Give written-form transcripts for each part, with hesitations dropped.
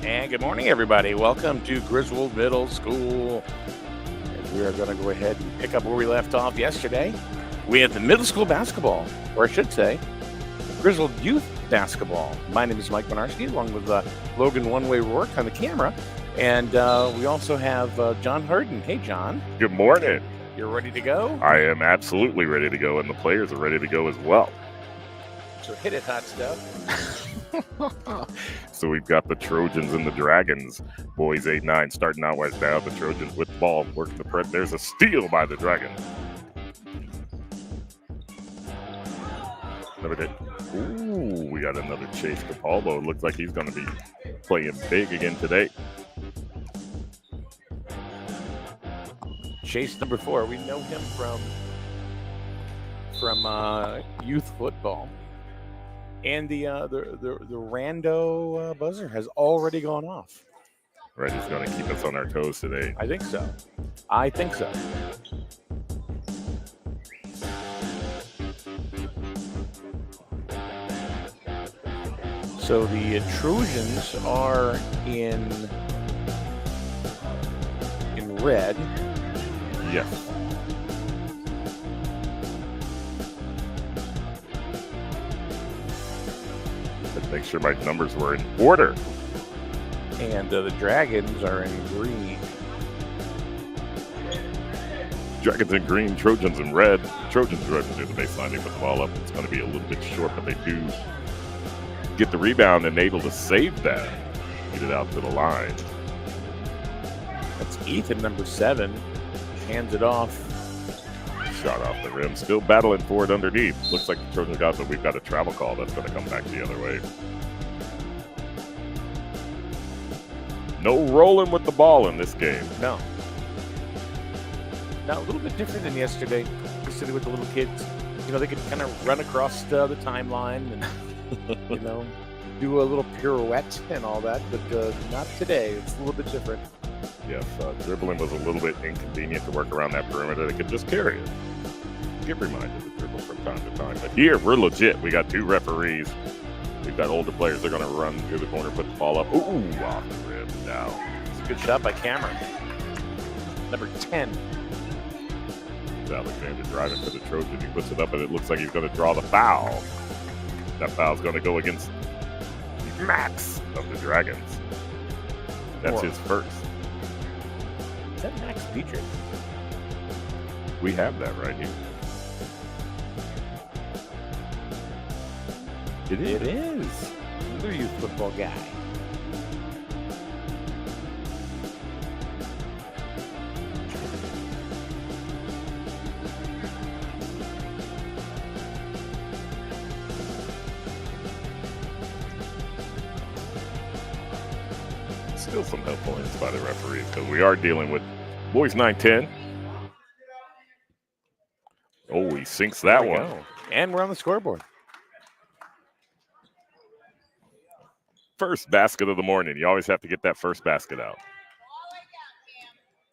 And good morning, everybody. Welcome to Griswold Middle School. And we are going to go ahead and pick up where we left off yesterday. We have the middle school basketball, or I should say, Griswold Youth Basketball. My name is Mike Minarski, along with Logan One-Way Rourke on the camera. And we also have John Harden. Hey, John. Good morning. You're ready to go? I am absolutely ready to go, and the players are ready to go as well. So hit it, hot stuff. So we've got the Trojans and the Dragons. Boys 8-9 starting out right now. The Trojans with the ball, working the press. There's a steal by the Dragons. Ooh, we got another Chase Capaldo. Looks like he's going to be playing big again today. Chase number 4. We know him from youth football. And the rando buzzer has already gone off. Right, he's going to keep us on our toes today. I think so. So the Trojans are in red. Yes. Let's make sure my numbers were in order. And the Dragons are in green. Dragons in green, Trojans in red. Trojans running through the baseline. They put the ball up. It's going to be a little bit short, but they do get the rebound and able to save that. Get it out to the line. That's Ethan, number 7. Hands it off. Shot off the rim. Still battling for it underneath. Looks like the Trojans got, but we've got a travel call that's going to come back the other way. No rolling with the ball in this game. No. Now, a little bit different than yesterday. Yesterday with the little kids, they could kind of run across the timeline and, do a little pirouette and all that. But not today. It's a little bit different. Yes, dribbling was a little bit inconvenient to work around that perimeter. They could just carry it. Get reminded to dribble from time to time. But here, we're legit. We got 2 referees. We've got older players. They're going to run through the corner, put the ball up. Ooh, off the rim now. It's a good shot by Cameron. Number 10. It's Alexander driving for the Trojan. He puts it up, and it looks like he's going to draw the foul. That foul's going to go against Max of the Dragons. That's his first. Is that Max Dietrich? We have that right here. It is. Another youth football guy. Still some helpful hints by the referees because we are dealing with boys 9-10. Oh, he sinks that one. Go. And we're on the scoreboard. First basket of the morning. You always have to get that first basket out.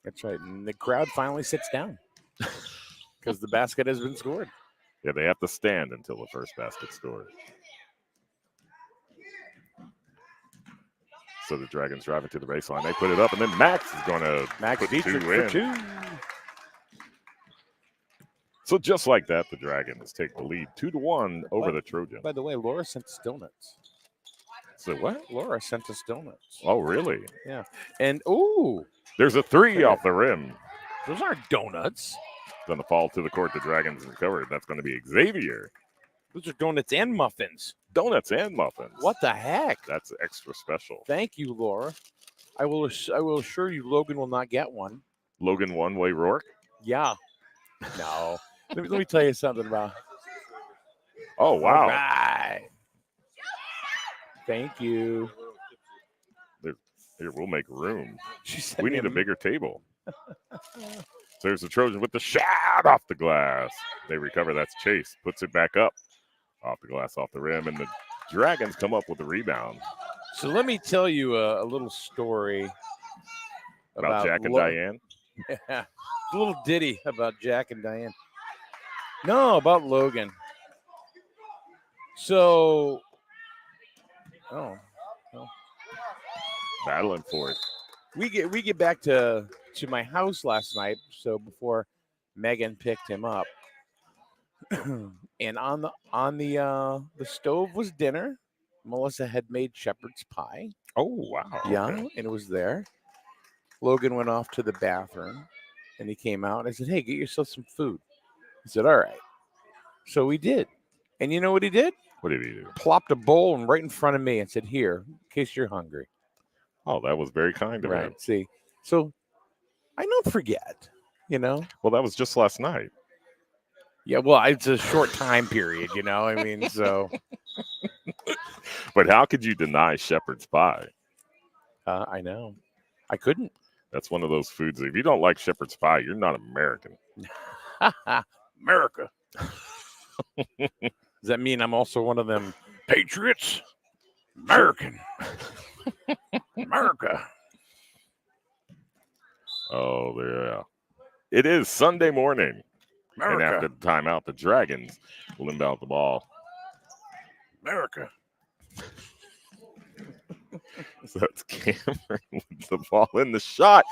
That's right. And the crowd finally sits down because the basket has been scored. Yeah, they have to stand until the first basket's scored. So the Dragons driving to the baseline. They put it up, and then Max is going to put 2 in. For 2. So just like that, the Dragons take the lead 2-1 over the Trojans. By the way, Laura sent us donuts. So what? Laura sent us donuts. Oh, really? Yeah. And, ooh. There's a 3 off the rim. Those aren't donuts. Going to fall to the court. The Dragons recovered. That's going to be Xavier. Those are donuts and muffins. Donuts and muffins. What the heck? That's extra special. Thank you, Laura. I will assure you Logan will not get one. Logan One-Way Rourke? Yeah. No. let me tell you something about. Oh, wow. All right. Thank you. Here, we'll make room. We need a bigger table. So there's the Trojan with the shot off the glass. They recover. That's Chase. Puts it back up. Off the glass, off the rim. And the Dragons come up with the rebound. So let me tell you a little story about Jack and Diane. Yeah, a little ditty about Jack and Diane. No, about Logan. So, battling for it. We get back to my house last night, so before Megan picked him up, and on the stove was dinner. Melissa had made shepherd's pie. Oh, wow. Yeah, Okay. and it was there. Logan went off to the bathroom, and he came out. And I said, "Hey, get yourself some food." He said, "All right." So we did, and you know what he did? What did he do? Plopped a bowl right in front of me and said, "Here, in case you're hungry." Oh, that was very kind of him. Right. See, so I don't forget. You know. Well, that was just last night. Yeah. Well, it's a short time period. You know. I mean, so. But how could you deny shepherd's pie? I know. I couldn't. That's one of those foods. If you don't like shepherd's pie, you're not American. America. Does that mean I'm also one of them patriots? American. America. Oh, yeah. It is Sunday morning. America. And after the timeout, the Dragons will inbound the ball. America. So it's Cameron with the ball in the shot.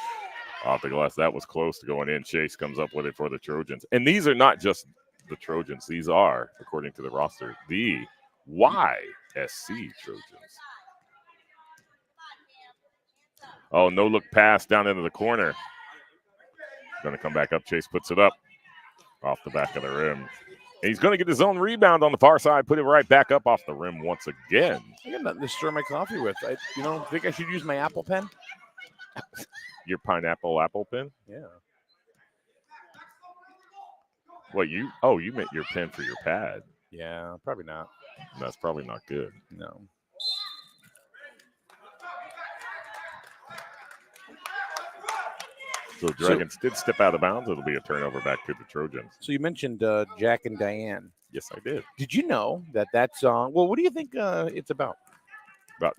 Off the glass. That was close to going in. Chase comes up with it for the Trojans. And these are not just the Trojans. These are, according to the roster, the YSC Trojans. Oh, no look pass down into the corner. Going to come back up. Chase puts it up off the back of the rim. And he's going to get his own rebound on the far side, put it right back up off the rim once again. I got nothing to stir my coffee with. I think I should use my Apple Pen. Your pineapple apple pen? Yeah. What, you meant your pen for your pad. Yeah, probably not. That's probably not good. No. So the Dragons did step out of bounds. It'll be a turnover back to the Trojans. So you mentioned Jack and Diane. Yes, I did. Did you know that song? Well, what do you think it's about? About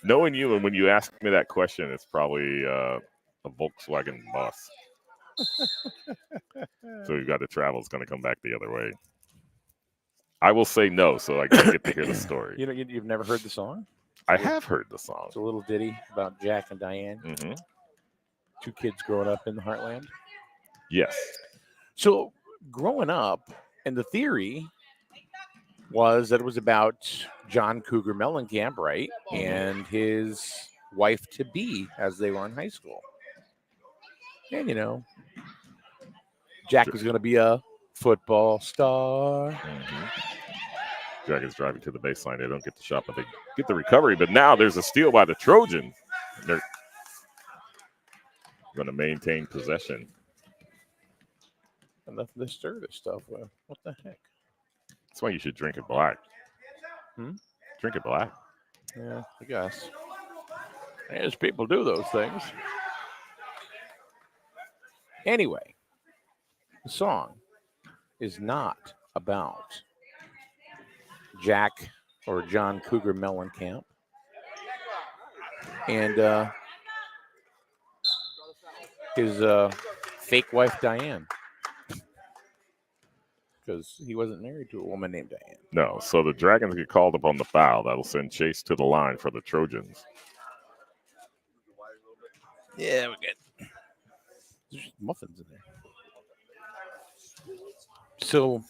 knowing you, and when you ask me that question, it's probably a Volkswagen bus. So you've got to travel. It's going to come back the other way. I will say no, so I can get to hear the story. You know, you've never heard the song? I have heard the song. It's a little ditty about Jack and Diane. Mm-hmm. Two kids growing up in the heartland. Yes. So growing up, and the theory was that it was about John Cougar Mellencamp, right? Mm-hmm. And his wife-to-be as they were in high school. And, Jack was going to be a football star. Mm-hmm. Dragons driving to the baseline. They don't get the shot, but they get the recovery. But now there's a steal by the Trojans. They're going to maintain possession. And nothing to stir this stuff with. What the heck? That's why you should drink it black. Drink it black. Yeah, I guess. As people do those things. Anyway, the song is not about Jack or John Cougar Mellencamp and his fake wife Diane, because he wasn't married to a woman named Diane. No, so the Dragons get called up on the foul. That'll send Chase to the line for the Trojans. Yeah, we're good. There's muffins in there. So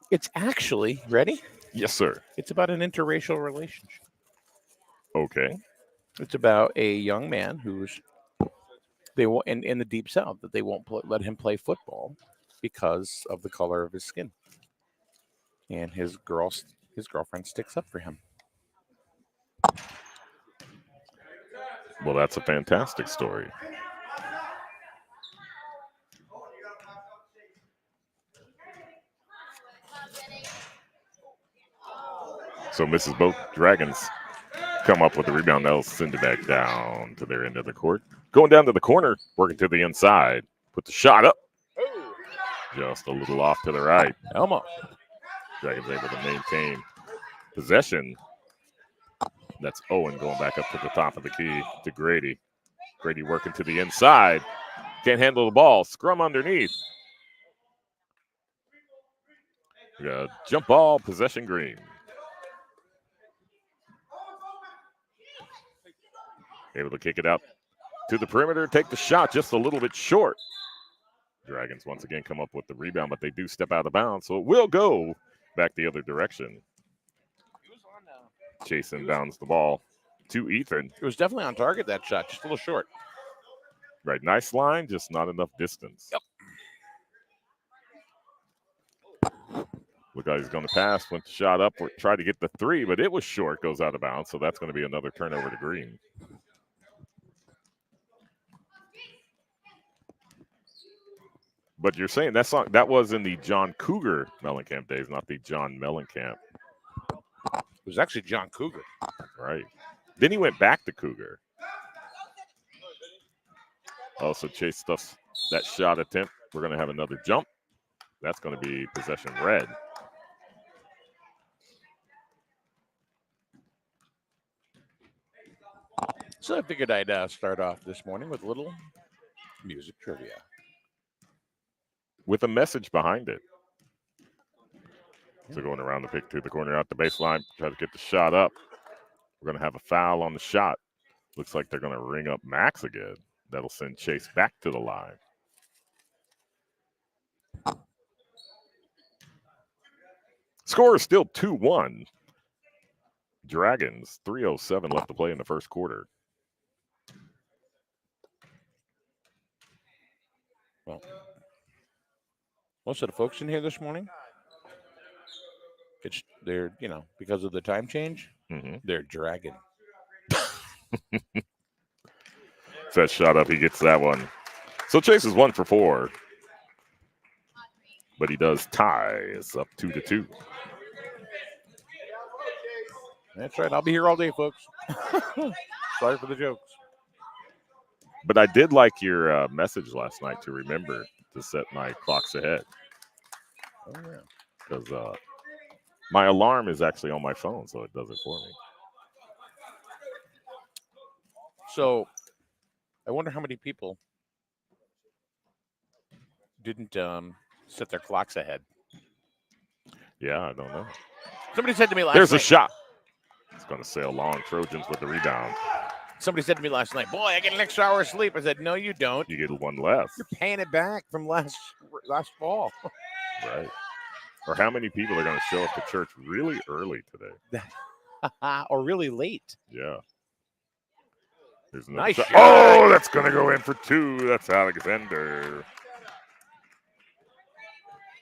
it's actually, ready? Yes, sir. It's about an interracial relationship. Okay. It's about a young man who's in the deep south that they won't let him play football because of the color of his skin, and his girlfriend sticks up for him. Well, that's a fantastic story. So Mrs. Both Dragons come up with the rebound. They'll send it back down to their end of the court. Going down to the corner, working to the inside. Put the shot up. Just a little off to the right. Elmo. Dragons able to maintain possession. That's Owen going back up to the top of the key to Grady. Grady working to the inside. Can't handle the ball. Scrum underneath. We got jump ball, possession green. Able to kick it out to the perimeter, take the shot just a little bit short. Dragons once again come up with the rebound, but they do step out of bounds, so it will go back the other direction. Chase inbounds the ball to Ethan. It was definitely on target, that shot, just a little short. Right, nice line, just not enough distance. Yep. Look how he's going to pass, went the shot up, tried to get the three, but it was short, goes out of bounds, so that's going to be another turnover to Green. But you're saying that was in the John Cougar Mellencamp days, not the John Mellencamp. It was actually John Cougar. Right. Then he went back to Cougar. Also, Chase stuffs that shot attempt. We're going to have another jump. That's going to be possession red. So I figured I'd start off this morning with a little music trivia. With a message behind it. So going around the pick to the corner out the baseline, try to get the shot up. We're going to have a foul on the shot. Looks like they're going to ring up Max again. That'll send Chase back to the line. Score is still 2-1. Dragons, 3:07 left to play in the first quarter. Well, most of the folks in here this morning, they're, because of the time change, they're dragging. That shot up, he gets that one. So Chase is 1 for 4. But he does tie. It's up 2-2. That's right. I'll be here all day, folks. Sorry for the jokes. But I did like your message last night to remember to set my clocks ahead. Oh, yeah. Because my alarm is actually on my phone, so it does it for me. So I wonder how many people didn't set their clocks ahead. Yeah, I don't know. Somebody said to me last night. There's a shot. It's going to sail long. Trojans with the rebound. Somebody said to me last night, boy, I get an extra hour of sleep. I said, no, you don't. You get one less. You're paying it back from last fall. Right. Or how many people are going to show up to church really early today? Or really late. Yeah. There's nice shot. Shot. Oh, that's going to go in for 2. That's Alexander.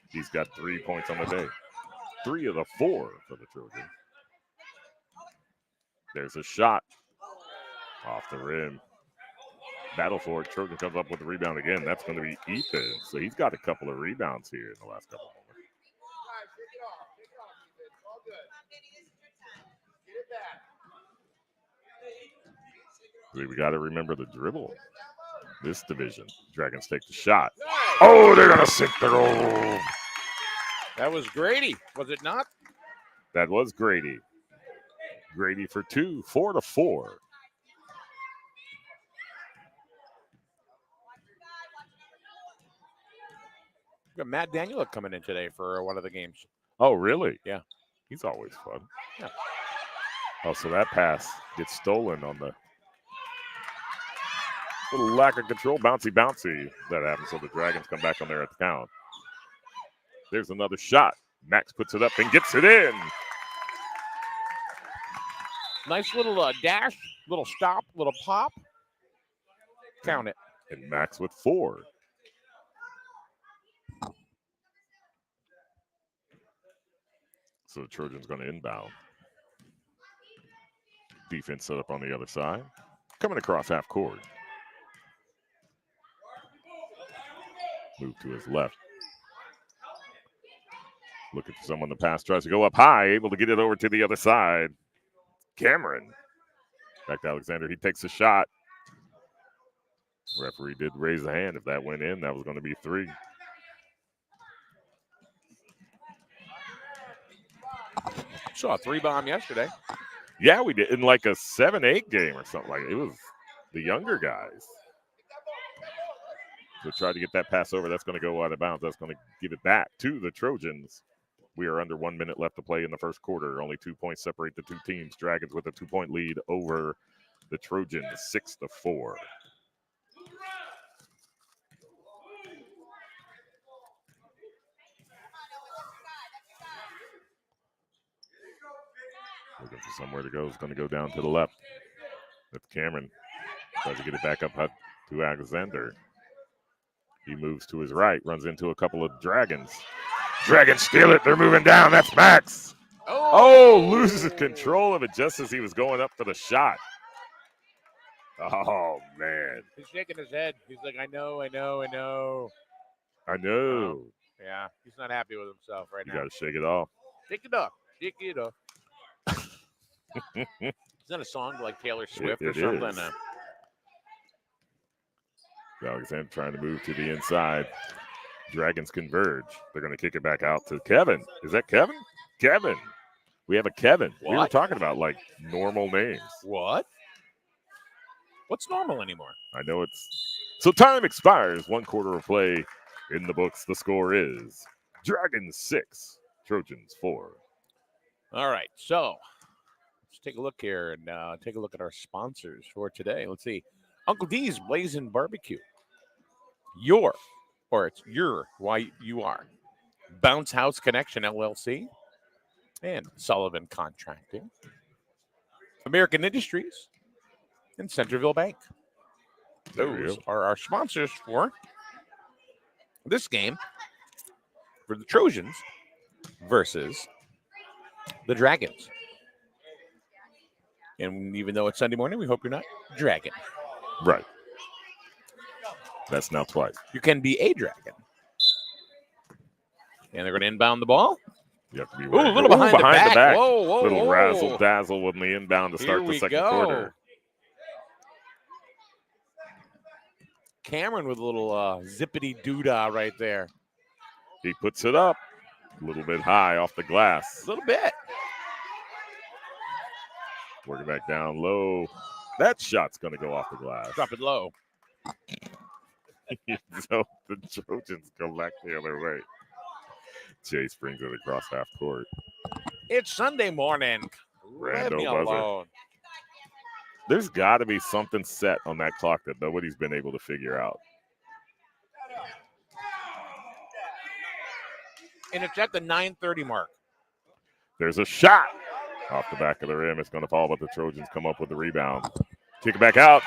He's got 3 points on the day. 3 of the 4 for the Trojans. There's a shot off the rim. Battle for it. Trojan comes up with the rebound again. That's going to be Ethan. So he's got a couple of rebounds here in the last couple of moments. We got to remember the dribble. This division. Dragons take the shot. Oh, they're going to sink the goal. That was Grady, was it not? That was Grady. Grady for 2, 4-4. We got Matt Daniela coming in today for one of the games. Oh, really? Yeah. He's always fun. Yeah. Oh, so that pass gets stolen on the little lack of control. Bouncy that happens. So the Dragons come back on their account. There's another shot. Max puts it up and gets it in. Nice little dash, little stop, little pop. Count it. And Max with 4. So the Trojans going to inbound. Defense set up on the other side. Coming across half court. Move to his left. Looking for someone to pass. Tries to go up high. Able to get it over to the other side. Cameron. Back to Alexander. He takes a shot. Referee did raise a hand. If that went in, that was going to be 3. Saw a 3-bomb yesterday. Yeah, we did in like a 7-8 game or something like it. It was the younger guys. So try to get that pass over. That's going to go out of bounds. That's going to give it back to the Trojans. We are under 1 minute left to play in the first quarter. Only 2 points separate the two teams. Dragons with a 2-point lead over the Trojans 6-4. Looking for somewhere to go. It's going to go down to the left. That's Cameron. Tries to get it back up to Alexander. He moves to his right, runs into a couple of Dragons. Dragons steal it. They're moving down. That's Max. Oh, loses control of it just as he was going up for the shot. Oh, man. He's shaking his head. He's like, I know. I know. Yeah, he's not happy with himself right now. You got to shake it off. Shake it off. Shake it off. Is that a song like Taylor Swift or something? Is. Alexander trying to move to the inside. Dragons converge. They're going to kick it back out to Kevin. Is that Kevin? Kevin. We have a Kevin. What? We were talking about like normal names. What? What's normal anymore? I know it's. So time expires. 1 quarter of play in the books. The score is Dragons 6, Trojans 4. All right. So let's take a look here and take a look at our sponsors for today. Let's see. Uncle D's Blazing Barbecue. It's your why you are. Bounce House Connection LLC and Sullivan Contracting. American Industries and Centerville Bank. Those are our sponsors for this game for the Trojans versus the Dragons. And even though it's Sunday morning, we hope you're not dragging. Right. That's now twice. You can be a dragon. And they're going to inbound the ball. You have to be a little behind the back. Whoa, little razzle dazzle with the inbound to start the second quarter. Cameron with a little zippity doodah right there. He puts it up a little bit high off the glass. A little bit. Working back down low. That shot's going to go off the glass. Drop it low. So the Trojans go back the other way. Chase brings it across half court. It's Sunday morning. Let me alone. There's got to be something set on that clock that nobody's been able to figure out. And it's at the 9:30 mark. There's a shot off the back of the rim. It's going to fall, but the Trojans come up with the rebound. Kick it back out,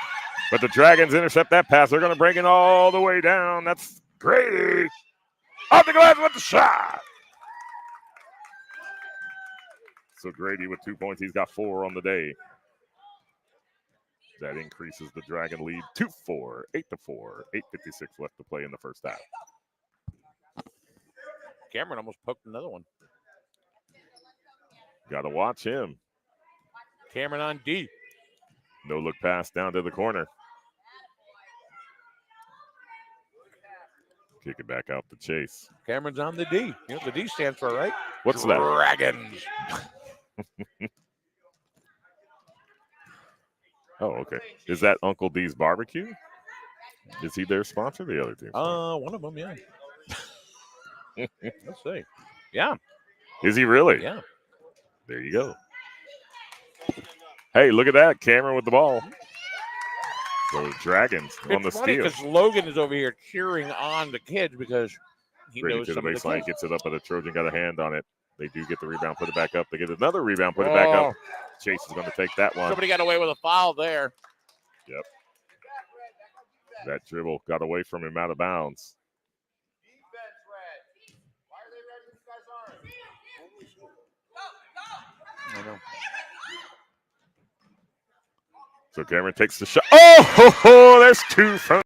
but the Dragons intercept that pass. They're going to bring it all the way down. That's Grady. Off the glass with the shot. So Grady with 2 points. He's got 4 on the day. That increases the Dragon lead to 4, 8-4, 8:56 left to play in the first half. Cameron almost poked another one. Got to watch him. Cameron on D. No look pass down to the corner. Kick it back out to Chase. Cameron's on the D. You know what the D stands for, right? What's that? Dragons. Oh, okay. Is that Uncle D's Barbecue? Is he their sponsor? The other team? One of them, yeah. Let's see. Yeah. Is he really? Yeah. There you go. Hey, look at that. Cameron with the ball. So the Dragons on the steal. Because Logan is over here cheering on the kids because he knows to the some of the baseline, kids. gets it up, but the Trojan got a hand on it. They do get the rebound, put it back up. They get another rebound, put it back up. Chase is going to take that one. Somebody got away with a foul there. Yep. That dribble got away from him out of bounds. I know. So Cameron takes the shot. Oh, there's 2 from.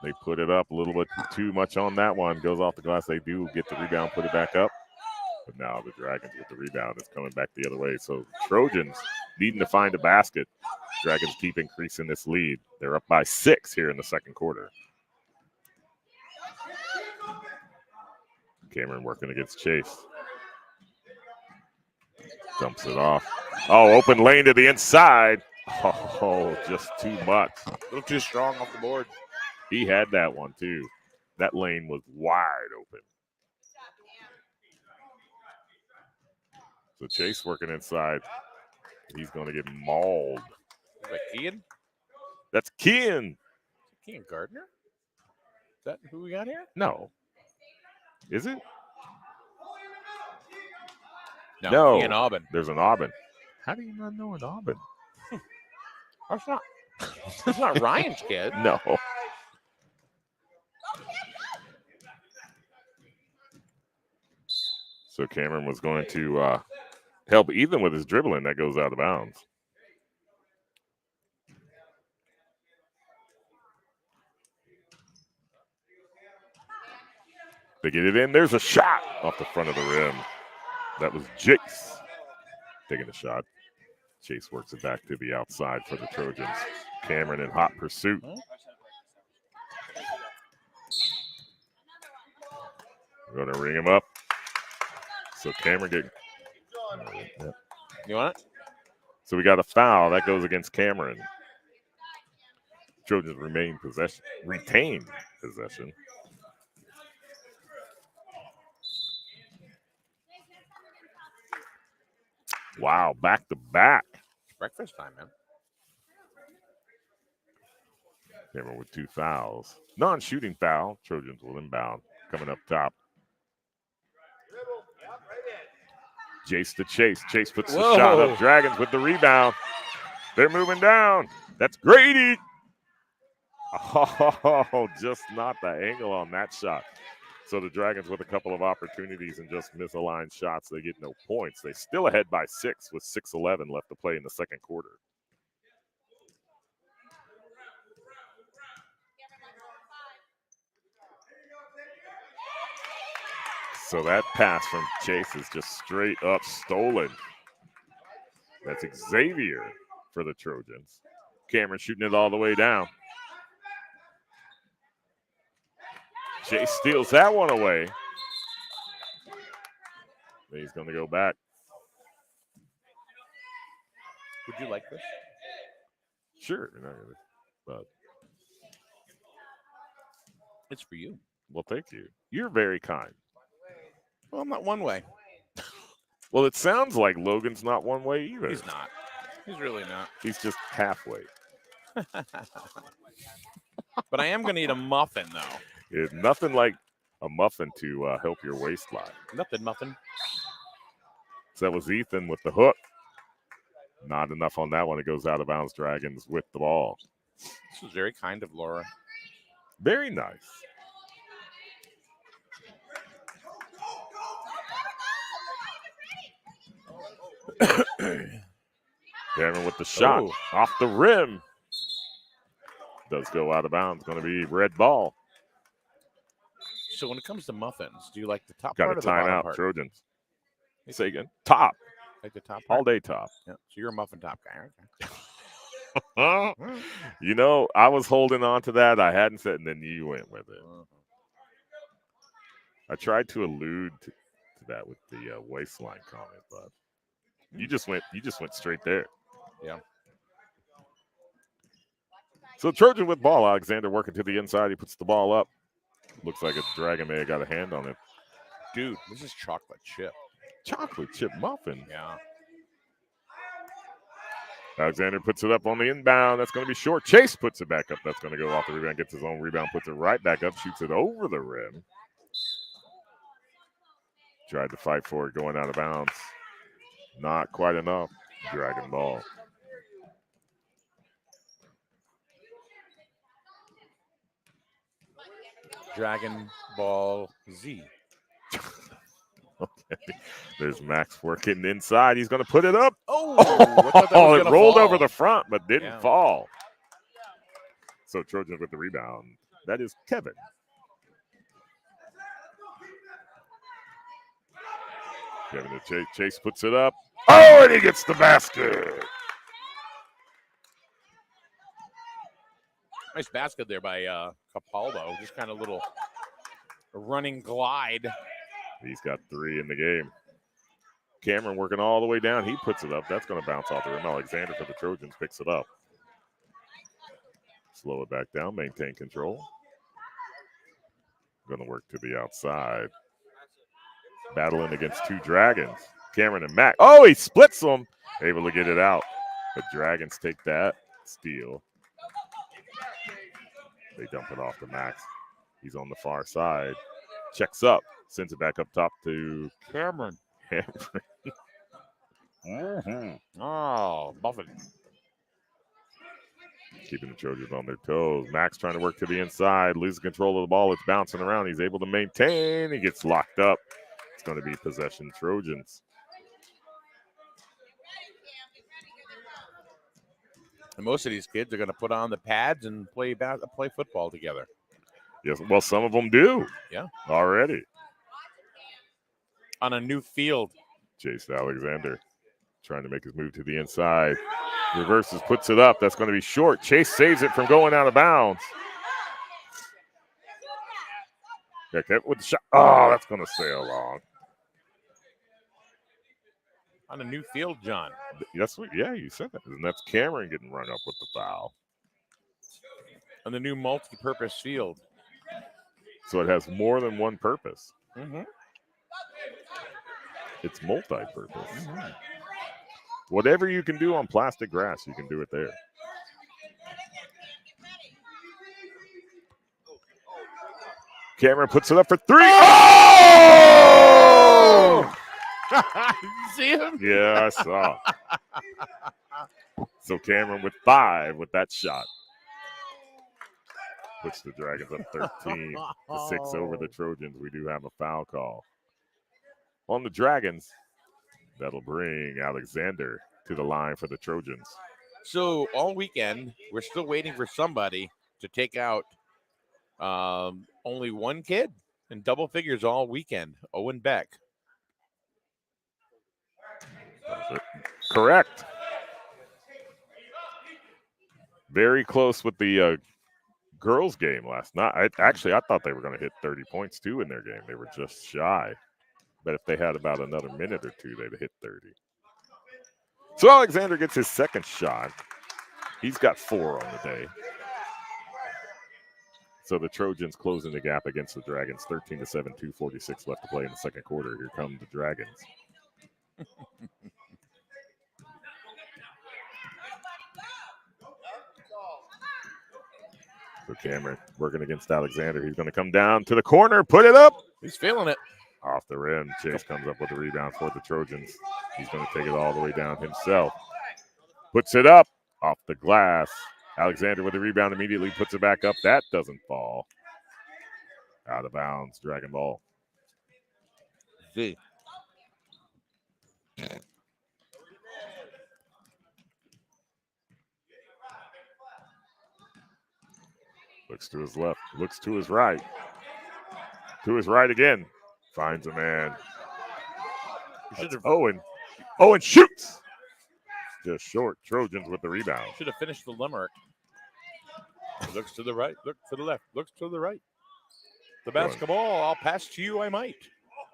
They put it up a little bit too much on that one. Goes off the glass. They do get the rebound, put it back up. But now the Dragons with the rebound is coming back the other way. So Trojans needing to find a basket. Dragons keep increasing this lead. They're up by 6 here in the second quarter. Cameron working against Chase. Dumps it off. Oh, open lane to the inside. Oh, just too much. A little too strong off the board. He had that one, too. That lane was wide open. So Chase working inside. He's going to get mauled. Is that Kean? That's Kean. Kean Gardner? Is that who we got here? No. Is it? No. Kean Aubin. There's an Aubin. How do you not know an Aubin? That's not Ryan's kid. No. So Cameron was going to help Ethan with his dribbling. That goes out of bounds. They get it in. There's a shot off the front of the rim. That was Jace taking a shot. Chase works it back to the outside for the Trojans. Cameron in hot pursuit. We're going to ring him up. So Cameron get. You want it? So we got a foul. That goes against Cameron. Trojans retain possession. Wow, back to back. It's breakfast time, man. Cameron with 2 fouls. Non-shooting foul. Trojans will inbound. Coming up top. Jace to Chase. Chase puts the shot up. Dragons with the rebound. They're moving down. That's Grady. Oh, just not the angle on that shot. So the Dragons with a couple of opportunities and just misaligned shots. They get no points. They still ahead by 6 with 6:11 left to play in the second quarter. So that pass from Chase is just straight up stolen. That's Xavier for the Trojans. Cameron shooting it all the way down. Chase steals that one away. He's going to go back. Would you like this? Sure. But it's for you. Well, thank you. You're very kind. Well, I'm not one way. Well, it sounds like Logan's not one way either. He's not. He's really not. He's just halfway. But I am going to eat a muffin, though. It's nothing like a muffin to help your waistline. Nothing muffin. So that was Ethan with the hook. Not enough on that one. It goes out of bounds. Dragons with the ball. This was very kind of Laura. Very nice. Cameron with the shot off the rim. Does go out of bounds. Going to be red ball. So when it comes to muffins, do you like the top Got part a or the bottom timeout, part? Trojans. Say again. Top. Like the top part? All day top. Yeah. So you're a muffin top guy. Okay. You know, I was holding on to that. I hadn't said, and then you went with it. I tried to allude to that with the waistline comment, but you just went straight there. Yeah. So Trojan with ball. Alexander working to the inside. He puts the ball up. Looks like a Dragon may have got a hand on it. Dude, this is chocolate chip. Chocolate chip muffin. Yeah. Alexander puts it up on the inbound. That's going to be short. Chase puts it back up. That's going to go off the rebound. Gets his own rebound. Puts it right back up. Shoots it over the rim. Tried to fight for it. Going out of bounds. Not quite enough. Dragon ball. Dragon Ball Z. Okay. There's Max working inside. He's going to put it up. Oh, it rolled over the front, but didn't fall. So Trojans with the rebound. That is Kevin. Kevin to Chase puts it up. Oh, and he gets the basket. Nice basket there by Capaldo. Just kind of little running glide. He's got 3 in the game. Cameron working all the way down. He puts it up. That's going to bounce off the rim. Alexander for the Trojans picks it up. Slow it back down. Maintain control. Going to work to the outside. Battling against two Dragons. Cameron and Mac. Oh, he splits them. Able to get it out. The Dragons take that steal. They dump it off to Max. He's on the far side. Checks up. Sends it back up top to Cameron. Oh, Buffett. Keeping the Trojans on their toes. Max trying to work to the inside. Loses control of the ball. It's bouncing around. He's able to maintain. He gets locked up. It's going to be possession Trojans. And most of these kids are going to put on the pads and play football together. Yes, well, some of them do. Yeah. Already. On a new field. Chase Alexander trying to make his move to the inside. Reverses, puts it up. That's going to be short. Chase saves it from going out of bounds. Okay, with the shot. Oh, that's going to sail long. On a new field, John. That's what, yeah, you said that. And that's Cameron getting run up with the foul. On the new multi-purpose field. So it has more than one purpose. Mm-hmm. It's multi-purpose. Mm-hmm. Whatever you can do on plastic grass, you can do it there. Cameron puts it up for three. Oh! You see him? Yeah, I saw. So Cameron with 5 with that shot. Puts the Dragons up 13 to 6 over the Trojans. We do have a foul call on the Dragons. That'll bring Alexander to the line for the Trojans. So all weekend, we're still waiting for somebody to take out only one kid in double figures all weekend, Owen Beck. Correct. Very close with the girls' game last night. I thought they were going to hit 30 points too in their game. They were just shy. But if they had about another minute or two, they'd hit 30. So Alexander gets his second shot. He's got 4 on the day. So the Trojans closing the gap against the Dragons, 13-7, 2:46 left to play in the second quarter. Here come the Dragons. So Cameron working against Alexander. He's going to come down to the corner, put it up. He's feeling it. Off the rim. Chase comes up with a rebound for the Trojans. He's going to take it all the way down himself. Puts it up off the glass. Alexander with the rebound immediately puts it back up. That doesn't fall. Out of bounds. Dragon ball. V. Looks to his left. Looks to his right. To his right again. Finds a man. That's Owen. Owen shoots. Just short. Trojans with the rebound. Should have finished the limerick. Looks to the right. Look to the left. Looks to the right. The basketball. I'll pass to you. I might.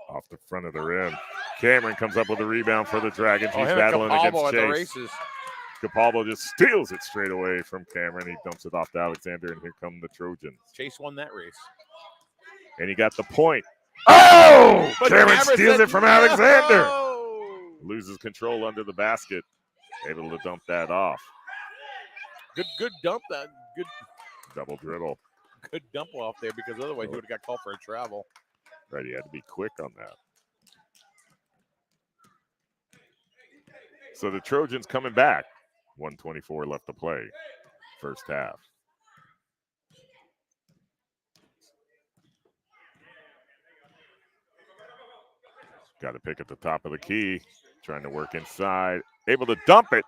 Off the front of the rim. Cameron comes up with a rebound for the Dragons. He's battling against Chase. Capalbo just steals it straight away from Cameron. He dumps it off to Alexander, and here come the Trojans. Chase won that race. And he got the point. Oh! But Cameron steals it from Alexander. No! Loses control under the basket. Able to dump that off. Good dump. That good double dribble. Good dump off there because otherwise he would have got called for a travel. Right, he had to be quick on that. So the Trojans coming back. 1:24 left to play. First half. Got to pick at the top of the key. Trying to work inside. Able to dump it.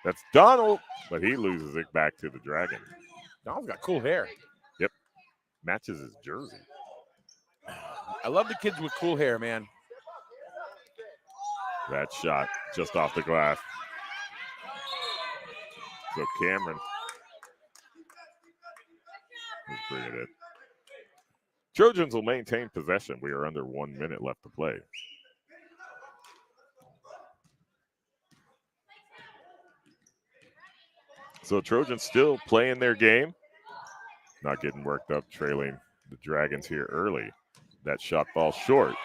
That's Donald, but he loses it back to the Dragon. Donald's got cool hair. Yep. Matches his jersey. I love the kids with cool hair, man. That shot just off the glass. So Cameron is bringing it. Trojans will maintain possession. We are under 1 minute left to play. So Trojans still playing their game. not getting worked up, trailing the Dragons here early. That shot ball short.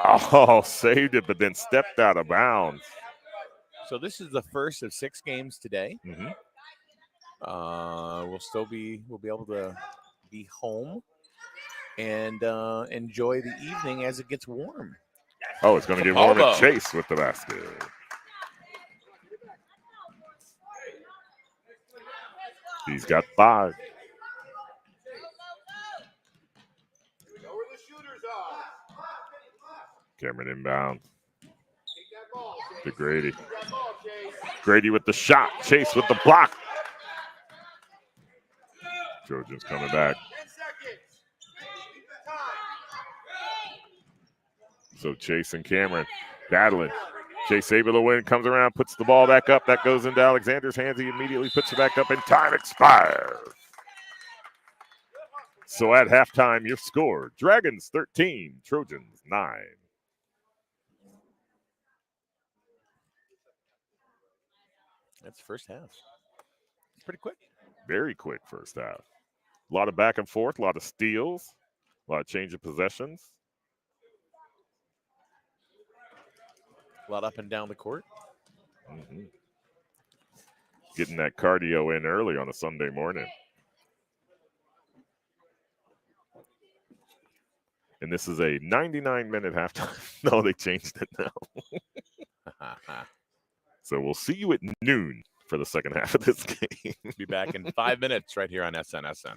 Oh, saved it, but then stepped out of bounds. So this is the first of 6 games today. Mm-hmm. We'll be able to be home and enjoy the evening as it gets warm. Oh, it's going to get warm and Chase with the basket. He's got 5. Cameron inbound. To Grady. Grady with the shot. Chase with the block. Trojans coming back. So Chase and Cameron battling. Chase able to win, comes around, puts the ball back up. That goes into Alexander's hands. He immediately puts it back up, and time expires. So at halftime, your score, Dragons 13, Trojans 9. That's the first half. It's pretty quick. Very quick first half. A lot of back and forth, a lot of steals, a lot of change of possessions. A lot up and down the court. Mm-hmm. Getting that cardio in early on a Sunday morning. And this is a 99-minute halftime. No, they changed it now. So we'll see you at noon for the second half of this game. Be back in 5 minutes right here on SNSN.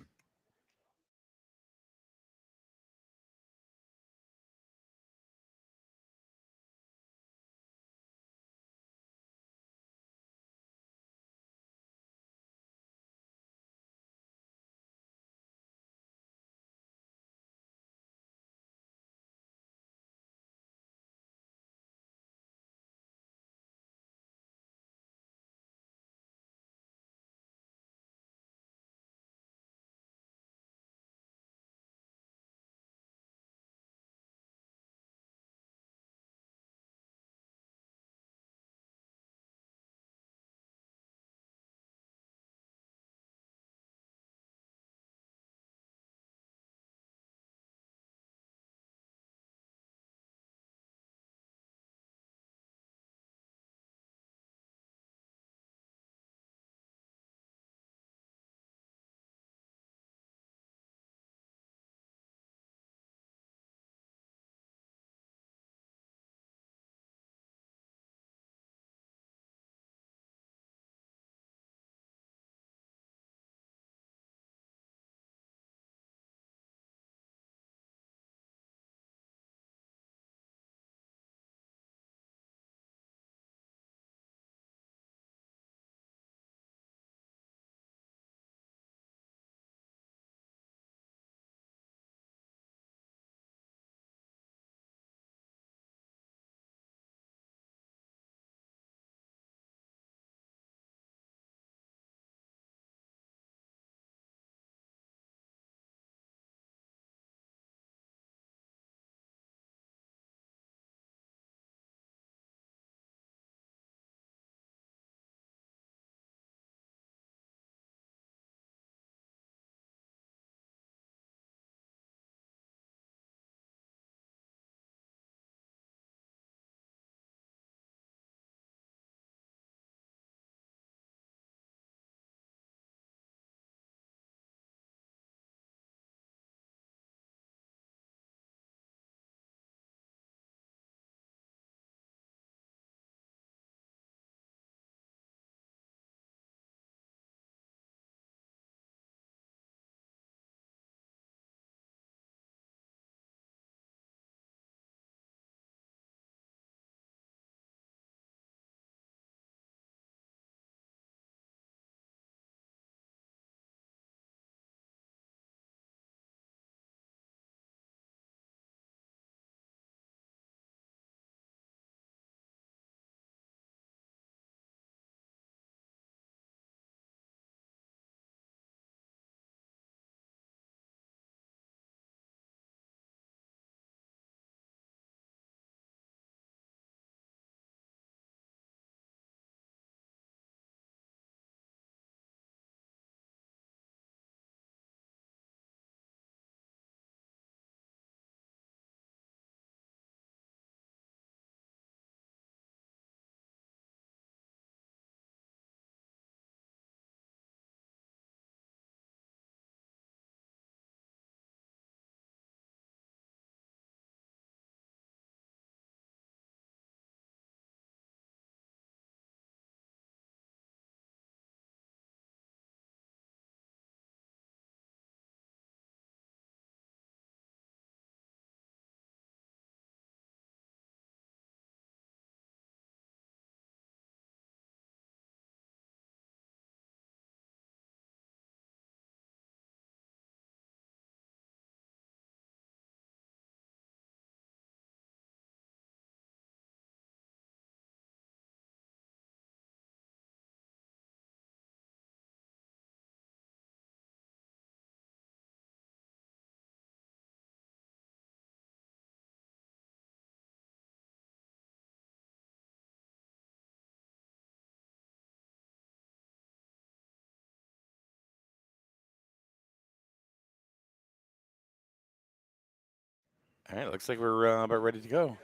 All right, looks like we're about ready to go.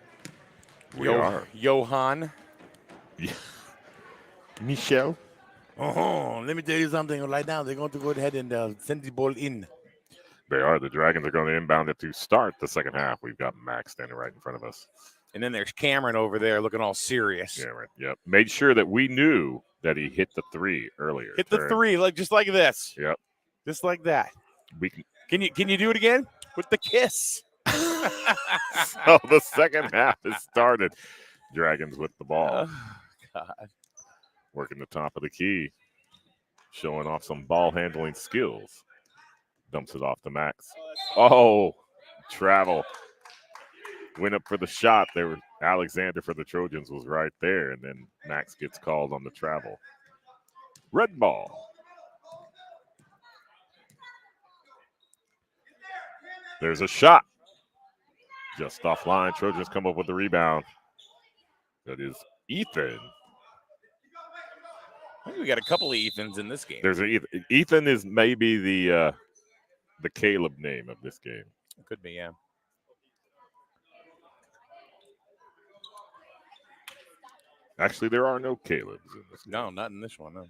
We are. Johan. Yeah. Michelle. Oh, let me tell you something right now. They're going to go ahead and send the ball in. They are. The Dragons are going to inbound it to start the second half. We've got Max standing right in front of us. And then there's Cameron over there looking all serious. Cameron, yep. Made sure that we knew that he hit the three earlier. Hit the three, just like this. Yep. Just like that. We Can you do it again? With the kiss. So the second half has started. Dragons with the ball. Oh, God. Working the top of the key. Showing off some ball handling skills. Dumps it off to Max. Oh, travel. Went up for the shot. Alexander for the Trojans was right there. And then Max gets called on the travel. Red ball. There's a shot. Just offline. Trojans come up with the rebound. That is Ethan. I think we got a couple of Ethans in this game. Ethan is maybe the Caleb name of this game. Could be, yeah. Actually, there are no Calebs in this game. No, not in this one, no.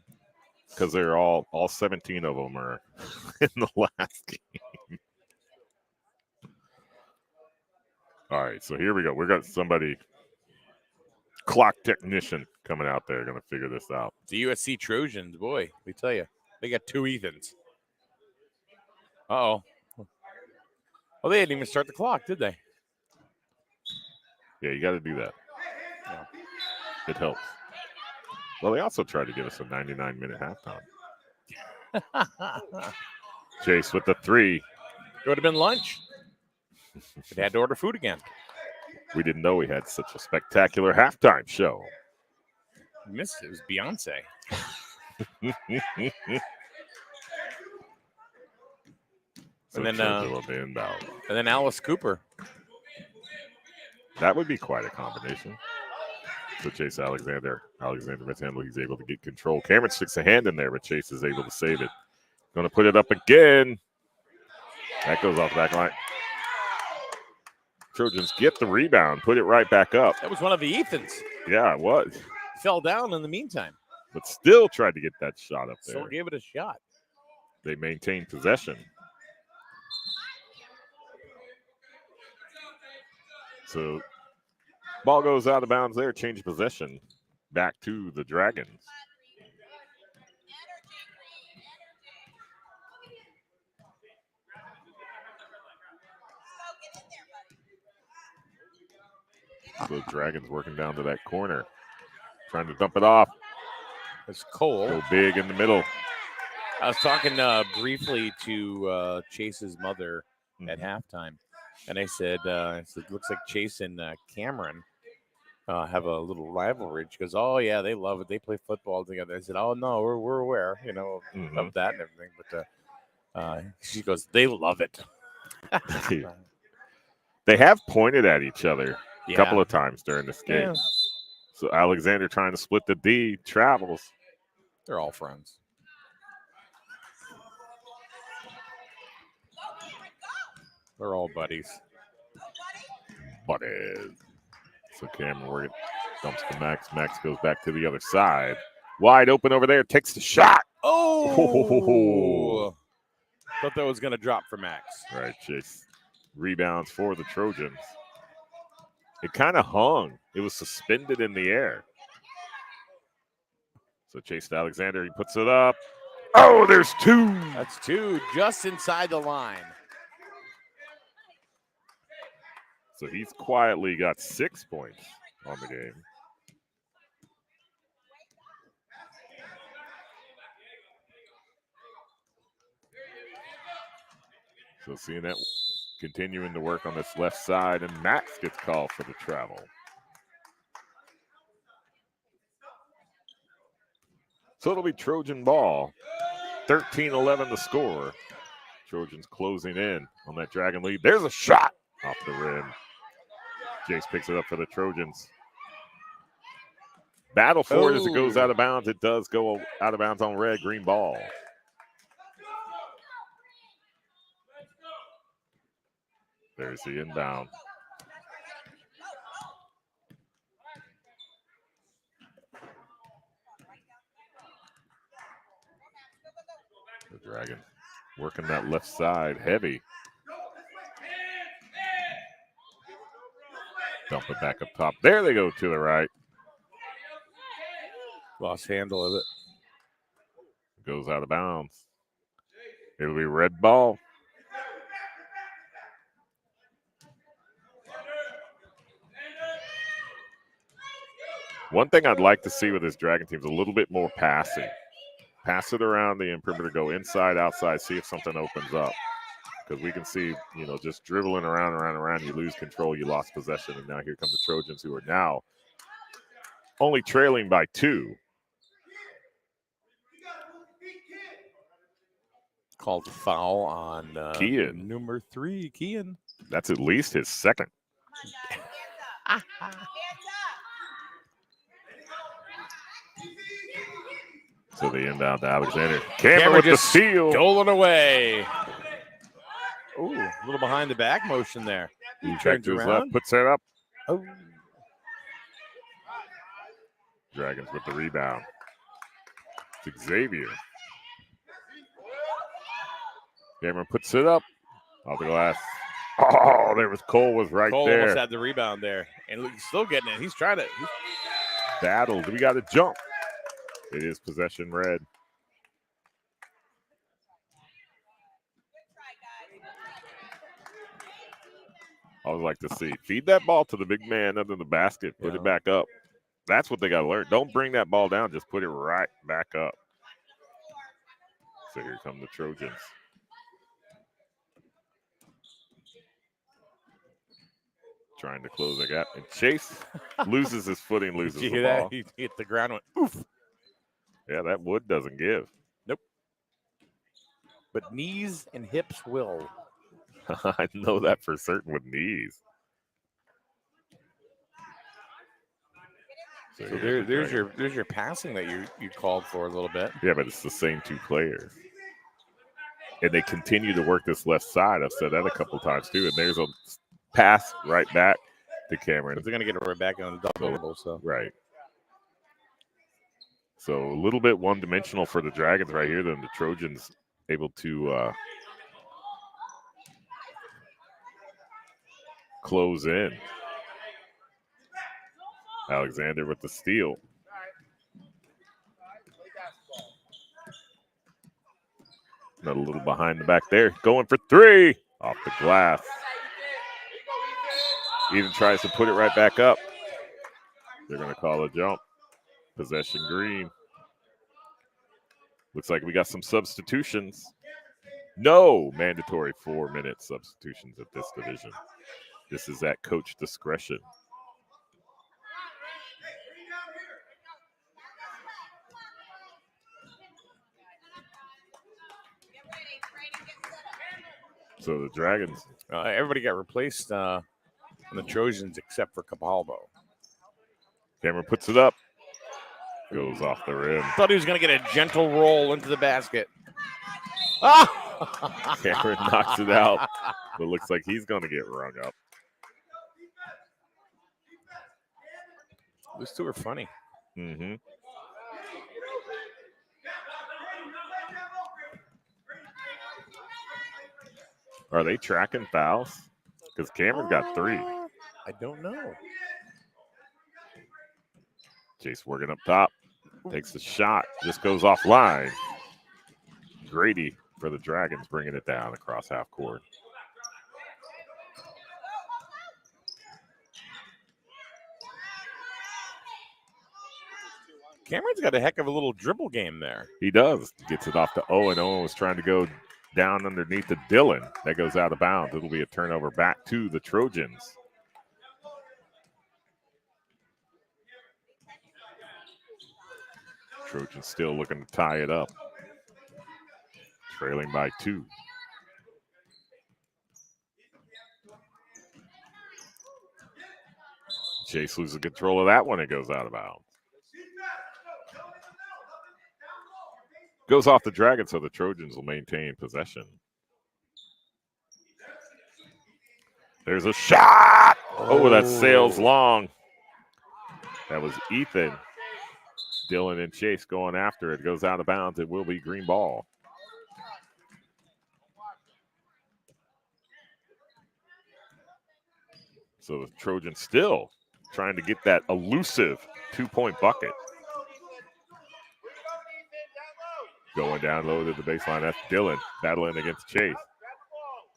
Because they're all 17 of them are in the last game. All right, so here we go. We got somebody, clock technician, coming out there, going to figure this out. The USC Trojans, boy, we tell you, they got two Ethans. Uh-oh. Well, they didn't even start the clock, did they? Yeah, you got to do that. Yeah. It helps. Well, they also tried to give us a 99-minute halftime. Chase with the three. It would have been lunch. They had to order food again. We didn't know we had such a spectacular halftime show. You missed it. It was Beyonce. So and then Alice Cooper. That would be quite a combination. So Chase Alexander mishandle. He's able to get control. Cameron sticks a hand in there, but Chase is able to save it. Going to put it up again. That goes off the back line. Trojans get the rebound, put it right back up. That was one of the Ethans. Yeah, it was. Fell down in the meantime. But still tried to get that shot up there. Still gave it a shot. They maintain possession. So ball goes out of bounds there, change possession back to the Dragons. So the Dragons working down to that corner, trying to dump it off. It's Cole. Go big in the middle. I was talking briefly to Chase's mother at halftime, and I said, looks like Chase and Cameron have a little rivalry. She goes, oh, yeah, they love it. They play football together. I said, oh, no, we're aware, of that and everything. But she goes, they love it. They have pointed at each other a couple of times during this game. Yeah. So Alexander trying to split the D, travels. They're all friends. They're all buddies. Buddies. So Cameron dumps to Max. Max goes back to the other side. Wide open over there. Takes the shot. Oh! Thought that was going to drop for Max. Right, Chase. Rebounds for the Trojans. It kind of hung. It was suspended in the air. So Chase to Alexander. He puts it up. Oh, there's two. That's two just inside the line. So he's quietly got 6 points on the game. So seeing that continuing to work on this left side, and Max gets called for the travel. So it'll be Trojan ball. 13-11 the score. Trojans closing in on that Dragon lead. There's a shot off the rim. Jace picks it up for the Trojans. Battle for it as it goes out of bounds. It does go out of bounds on red, green ball. There's the inbound. The Dragon working that left side heavy. Dump it back up top. There they go to the right. Lost handle of it. Goes out of bounds. It'll be red ball. One thing I'd like to see with this Dragon team is a little bit more passing. Pass it around the perimeter, go inside, outside, see if something opens up. Because we can see, just dribbling around, you lose control, you lost possession, and now here come the Trojans, who are now only trailing by 2. Called a foul on Kean. number 3, Kean. That's at least his second. So the inbound to Alexander. Cameron with the steal. Stolen away. Ooh, a little behind the back motion there. He turns to his around. left, puts it up. Oh. Dragons with the rebound. It's Xavier. Cameron puts it up. Off the glass. Oh, there was Cole was right Cole there. Almost had the rebound there. And he's still getting it. He's trying to. Battled. We got to jump. It is possession red. I would like to see. Feed that ball to the big man under the basket. Put it back up. That's what they got to learn. Don't bring that ball down. Just put it right back up. So here come the Trojans. Trying to close the gap. And Chase loses his footing, loses Did you the hear ball. that? He hit the ground and went, oof. Yeah, that wood doesn't give. Nope. But knees and hips will. I know that for certain with knees. So there's your passing that you called for a little bit. Yeah, but it's the same 2 players. And they continue to work this left side. I've said that a couple times too. And there's a pass right back to Cameron. But they're going to get it right back on the double. So. Right. So a little bit one-dimensional for the Dragons right here. Then the Trojans able to close in. Alexander with the steal. Not a little behind the back there. Going for 3. Off the glass. Even tries to put it right back up. They're going to call a jump. Possession green. Looks like we got some substitutions. No mandatory 4-minute substitutions at this division. This is at coach discretion. So the Dragons. Everybody got replaced on the Trojans except for Capalbo. Cameron puts it up. Goes off the rim. Thought he was going to get a gentle roll into the basket. Ah! Cameron knocks it out. But looks like he's going to get rung up. Those 2 are funny. Mm-hmm. Are they tracking fouls? Because Cameron got 3. I don't know. Chase working up top. Takes the shot. Just goes offline. Grady for the Dragons bringing it down across half court. Cameron's got a heck of a little dribble game there. He does. Gets it off to Owen. Owen was trying to go down underneath the Dillon. That goes out of bounds. It'll be a turnover back to the Trojans. Trojans still looking to tie it up. Trailing by 2. Chase loses control of that one. It goes out of bounds. Goes off the Dragon, so the Trojans will maintain possession. There's a shot. Oh, that sails long. That was Ethan. Dylan and Chase going after it. Goes out of bounds. It will be green ball. So the Trojans still trying to get that elusive 2-point bucket. Going down low to the baseline. That's Dylan battling against Chase.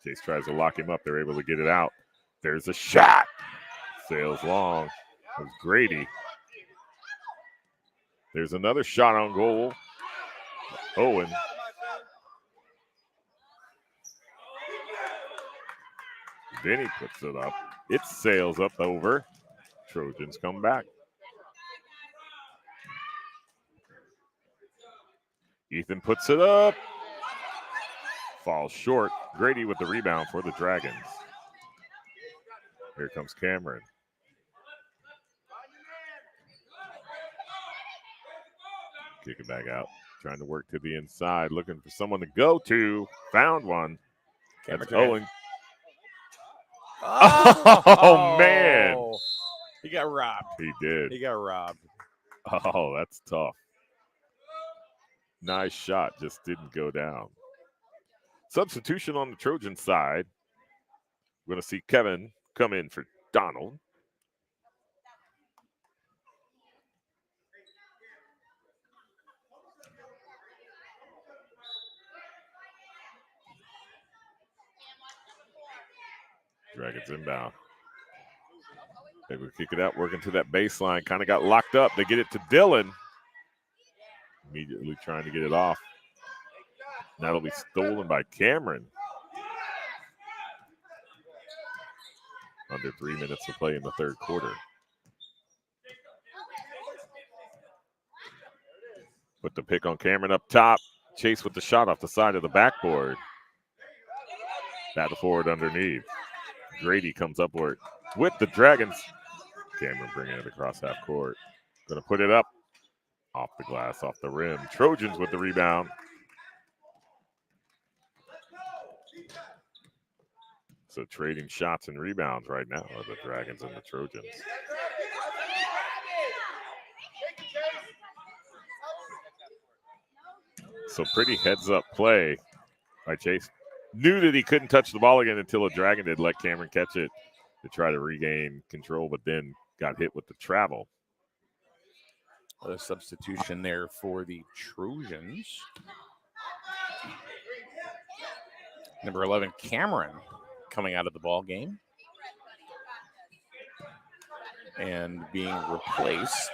Chase tries to lock him up. They're able to get it out. There's a shot. Sails long. It was Grady. There's another shot on goal. Owen. Vinny puts it up. It sails up over. Trojans come back. Ethan puts it up. Falls short. Grady with the rebound for the Dragons. Here comes Cameron. Kick it back out. Trying to work to the inside. Looking for someone to go to. Found one. That's Owen. Oh, man. He got robbed. He did. He got robbed. Oh, that's tough. Nice shot. Just didn't go down. Substitution on the Trojan side. We're going to see Kevin come in for Donald. Dragons inbound. They would kick it out, working to that baseline. Kind of got locked up. They get it to Dylan. Immediately trying to get it off. That'll be stolen by Cameron. Under 3 minutes to play in the third quarter. Put the pick on Cameron up top. Chase with the shot off the side of the backboard. Battle forward underneath. Grady comes upward with the Dragons. Cameron bringing it across half court. Going to put it up. Off the glass, off the rim. Trojans with the rebound. So trading shots and rebounds right now are the Dragons and the Trojans. So pretty heads-up play by Chase. Knew that he couldn't touch the ball again until a Dragon did let Cameron catch it to try to regain control, but then got hit with the travel. A substitution there for the Trojans. Number 11, Cameron, coming out of the ball game. And being replaced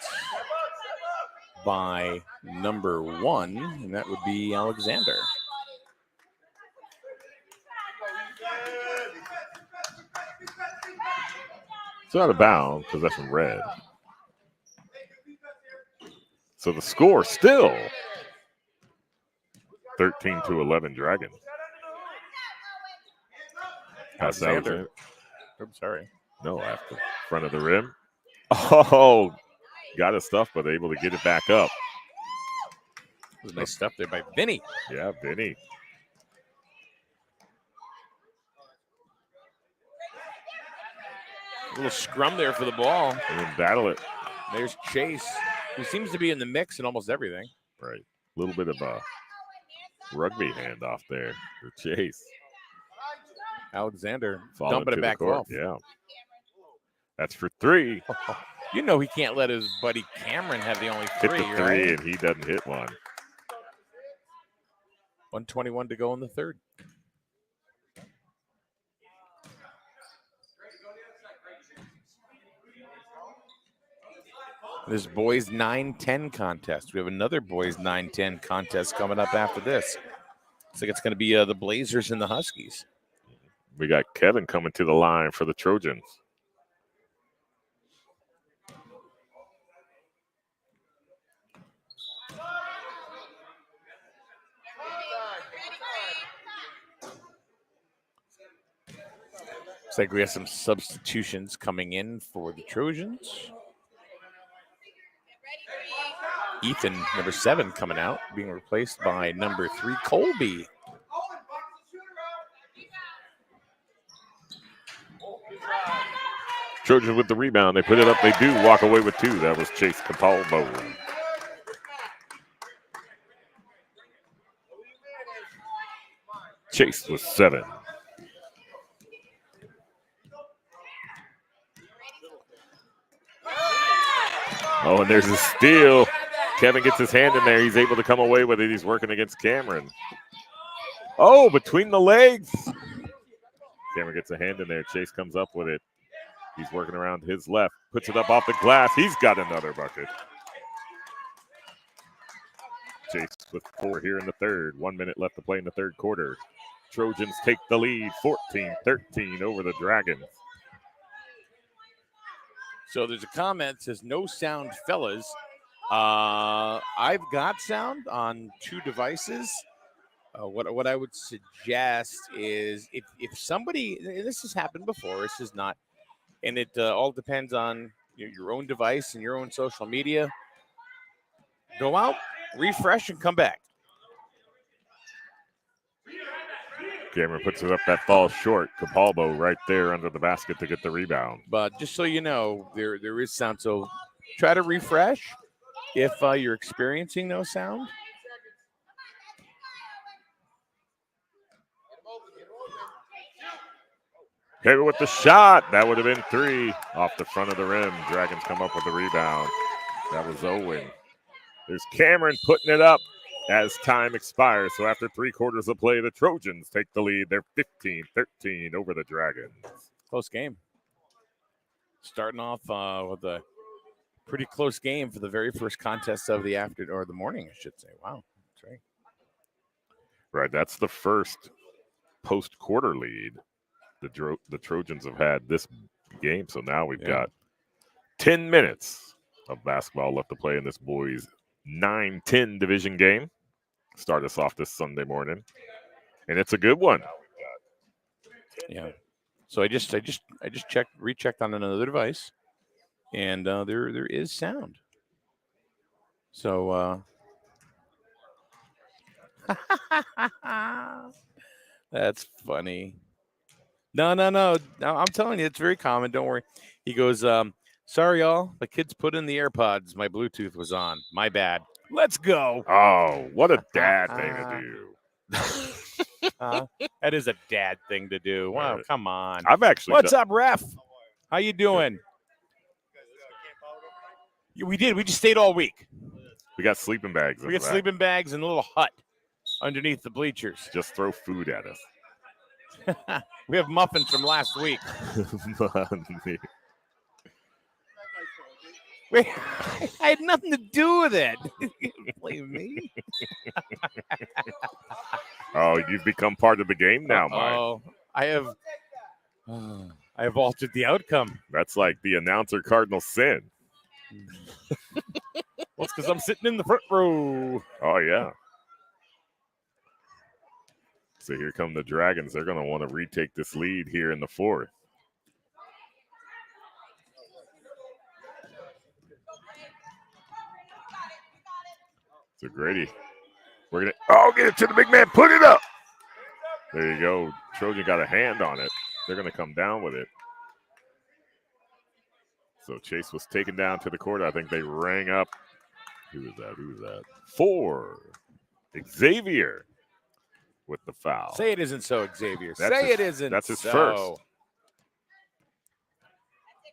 by number 1, and that would be Alexander. It's out of bounds, possession red. So the score still 13-11 Dragons. Alexander. Oops, sorry. No, after front of the rim. Oh, got his stuff, but able to get it back up. That was nice stuff there by Vinny. Yeah, Vinny. A little scrum there for the ball. And then battle it. There's Chase, who seems to be in the mix in almost everything. Right. A little bit of a rugby handoff there for Chase. Alexander Falling dumping it back off. Yeah. That's for 3. You know he can't let his buddy Cameron have the only 3, hit the 3, right? and he doesn't hit one. 1:21 to go in the third. This boys 9-10 contest. We have another boys 9-10 contest coming up after this. Looks like it's going to be the Blazers and the Huskies. We got Kevin coming to the line for the Trojans. Looks like we have some substitutions coming in for the Trojans. Ethan, number 7, coming out, being replaced by number 3, Colby. Trojans with the rebound. They put it up. They do walk away with 2. That was Chase Capalbo. Chase with 7. Oh, and there's a steal. Kevin gets his hand in there. He's able to come away with it. He's working against Cameron. Oh, between the legs. Cameron gets a hand in there. Chase comes up with it. He's working around his left. Puts it up off the glass. He's got another bucket. Chase with 4 here in the third. 1 minute left to play in the third quarter. Trojans take the lead 14-13 over the Dragons. So there's a comment that says, no sound, fellas. I've got sound on 2 devices. What I would suggest is if somebody, and this has happened before, this is not, and it all depends on your own device and your own social media. Go out, refresh, and come back. Cameron puts it up. That falls short. Capalbo right there under the basket to get the rebound. But just so you know, there is sound. So try to refresh if you're experiencing no sound. Cameron with the shot. That would have been 3 off the front of the rim. Dragons come up with the rebound. That was Owen. There's Cameron putting it up as time expires. So after 3 quarters of play, the Trojans take the lead. They're 15-13 over the Dragons. Close game. Starting off with a pretty close game for the very first contest of the the morning, I should say. Wow, that's right. Right, that's the first post-quarter lead the Trojans have had this game. So now we've got 10 minutes of basketball left to play in this boys 9-10 division game. Start us off this Sunday morning, and it's a good one. Yeah. So I just rechecked on another device, and there is sound. So that's funny. No. I'm telling you, it's very common. Don't worry. He goes, sorry, y'all. The kids put in the AirPods. My Bluetooth was on. My bad. Let's go. Oh, what a dad thing to do. That is a dad thing to do. Wow, come on. I've actually. What's up, ref? How you doing? We did. We just stayed all week. We got sleeping bags. We got sleeping bags and a little hut underneath the bleachers. Just throw food at us. We have muffins from last week. Wait, I had nothing to do with it. You blame me. Oh, you've become part of the game now, Mike. Oh, I have altered the outcome. That's like the announcer cardinal sin. Well, it's because I'm sitting in the front row. Oh, yeah. So here come the Dragons. They're going to want to retake this lead here in the fourth. So Grady, we're going to, get it to the big man. Put it up. There you go. Trojan got a hand on it. They're going to come down with it. So Chase was taken down to the court. I think they rang up. Who was that? 4. Xavier with the foul. Say it isn't so, Xavier. It isn't. That's his first.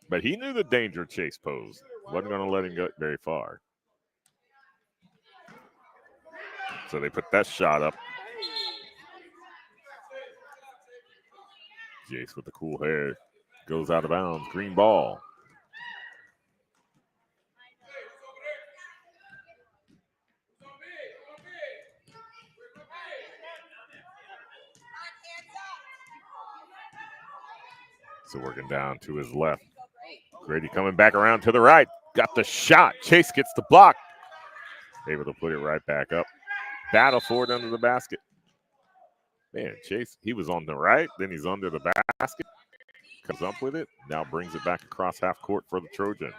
But he knew the danger Chase posed. Wasn't going to let him go very far. So they put that shot up. Jace with the cool hair goes out of bounds. Green ball. So working down to his left. Grady coming back around to the right. Got the shot. Chase gets the block. Able to put it right back up. Battle for it under the basket. Man, Chase, he was on the right. Then he's under the basket. Comes up with it. Now brings it back across half court for the Trojans.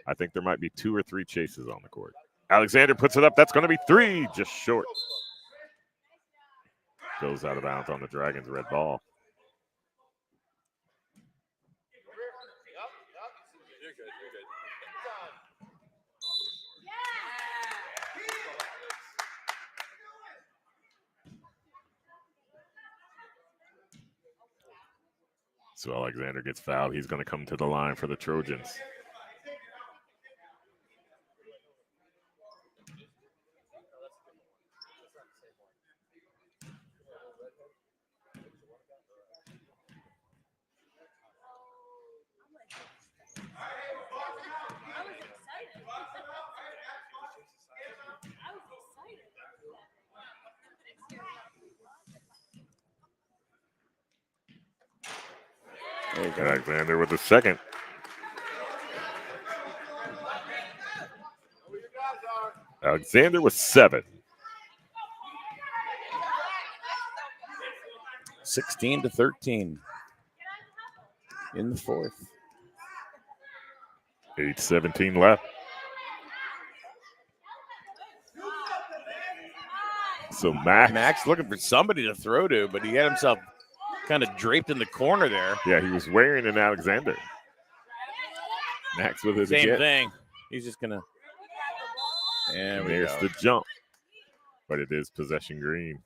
I think there might be 2 or 3 chases on the court. Alexander puts it up. That's going to be 3. Just short. Goes out of bounds on the Dragons' red ball. So Alexander gets fouled. He's going to come to the line for the Trojans. Alexander with the second. Alexander with 7. 16-13 in the fourth. 8:17 left. So Max looking for somebody to throw to, but he had himself kind of draped in the corner there. Yeah, he was wearing an Alexander. Max with his same thing. He's just gonna. There's the jump, but it is possession green.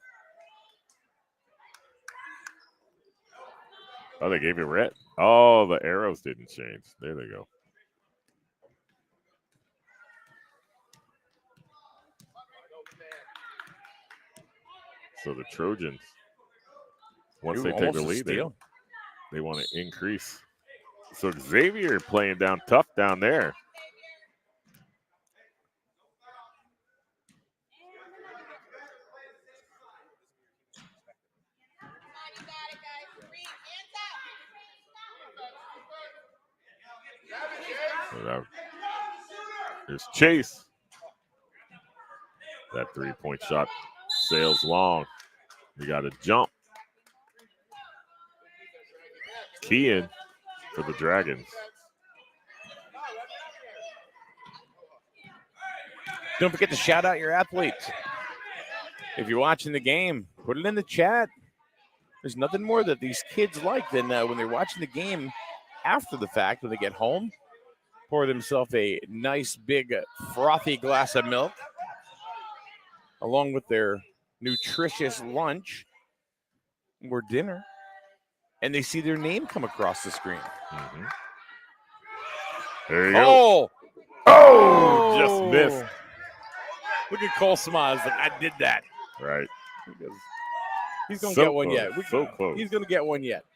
Oh, they gave you red. Oh, the arrows didn't change. There they go. So the Trojans, once they take the lead, they want to increase. So Xavier playing down tough down there. So there's Chase. That 3-point shot sails long. We got a jump. Key-in for the Dragons. Don't forget to shout out your athletes. If you're watching the game, put it in the chat. There's nothing more that these kids like than when they're watching the game after the fact, when they get home, pour themselves a nice big frothy glass of milk along with their nutritious lunch or dinner, and they see their name come across the screen. Mm-hmm. There you go. Oh, just missed. Look at Cole smiles like, I did that. Right. He's going to get one yet. So close. He's going to get one yet.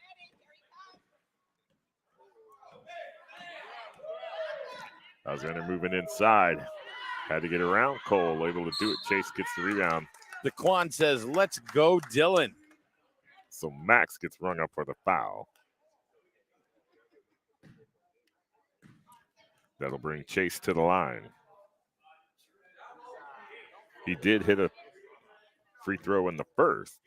Alexander moving inside. Had to get around Cole, able to do it. Chase gets the rebound. The Quan says, let's go, Dylan. So Max gets rung up for the foul. That'll bring Chase to the line. He did hit a free throw in the first.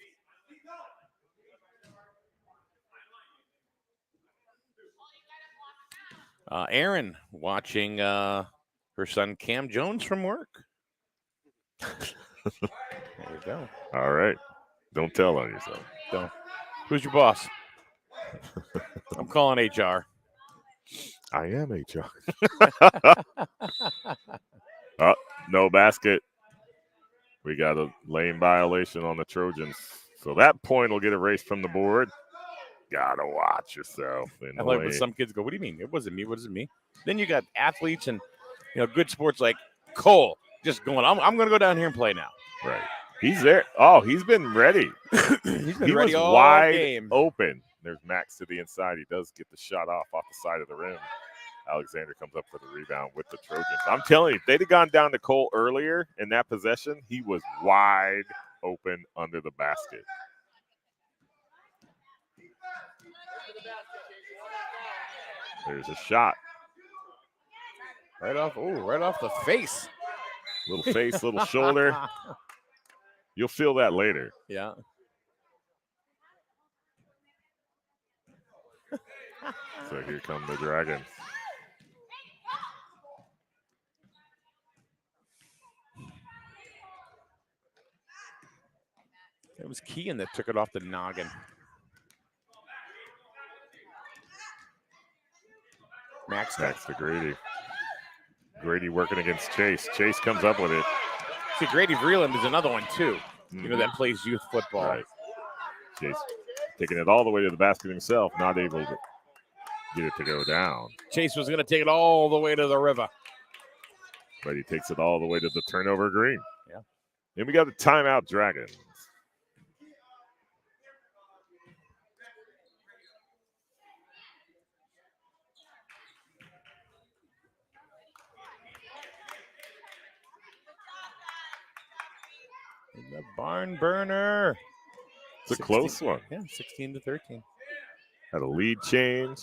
Aaron watching her son Cam Jones from work. There you go. All right. Don't tell on yourself. Don't. Who's your boss? I'm calling HR. I am HR. Oh, no basket. We got a lane violation on the Trojans. So that point will get erased from the board. Gotta watch yourself. I like when some kids go, what do you mean? It wasn't me. What does it mean? Then you got athletes and good sports like Cole just going, I'm going to go down here and play now. Right. He's there. Oh, he's been ready. He's been ready all wide game. Open. There's Max to the inside. He does get the shot off the side of the rim. Alexander comes up for the rebound with the Trojans. I'm telling you, if they'd have gone down to Cole earlier in that possession, he was wide open under the basket. There's a shot. Right off the face. Little face, little shoulder. You'll feel that later. Yeah. So here come the Dragons. It was Keegan that took it off the noggin. Max to Grady. Grady working against Chase. Chase comes up with it. See, Grady Vreeland is another one, too. That plays youth football. Right. Chase taking it all the way to the basket himself, not able to get it to go down. Chase was going to take it all the way to the river. But he takes it all the way to the turnover green. Yeah. And we got the timeout Dragons. The barn burner. It's a close one. Yeah, 16-13. Had a lead change.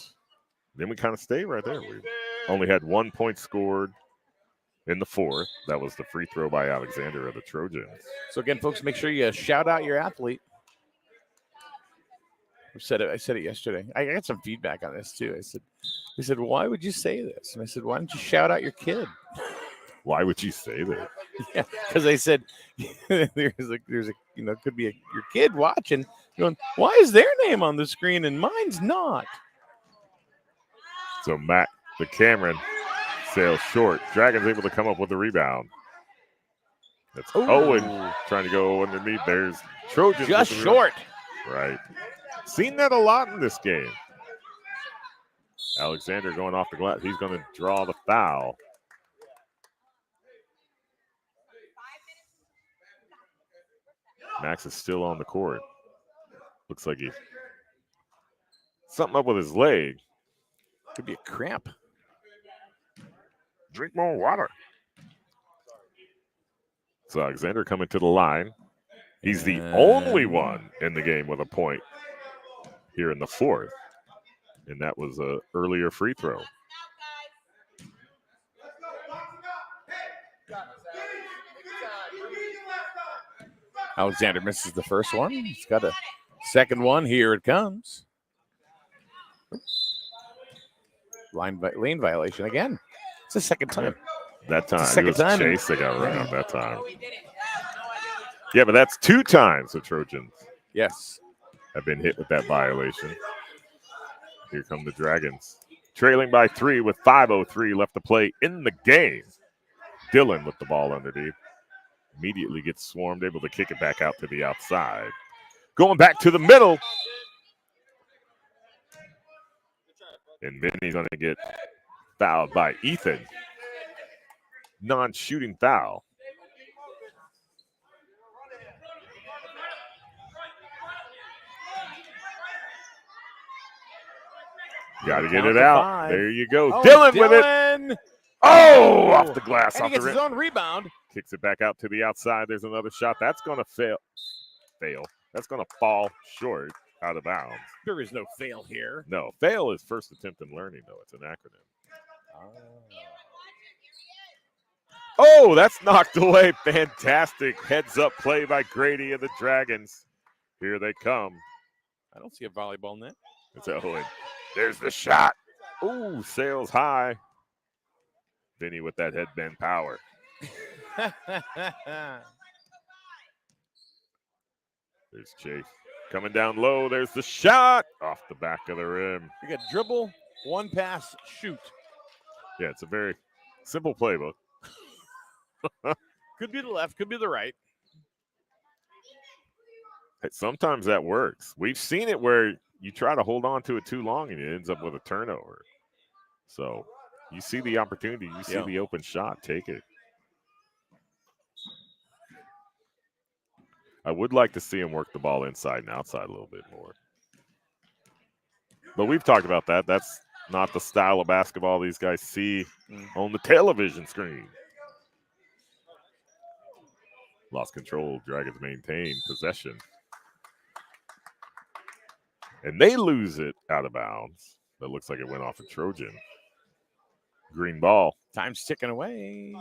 Then we kind of stayed right there. We only had 1 point scored in the fourth. That was the free throw by Alexander of the Trojans. So again, folks, make sure you shout out your athlete. I said it yesterday. I got some feedback on this too. He said, why would you say this? And I said, why don't you shout out your kid? Why would you say that? Yeah, because I said there's a could be your kid watching going, why is their name on the screen and mine's not? So Matt, the Cameron, sails short. Dragons able to come up with a rebound. That's Owen trying to go underneath. There's Trojans. Just short. Right. Seen that a lot in this game. Alexander going off the glass. He's going to draw the foul. Max is still on the court. Looks like he's something up with his leg. Could be a cramp. Drink more water. So Alexander coming to the line. He's the only one in the game with a point here in the fourth. And that was an earlier free throw. Alexander misses the first one. He's got a second one. Here it comes. Lane violation again. It's the second time. That time. Second time. Chase that got around that time. Yeah, but that's 2 times the Trojans have been hit with that violation. Here come the Dragons. Trailing by 3 with 5:03 left to play in the game. Dylan with the ball underneath. Immediately gets swarmed, able to kick it back out to the outside. Going back to the middle. And then he's going to get fouled by Ethan. Non-shooting foul. Got to get it out. 5. There you go. Oh, Dylan with it. Oh, off the glass. And off he gets the his own rebound. Kicks it back out to the outside. There's another shot. That's going to fail. That's going to fall short out of bounds. There is no fail here. No, fail is first attempt in learning, though. It's an acronym. Oh, that's knocked away. Fantastic heads-up play by Grady and the Dragons. Here they come. I don't see a volleyball net. It's Owen. There's the shot. Ooh, sails high. Vinny with that headband power. There's Chase coming down low. There's the shot off the back of the rim. You got dribble, one pass, shoot. Yeah, it's a very simple playbook. Could be the left, could be the right. Hey, sometimes that works. We've seen it where you try to hold on to it too long and it ends up with a turnover. So you see the opportunity, you see the open shot, take it. I would like to see him work the ball inside and outside a little bit more. But we've talked about that. That's not the style of basketball these guys see on the television screen. Lost control. Dragons maintain possession. And they lose it out of bounds. That looks like it went off a Trojan. Green ball. Time's ticking away.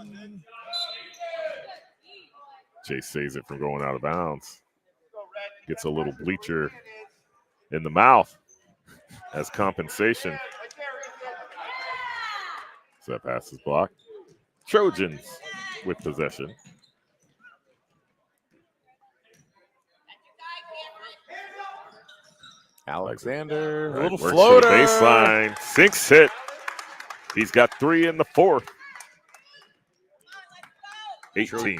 Chase saves it from going out of bounds. Gets a little bleacher in the mouth as compensation. So that pass is blocked. Trojans with possession. Alexander, a little Works floater. for the baseline. 6 hit. He's got 3 in the fourth. 18-13.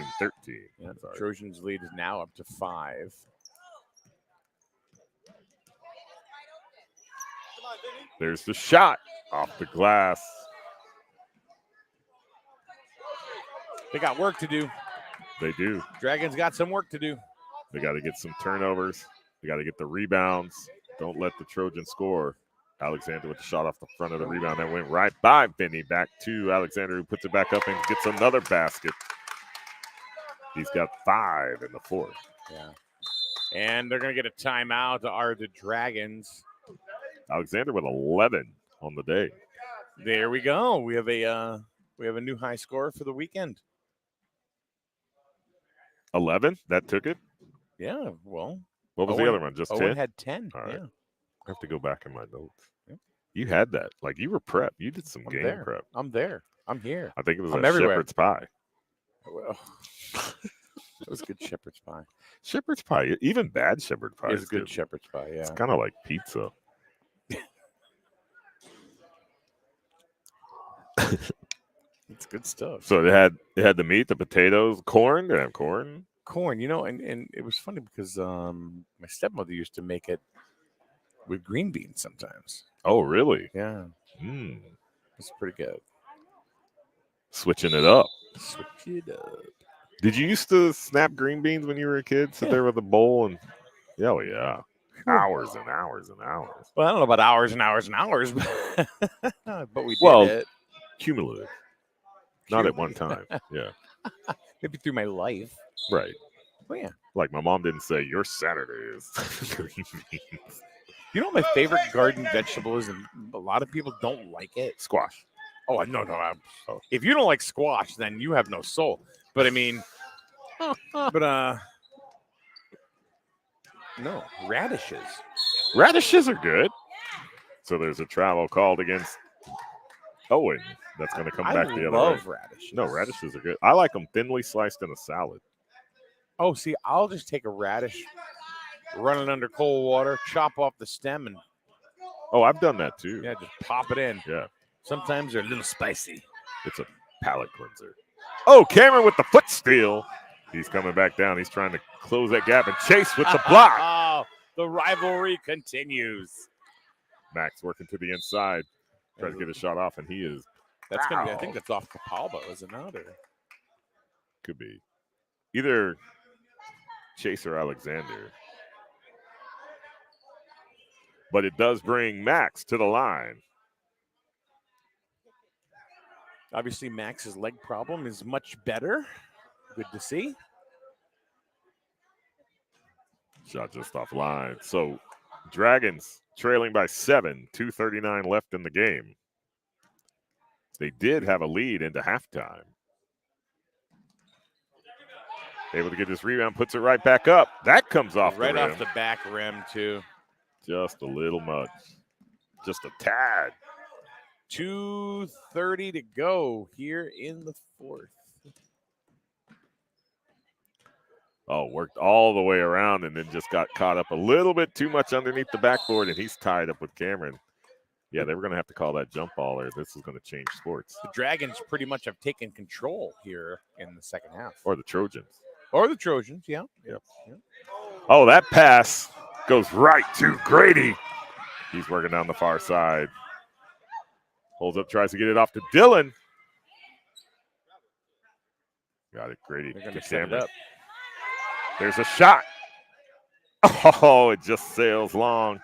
Yeah, Trojans lead is now up to 5. There's the shot off the glass. They got work to do. They do. Dragons got some work to do. They got to get some turnovers. They got to get the rebounds. Don't let the Trojans score. Alexander with the shot off the front of the rebound. That went right by Benny. Back to Alexander, who puts it back up and gets another basket. He's got 5 in the fourth. Yeah. And they're going to get a timeout. Are the Dragons. Alexander with 11 on the day. There we go. We have a new high score for the weekend. 11? That took it? Yeah, well. What was the other one? Just 10? Owen had 10. All right. Yeah. I have to go back in my notes. Yep. You had that. Like, you were prepped. You did some game there. prep. I'm there. I'm here. I think it was I'm a everywhere. shepherd's pie. Well, that was good shepherd's pie. Shepherd's pie. Even bad shepherd's pie It's is good shepherd's pie, yeah. It's kind of like pizza. It's good stuff. So it had the meat, the potatoes, corn. Did it have corn? Corn, and it was funny because my stepmother used to make it with green beans sometimes. Oh, really? Yeah. Mm. It's pretty good. Switching it up. Switch it up. Did you used to snap green beans when you were a kid? Sit there with a bowl and oh yeah. Hours and hours and hours. Well, I don't know about hours and hours and hours, but we did it. Cumulative. Not at one time. Yeah. Maybe through my life. Right. Oh, yeah. Like my mom didn't say, your Saturday is green beans. You know what my favorite garden vegetable is, and a lot of people don't like it? Squash. Oh, no. If you don't like squash, then you have no soul. But, I mean, no, radishes. Radishes are good. So there's a travel called against Owen. That's going to come back the other way. I love radishes. No, radishes are good. I like them thinly sliced in a salad. Oh, see, I'll just take a radish, run it under cold water, chop off the stem, and oh, I've done that too. yeah, just pop it in. Yeah. Sometimes they're a little spicy. It's a palate cleanser. Oh, Cameron with the foot steal. He's coming back down. He's trying to close that gap and chase with the block. Oh, the rivalry continues. Max working to the inside. Tries to get a shot off, and he is. That's going to be, I think that's off Capalbo, is it not? Or? Could be. Either Chase or Alexander. But it does bring Max to the line. Obviously, Max's leg problem is much better. Good to see. Shot just off line. So, Dragons trailing by 7, 2:39 left in the game. They did have a lead into halftime. Able to get this rebound, puts it right back up. That comes off right the rim. off the back rim, too. Just a little much. Just a tad. 2:30 to go here in the fourth. Oh, worked all the way around and then just got caught up a little bit too much underneath the backboard, and he's tied up with Cameron. Yeah, they were going to have to call that jump ball, or this is going to change sports. The Dragons pretty much have taken control here in the second half. Or the Trojans. Or the Trojans, yeah. Yep. Oh, that pass goes right to Grady. He's working down the far side. Holds up, tries to get it off to Dylan. Got it, Grady. They're going to set it up. There's a shot. Oh, it just sails long.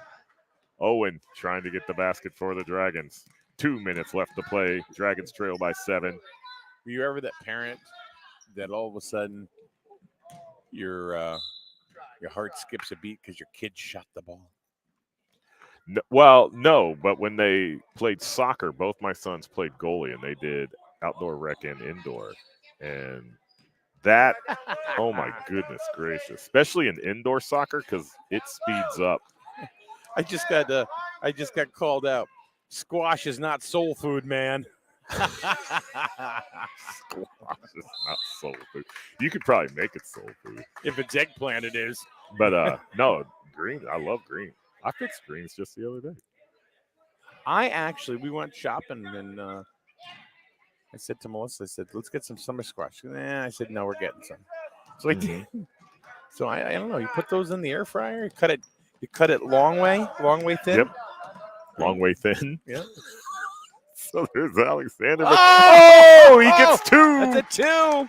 Owen trying to get the basket for the Dragons. 2 minutes left to play. Dragons trail by 7. Were you ever that parent that all of a sudden your heart skips a beat because your kid shot the ball? No, well, no, but when they played soccer, both my sons played goalie, and they did outdoor rec and indoor. And that, oh my goodness gracious, especially in indoor soccer because it speeds up. I just got called out. Squash is not soul food, man. Squash is not soul food. You could probably make it soul food. If it's eggplant, it is. But no, green. I love green. I fixed greens just the other day. We went shopping and I said to Melissa, let's get some summer squash. I said, no, we're getting some. So I did. So I don't know. You put those in the air fryer, you cut it long way thin. Yep. Long way thin. Yeah. So there's Alexander. Oh, He gets 2. That's a 2.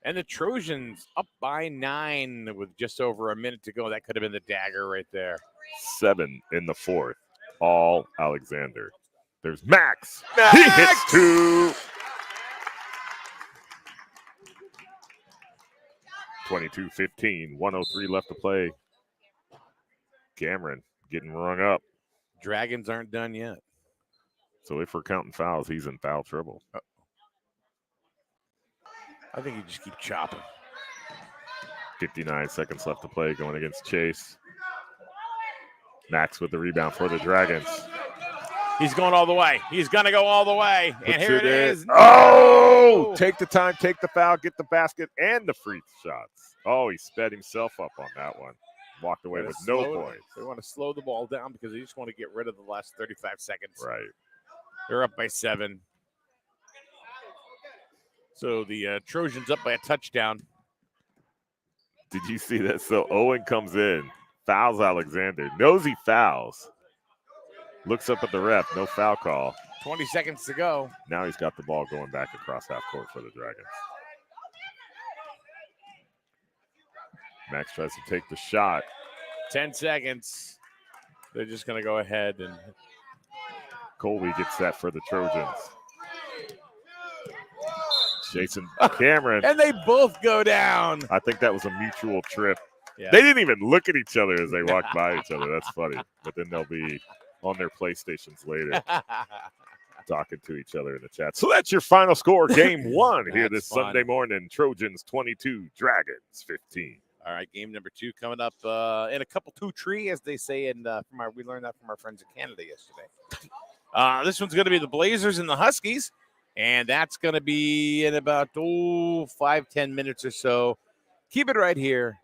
And the Trojans up by 9 with just over a minute to go. That could have been the dagger right there. 7 in the 4th. All Alexander. There's Max. Max! He hits 2. 22-15. 103 left to play. Cameron getting rung up. Dragons aren't done yet. So if we're counting fouls, he's in foul trouble. I think you just keep chopping. 59 seconds left to play going against Chase. Max with the rebound for the Dragons. He's going all the way. He's going to go all the way. And here it is. Oh! Take the time, take the foul, get the basket and the free shots. Oh, he sped himself up on that one. Walked away with no points. They want to slow the ball down because they just want to get rid of the last 35 seconds. Right. They're up by 7. So the Trojans up by a touchdown. Did you see that? So Owen comes in, fouls Alexander, knows he fouls, looks up at the ref, no foul call. 20 seconds to go. Now he's got the ball going back across half court for the Dragons. Max tries to take the shot. 10 seconds. They're just going to go ahead and. Colby gets that for the Trojans. Jason Cameron. And they both go down. I think that was a mutual trip. Yeah. They didn't even look at each other as they walked by each other. That's funny. But then they'll be on their PlayStations later talking to each other in the chat. So that's your final score, game 1 here this fun. Sunday morning. Trojans 22, Dragons 15. All right, game number 2 coming up in a couple 2 tree, as they say. And we learned that from our friends in Canada yesterday. This one's going to be the Blazers and the Huskies. And that's going to be in about 5-10 minutes or so. Keep it right here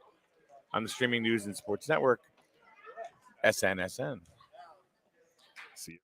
on the Streaming News and Sports Network, SNSN. See you.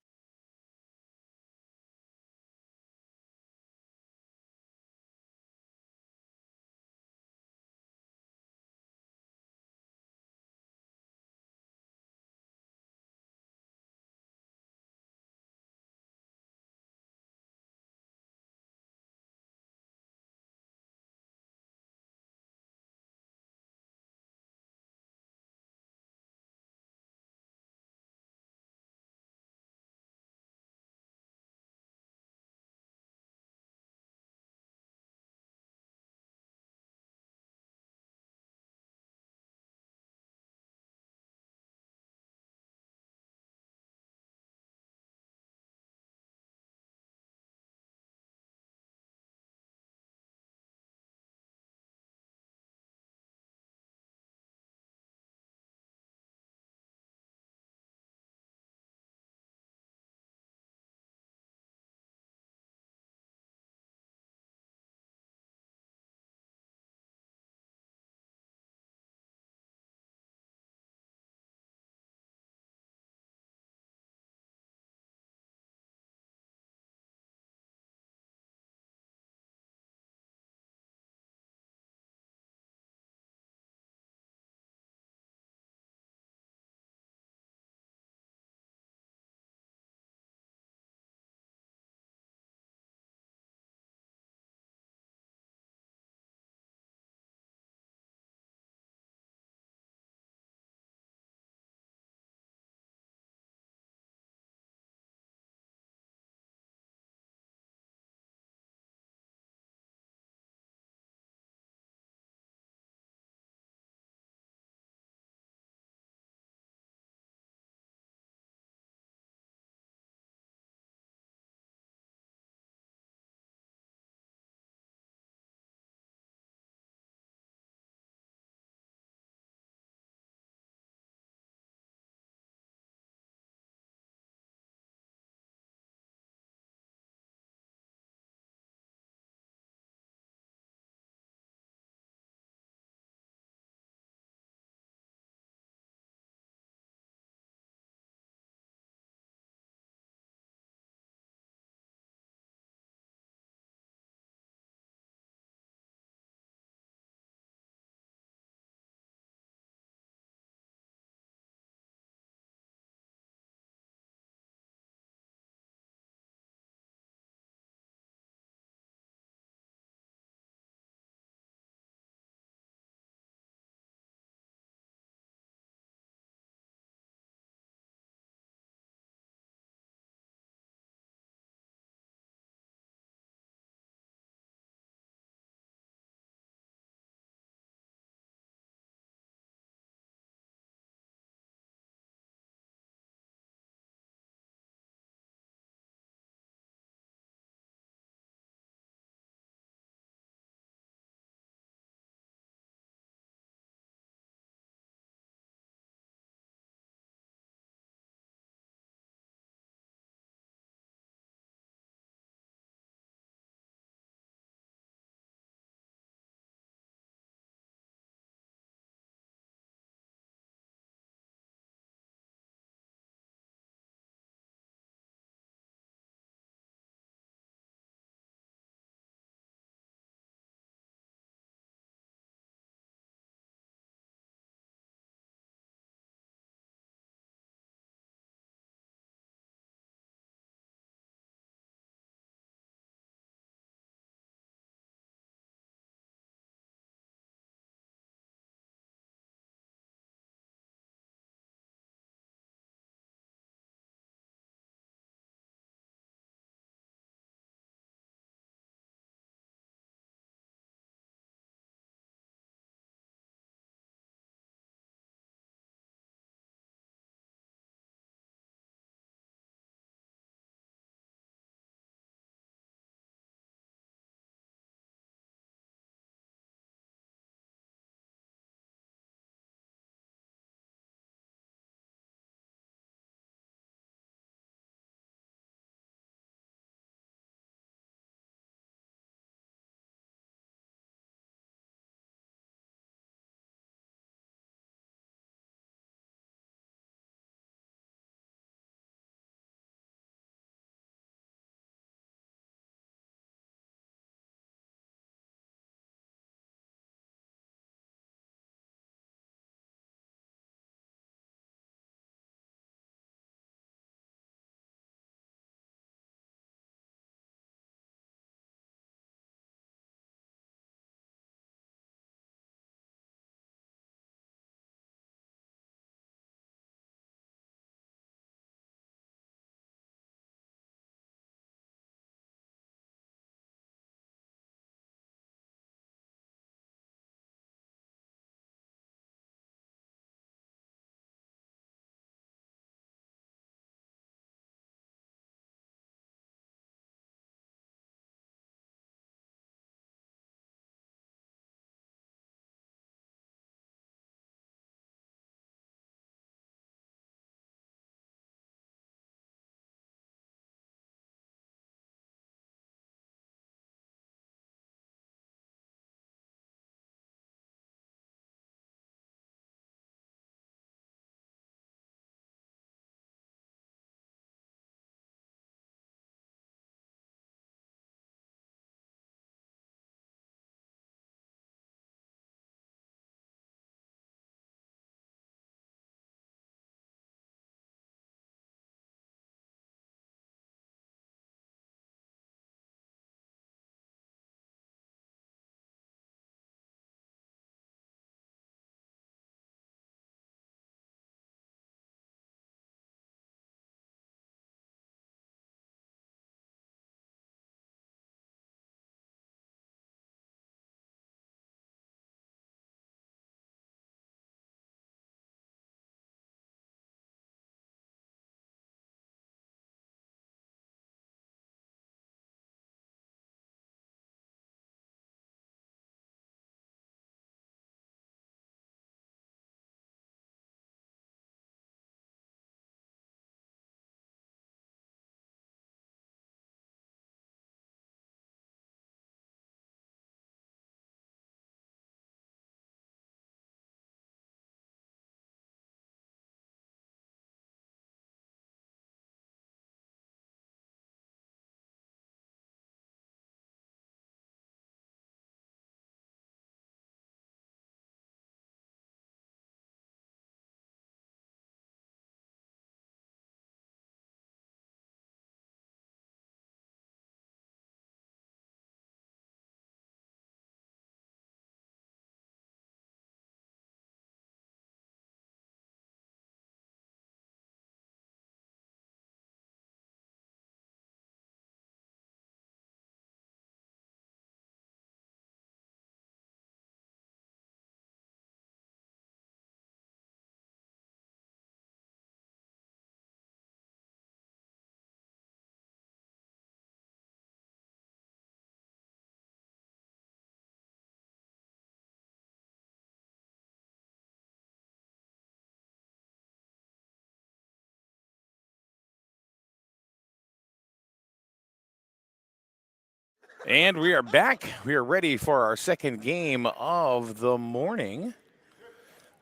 And we are back. We are ready for our second game of the morning.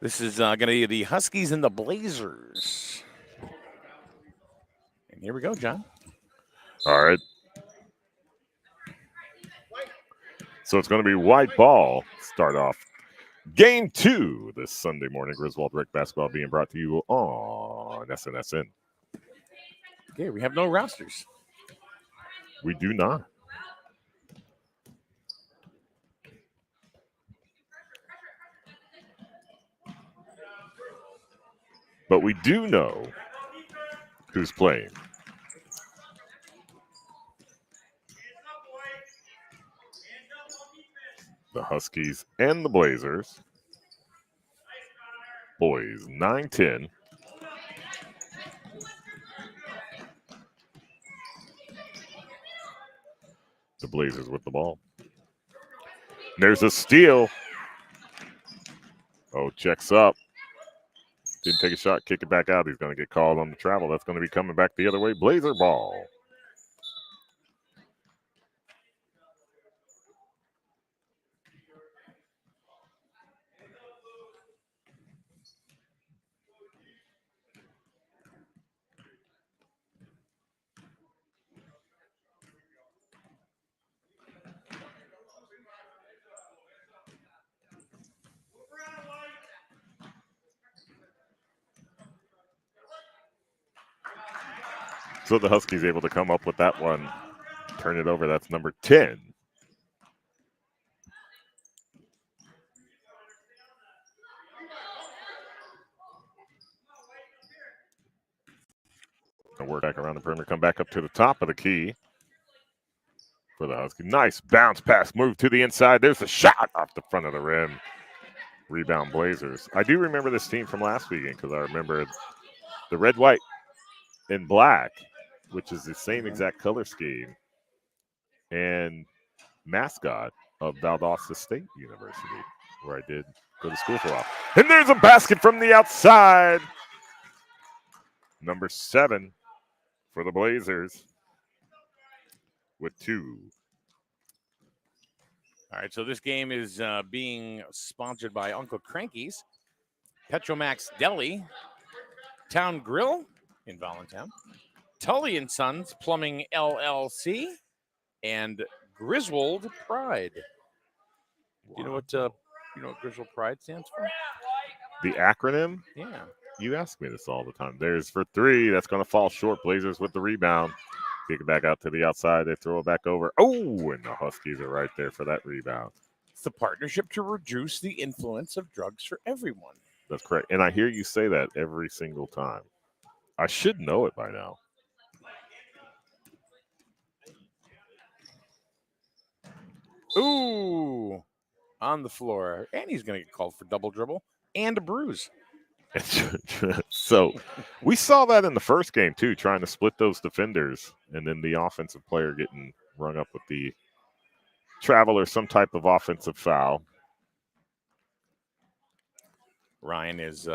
This is going to be the Huskies and the Blazers. And here we go, John. All right. So it's going to be white ball. Start off game 2 this Sunday morning. Griswold Rec basketball being brought to you on SNSN. Okay, we have no rosters. We do not. But we do know who's playing. The Huskies and the Blazers. Boys 9-10. The Blazers with the ball. There's a steal. Oh, checks up. Didn't take a shot, kick it back out. He's going to get called on the travel. That's going to be coming back the other way. Blazer ball. So the Huskies able to come up with that one. Turn it over. That's number 10. Work back around the perimeter. Come back up to the top of the key for the Huskies. Nice bounce pass move to the inside. There's a shot off the front of the rim. Rebound Blazers. I do remember this team from last weekend because I remember the red, white, and black, which is the same exact color scheme and mascot of Valdosta State University, where I did go to school for a while. And there's a basket from the outside. Number 7 for the Blazers with 2. All right, so this game is being sponsored by Uncle Cranky's, Petromax Deli, Town Grill in Voluntown, Tully & Sons Plumbing LLC, and Griswold Pride. Wow. You know what Griswold Pride stands for? The acronym? Yeah. You ask me this all the time. There's for 3. That's going to fall short. Blazers with the rebound. Kick it back out to the outside. They throw it back over. Oh, and the Huskies are right there for that rebound. It's the partnership to reduce the influence of drugs for everyone. That's correct. And I hear you say that every single time. I should know it by now. Ooh, on the floor. And he's going to get called for double dribble and a bruise. So we saw that in the first game, too, trying to split those defenders. And then the offensive player getting rung up with the travel or some type of offensive foul. Ryan is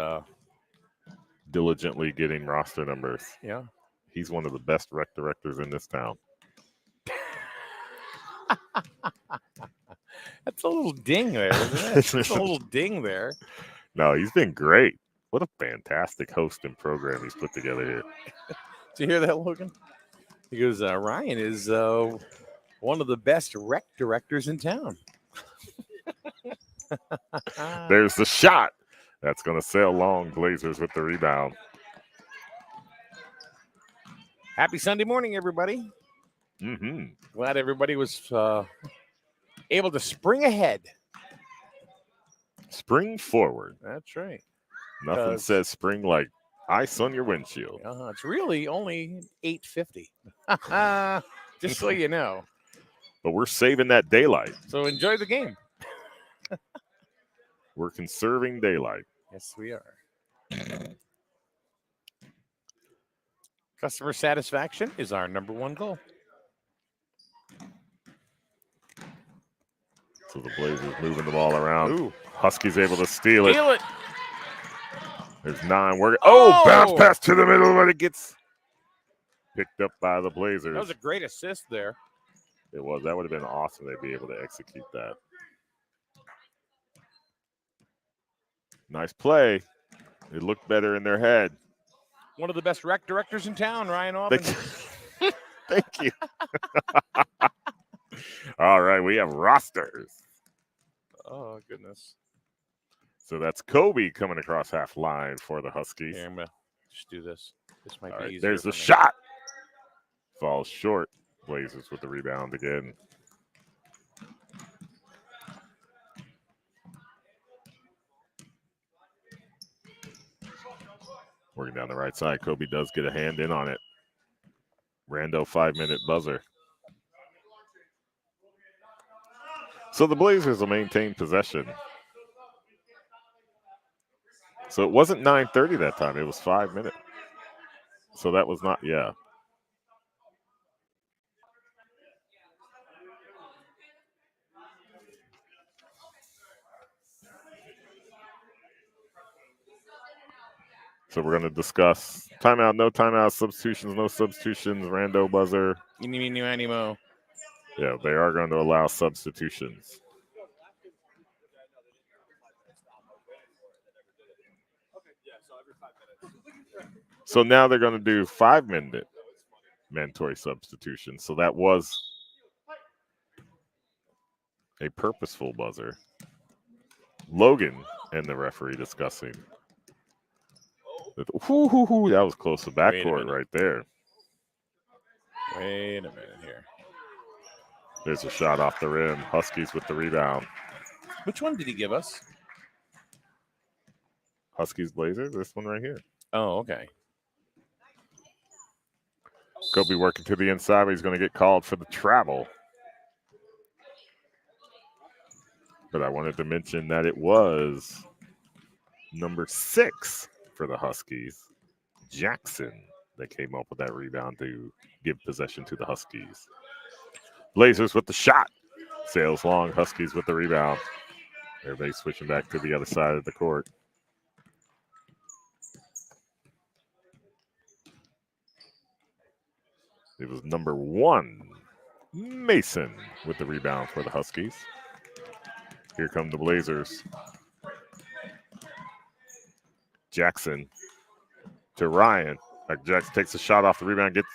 diligently getting roster numbers. Yeah. He's one of the best rec directors in this town. That's a little ding there, isn't it? That's a little ding there. No, he's been great. What a fantastic host and program he's put together here. Did you hear that, Logan? He goes, Ryan is one of the best rec directors in town. There's the shot. That's going to sail long. Blazers with the rebound. Happy Sunday morning, everybody. Mm-hmm. Glad everybody was able to spring ahead. Spring forward. That's right. Nothing says spring like ice on your windshield. It's really only 8:50. Just so you know. But we're saving that daylight. So enjoy the game. We're conserving daylight. Yes, we are. Customer satisfaction is our number one goal. So the Blazers moving the ball around. Ooh. Huskies able to steal it. Steal it. There's 9 working. Oh, bounce pass to the middle, but it gets picked up by the Blazers. That was a great assist there. It was. That would have been awesome. They'd be able to execute that. Nice play. It looked better in their head. One of the best rec directors in town, Ryan Auburn. Thank you. All right, we have rosters. Oh, goodness. So that's Kobe coming across half line for the Huskies. Here, I'm going to just do this. This might All be right, easier. there's the for me. shot. Falls short. Blazers with the rebound again. Working down the right side. Kobe does get a hand in on it. Rando 5-minute buzzer. So the Blazers will maintain possession. So it wasn't 9:30 that time. It was 5 minutes. So that was not, yeah. So we're going to discuss timeout, no timeout, substitutions, no substitutions, rando buzzer. Animo. Yeah, they are going to allow substitutions. So now they're going to do 5-minute mandatory substitutions. So that was a purposeful buzzer. Logan and the referee discussing. That was close to backcourt right there. Wait a minute here. There's a shot off the rim. Huskies with the rebound. Which one did he give us? Huskies Blazers. This one right here. Oh, okay. Kobe working to the inside, but he's going to get called for the travel. But I wanted to mention that it was number 6 for the Huskies, Jackson, that came up with that rebound to give possession to the Huskies. Blazers with the shot. Sails long. Huskies with the rebound. Everybody switching back to the other side of the court. It was number 1, Mason, with the rebound for the Huskies. Here come the Blazers. Jackson to Ryan. Jackson takes a shot off the rebound, gets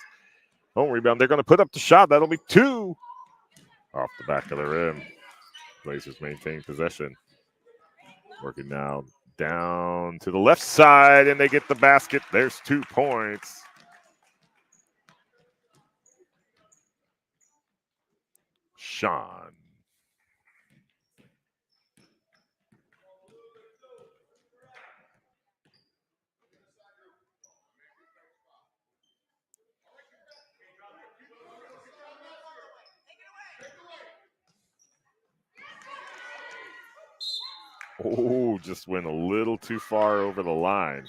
home rebound. They're going to put up the shot. That'll be 2 off the back of the rim. Blazers maintain possession. Working now down to the left side, and they get the basket. There's 2 points. Sean. Oh, just went a little too far over the line.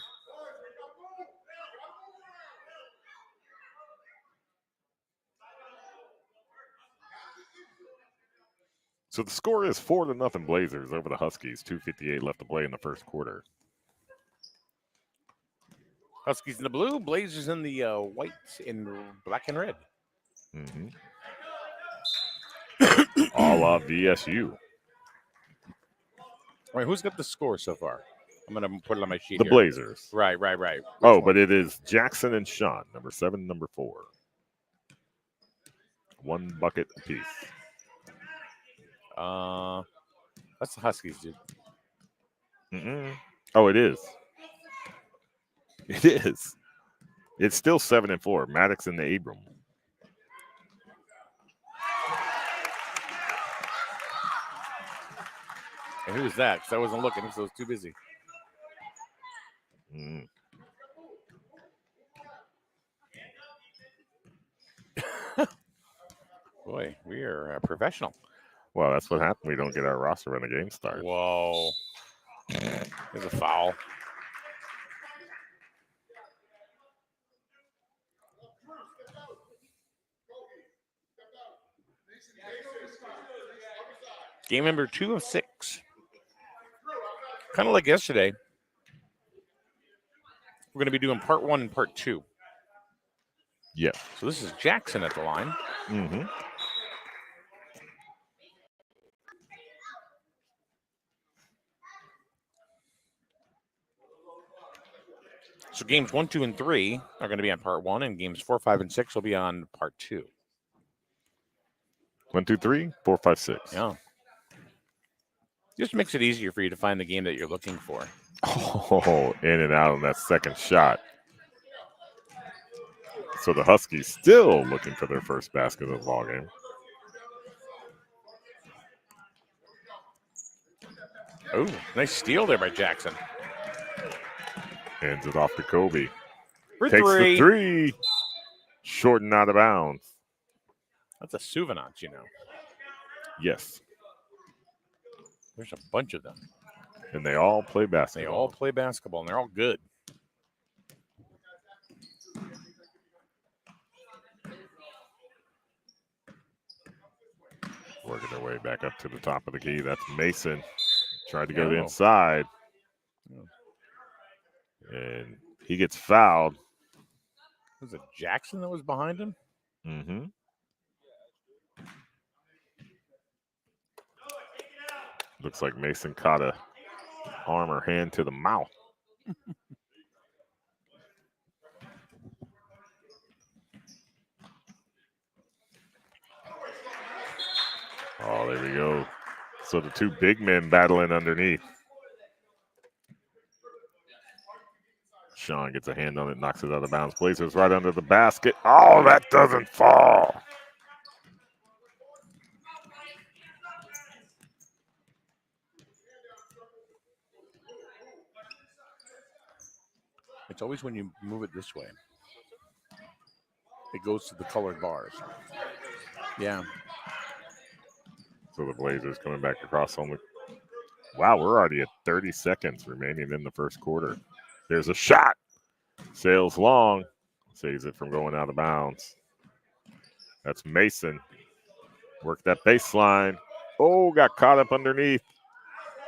So the score is 4-0 Blazers over the Huskies. 2:58 left to play in the first quarter. Huskies in the blue, Blazers in the white and black and red. Mm-hmm. A la VSU. All right, who's got the score so far? I'm going to put it on my sheet The here. Blazers. Right. But it is Jackson and Sean, number 7, number 4. 1 bucket apiece. That's the Huskies, dude. Mm-mm. Oh, it is. It is. It's still 7-4. Maddox and the Abram. And who was that? Because I wasn't looking, so I was too busy. Mm. Boy, we are professional. Well, that's what happened. We don't get our roster when the game starts. Whoa. There's a foul. Game number 2 of 6. Kind of like yesterday. We're going to be doing part 1 and part 2. Yeah. So this is Jackson at the line. Mm-hmm. So games 1, 2, and 3 are going to be on part 1, and games 4, 5, and 6 will be on part 2. 1, 2, 3, 4, 5, 6. Yeah. Just makes it easier for you to find the game that you're looking for. Oh, in and out on that second shot. So the Huskies still looking for their first basket of the ball game. Oh, nice steal there by Jackson. Hands it off to Kobe. For Takes 3. the 3. Short and out of bounds. That's a souvenance, you know. Yes. There's a bunch of them. And they all play They basketball. all play basketball, and they're all good. Working their way back up to the top of the key. That's Mason. Tried to go inside. And he gets fouled. Was it Jackson that was behind him? Mm-hmm. Looks like Mason caught a arm or hand to the mouth. Oh, there we go. So the two big men battling underneath. Sean gets a hand on it, knocks it out of bounds. Blazers right under the basket. Oh, that doesn't fall. It's always when you move it this way. It goes to the colored bars. Yeah. So the Blazers coming back across home. Wow, we're already at 30 seconds remaining in the first quarter. There's a shot. Sails long. Saves it from going out of bounds. That's Mason. Work that baseline. Oh, got caught up underneath.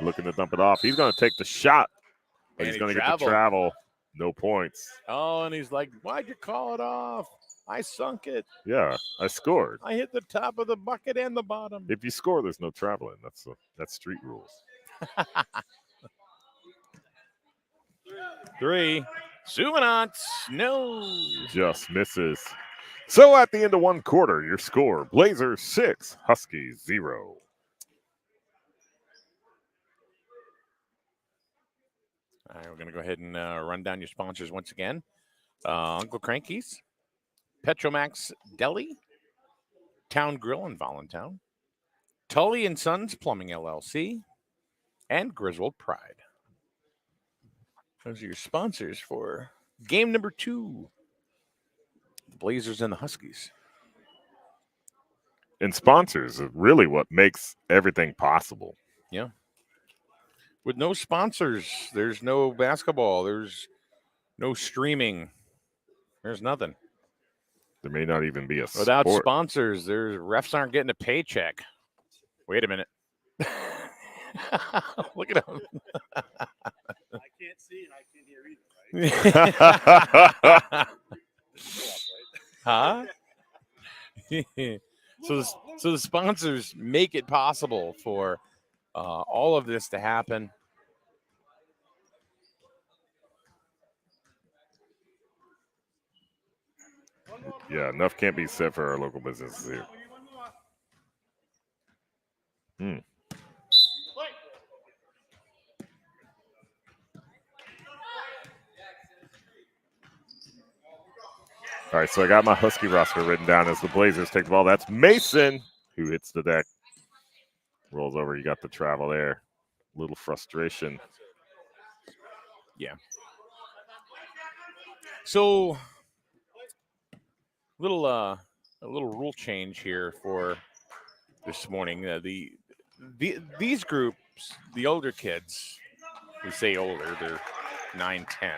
Looking to dump it off. He's going to take the shot. But he's going to get the travel. No points. Oh, and he's like, why'd you call it off? I sunk it. Yeah, I scored. I hit the top of the bucket and the bottom. If you score, there's no traveling. That's street rules. 3. Souvenance. No. Just misses. So at the end of one quarter, your score, Blazers 6, Huskies 0. All right, we're going to go ahead and run down your sponsors once again. Uncle Cranky's, Petromax Deli, Town Grill in Voluntown, Tully & Sons Plumbing LLC, and Griswold Pride. Those are your sponsors for game number 2. The Blazers and the Huskies. And sponsors are really what makes everything possible. Yeah. With no sponsors, there's no basketball. There's no streaming. There's nothing. There may not even be a Without sport. sponsors, there's refs aren't getting a paycheck. Wait a minute. Look at him. I can't see and I can't hear either, right? Huh? So the sponsors make it possible for all of this to happen. Yeah, enough can't be said for our local businesses here. All right, so I got my Husky roster written down as the Blazers take the ball. That's Mason who hits the deck. Rolls over. You got the travel there. Little frustration. Yeah. So a little rule change here for this morning. These groups, the older kids, we say older, they're 9, 10.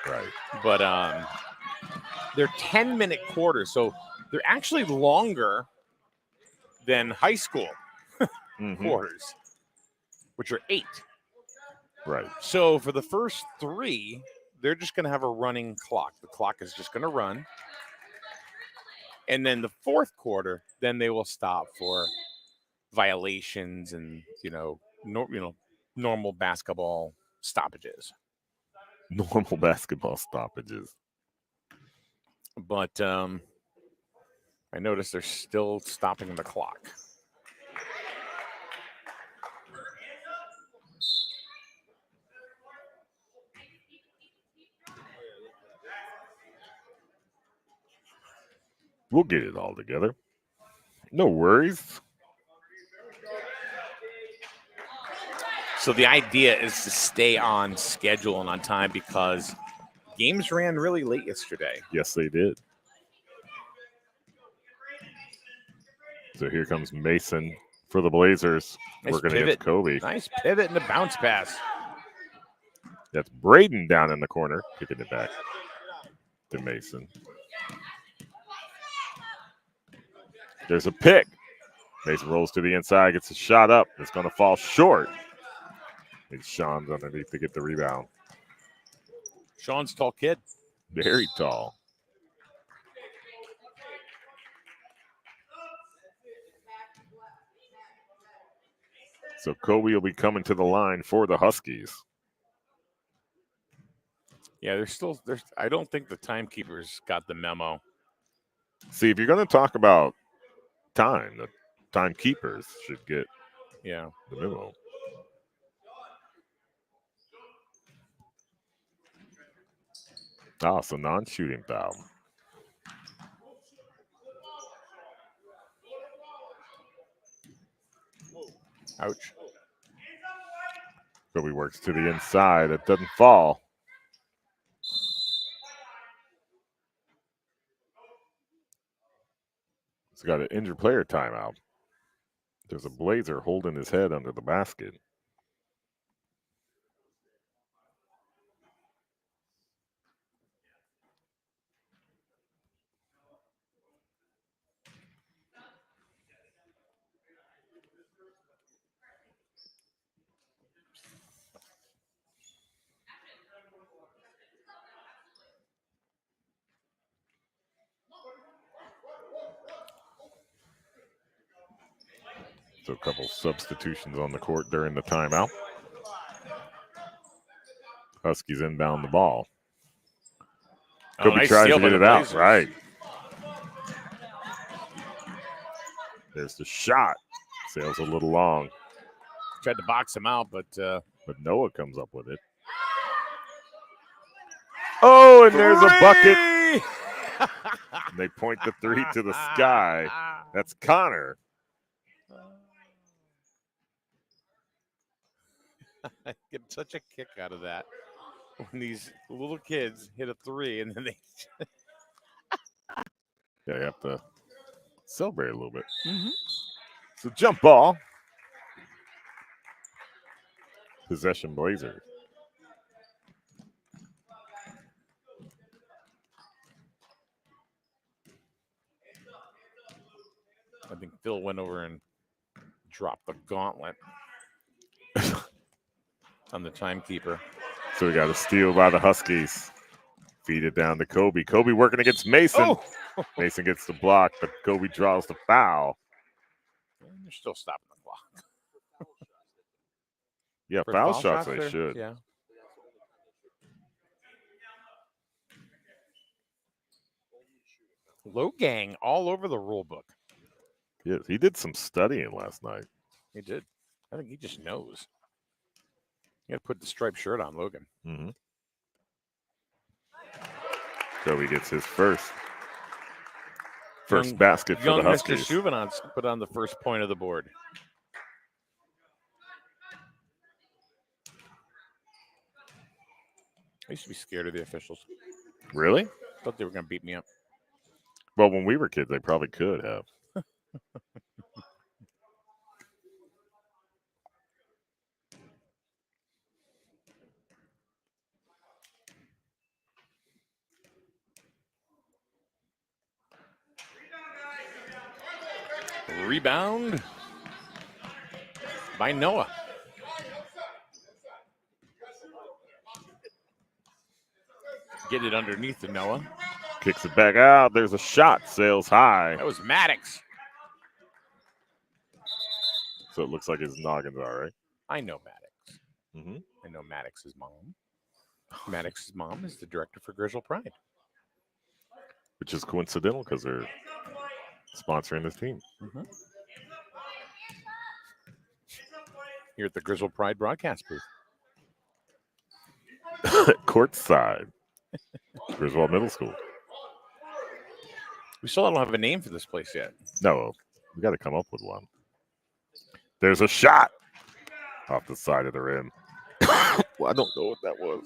Right. But they're 10-minute quarters, so they're actually longer than high school quarters, which are 8. Right. So for the first 3, they're just going to have a running clock. The clock is just going to run. And then the fourth quarter, then they will stop for violations and, normal basketball stoppages. Normal basketball stoppages. But I noticed they're still stopping the clock. We'll get it all together. No worries. So the idea is to stay on schedule and on time because games ran really late yesterday. Yes, they did. So here comes Mason for the Blazers. Nice Working pivot. against Kobe. Nice pivot and a bounce pass. That's Braden down in the corner, kicking it back to Mason. There's a pick. Mason rolls to the inside, gets a shot up. It's going to fall short. And Sean's underneath to get the rebound. Sean's tall kid. Very tall. So Kobe will be coming to the line for the Huskies. Yeah, there's I don't think the timekeepers got the memo. See, if you're going to talk about time, the timekeepers should get Yeah. the memo. Oh, so non-shooting foul. Ouch. Kobe works to the inside. It doesn't fall. He's got an injured player timeout. There's a Blazer holding his head under the basket. So a couple substitutions on the court during the timeout. Huskies inbound the ball. Kobe Nice tries steal to by get the it out. Blazers. Right. There's the shot. Sails a little long. Tried to box him out, but Noah comes up with it. Oh, and there's a bucket. And they point the three to the sky. That's Connor. I get such a kick out of that when these little kids hit a three and then they. Yeah, you have to celebrate a little bit. Mm-hmm. So jump ball. Possession Blazers. I think Phil went over and dropped the gauntlet on the timekeeper. So we got a steal by the Huskies. Feed it down to Kobe. Kobe working against Mason. Oh! Mason gets the block, but Kobe draws the foul. They're still stopping the clock. Yeah, For foul shots they should. Yeah. Low gang all over the rule book. Yes, he did some studying last night. He did. I think he just knows. You got to put the striped shirt on, Logan. Mm-hmm. Kobe gets his first basket for the Huskies. Mr. Souvenance put on the first point of the board. I used to be scared of the officials. Really? Thought they were going to beat me up. Well, when we were kids, they probably could have. Rebound by Noah. Get it underneath the Noah. Kicks it back out. There's a shot. Sails high. That was Maddox. So it looks like his noggin's all right. I know Maddox. Mm-hmm. I know Maddox's mom. Maddox's mom is the director for Griswold Pride. Which is coincidental because they're sponsoring this team. Here at the Griswold Pride broadcast booth. Courtside. Griswold Middle School. We still don't have a name for this place yet. No, we got to come up with one. There's a shot off the side of the rim. Well, I don't know what that was.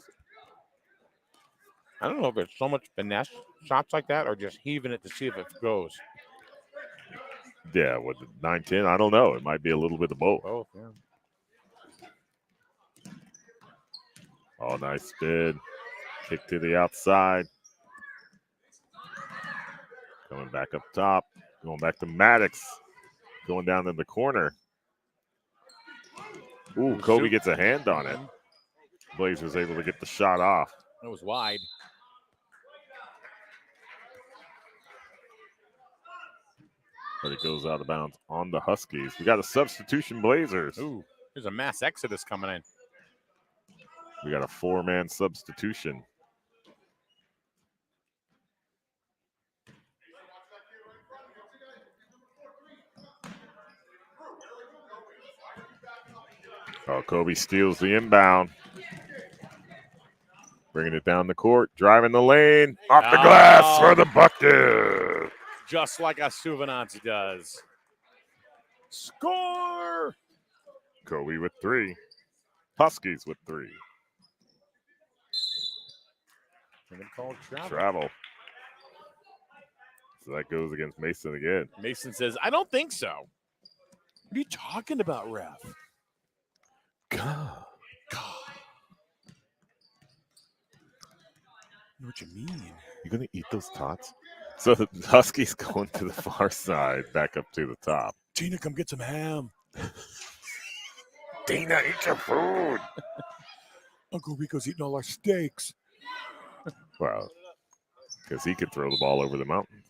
I don't know if it's so much finesse shots like that or just heaving it to see if it goes. Yeah, with the 9-10, I don't know. It might be a little bit of both. Oh, yeah. Oh, nice spin. Kick to the outside. Coming back up top. Going back to Maddox. Going down in the corner. Ooh, Kobe gets a hand on it. Blazers able to get the shot off. It was wide. But it goes out of bounds on the Huskies. We got a substitution Blazers. Ooh, there's a mass exodus coming in. We got a 4-man substitution. Oh, Kobe steals the inbound. Bringing it down the court. Driving the lane. Off the glass for the bucket. Just like a Souvenance does. Score! Kobe with 3. Huskies with 3. Travel. So that goes against Mason again. Mason says, I don't think so. What are you talking about, ref? God. I know what you mean. You gonna eat those tots? So the Huskies going to the far side, back up to the top. Tina, come get some ham. Tina, eat your food. Uncle Rico's eating all our steaks. Well, because he could throw the ball over the mountain.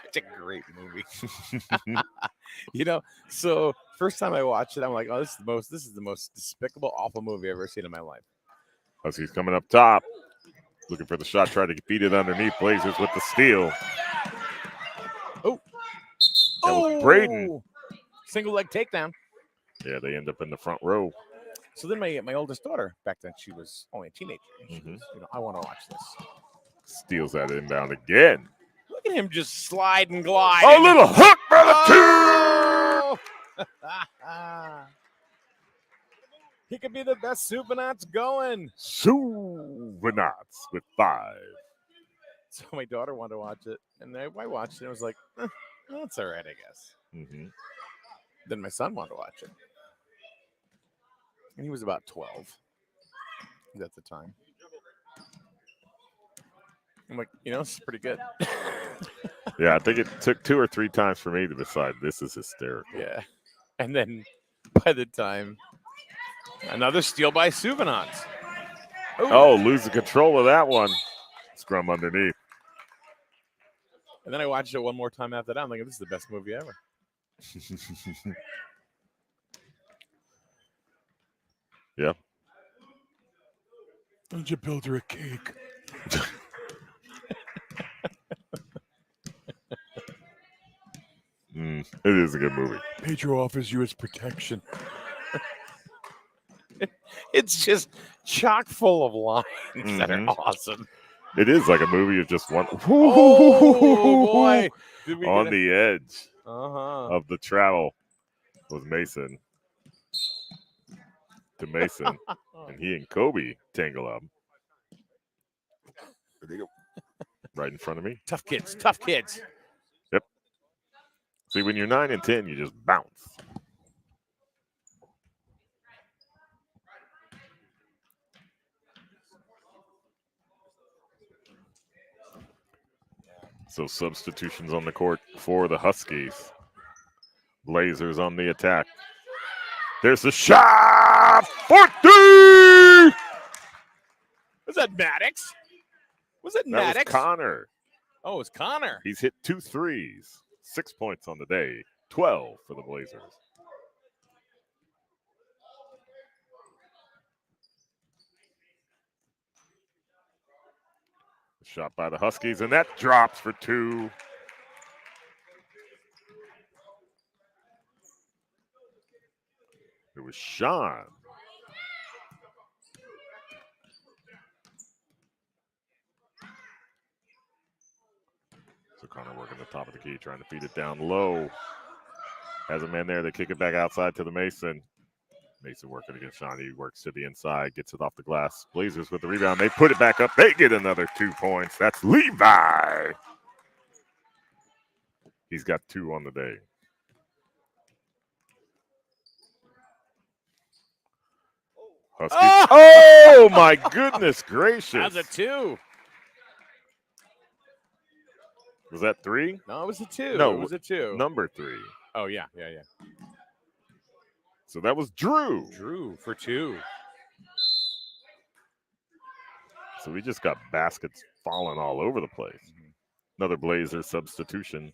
Such a great movie. You know, so first time I watched it, I'm like, oh, this is the most despicable, awful movie I've ever seen in my life. Huskies coming up top. Looking for the shot, trying to beat it underneath. Blazers with the steal. Oh. That was Braden. Single leg takedown. Yeah, they end up in the front row. So then my oldest daughter, back then she was only a teenager. She was, I want to watch this. Steals that inbound again. Look at him just slide and glide. Oh, little hook for the 2. He could be the best Souvenance going. Souvenance with 5. So my daughter wanted to watch it, and I watched it, and I was like, that's all right, I guess. Then my son wanted to watch it. And he was about 12 at the time. I'm like, this is pretty good. Yeah, I think it took 2 or 3 times for me to decide this is hysterical. Yeah. And then by the time, another steal by Souvenance. Oh, losing control of that one. Scrum underneath. And then I watched it one more time after that. I'm like, this is the best movie ever. Yeah. Don't you build her a cake? It is a good movie. Pedro offers you his protection. It's just chock full of lines that are awesome. It is like a movie of just one. Oh, boy. On the edge Uh-huh. of the travel was Mason to Mason. And he and Kobe tangle up. There they go. Right in front of me. Tough kids. Tough kids. Yep. See, when you're 9 and 10, you just bounce. So substitutions on the court for the Huskies. Blazers on the attack. There's the shot! 40! Was that Maddox? Was it Maddox? That was Connor. Oh, it's Connor. He's hit 2 threes. 6 points on the day. 12 for the Blazers. shot by the Huskies, and that drops for 2. It was Sean. So Connor working the top of the key, trying to feed it down low. Has a man there. They kick it back outside to the Mason. Mason working against Sean. He works to the inside, gets it off the glass. Blazers with the rebound. They put it back up. They get another 2 points. That's Levi. He's got 2 on the day. Huskies. Oh my goodness gracious. That's a 2. Was that 3? No, it was a 2. No, it was a 2. Number 3. Oh, yeah. So that was Drew. Drew for 2. So we just got baskets falling all over the place. Another Blazer substitution.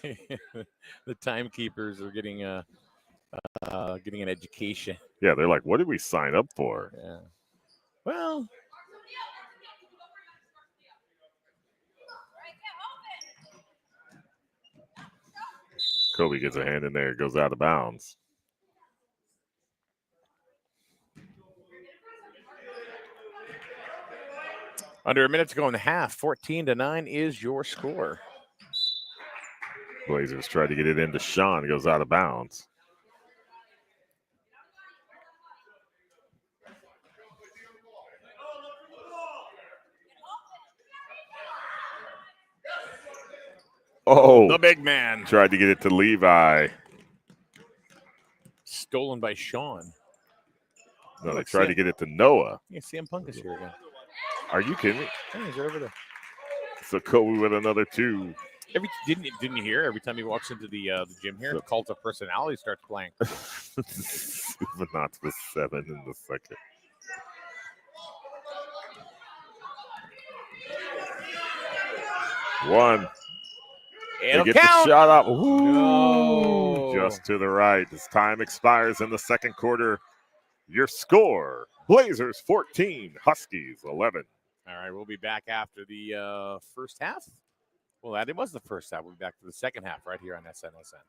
The timekeepers are getting an education. Yeah, they're like, what did we sign up for? Yeah. Well, Kobe gets a hand in there, goes out of bounds. under a minute to go in the half. 14-9 is your score. Blazers try to get it into Sean, goes out of bounds. Oh, The big man. tried to get it to Levi. Stolen by Sean. No, they Let's tried see. to get it to Noah. Yeah, CM Punk is here again. Are you kidding me? Yeah, he's right over there. So Kobe with another 2. Didn't you hear? Every time he walks into the gym here, the Cult of Personality starts playing. But not to the 7 in the second. One. It'll they get count. the shot up. Ooh, No. just to the right. As time expires in the second quarter, your score, Blazers 14, Huskies 11. All right, we'll be back after the first half. Well, it was the first half. We'll be back to the second half right here on SNSN.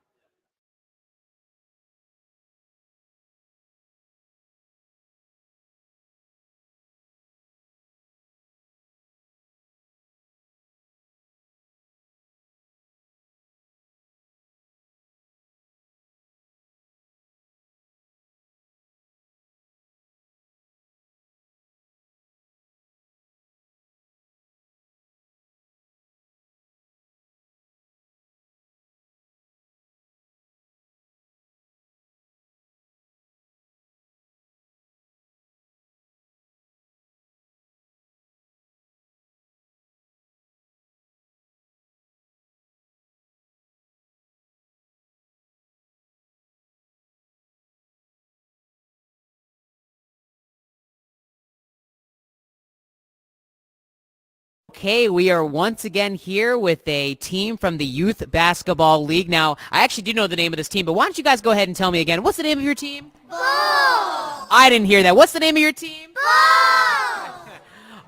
Okay, we are once again here with a team from the Youth Basketball League. Now, I actually do know the name of this team, but why don't you guys go ahead and tell me again, what's the name of your team? Ball! I didn't hear that. What's the name of your team? Ball!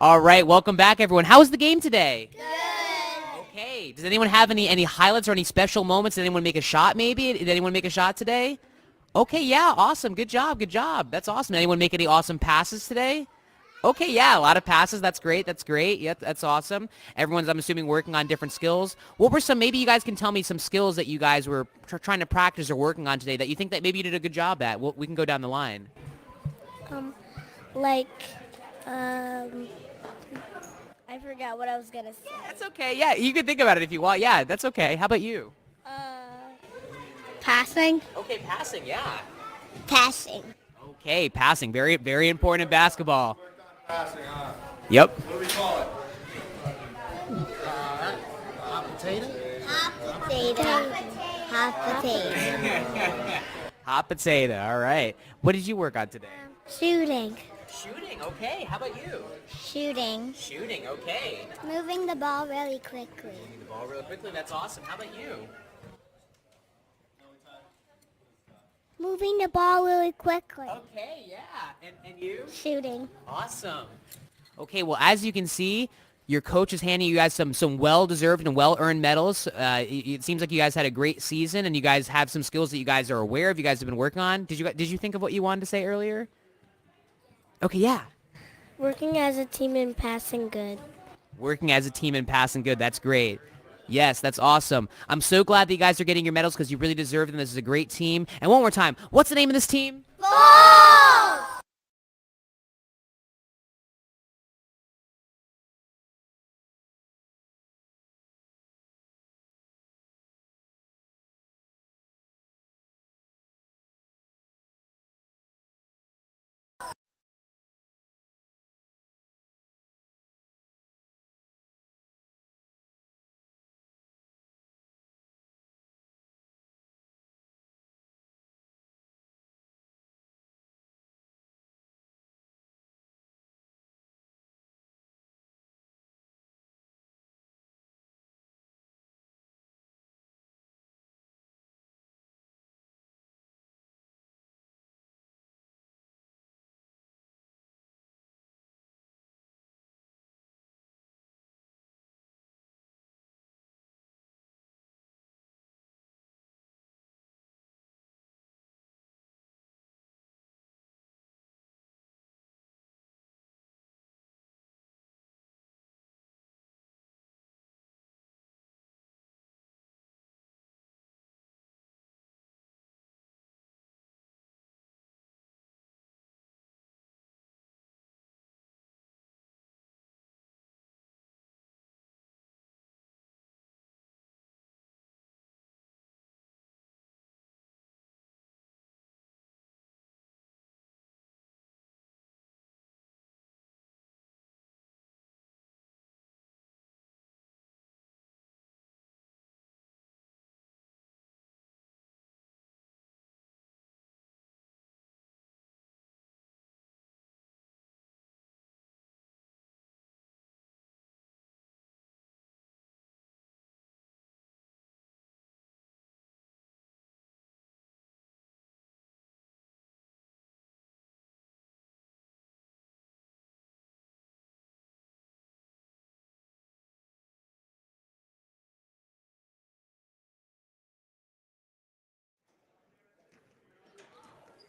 All right, welcome back, everyone. How was the game today? Good. Okay, does anyone have any highlights or any special moments? Did anyone make a shot maybe? Did anyone make a shot today? Okay, yeah, awesome. Good job, good job. That's awesome. Did anyone make any awesome passes today? Okay, yeah, a lot of passes. That's great. That's great. Yep, that's awesome. Everyone's, I'm assuming, working on different skills. What were some, maybe you guys can tell me some skills that you guys were trying to practice or working on today that you think that maybe you did a good job at? We can go down the line. I forgot what I was gonna say. That's okay. Yeah, you can think about it if you want. Yeah, that's okay. How about you? Passing. Okay, passing, yeah. Passing. Okay, passing. Very, very important in basketball. Passing, huh? Yep. What do we call it? Hot potato. Hot potato. Hot potato. All right. What did you work on today? Shooting. Shooting. Okay. How about you? Shooting. Shooting. Okay. Moving the ball really quickly. The ball really quickly. That's awesome. How about you? Moving the ball really quickly. Okay, yeah. And you? Shooting. Awesome. Okay, well, as you can see, your coach is handing you guys some well-deserved and well-earned medals. It seems like you guys had a great season, and you guys have some skills that you guys are aware of. You guys have been working on. Did you think of what you wanted to say earlier? Okay, yeah. Working as a team and passing good. Working as a team and passing good. That's great. Yes, that's awesome. I'm so glad that you guys are getting your medals because you really deserve them. This is a great team. And one more time, what's the name of this team?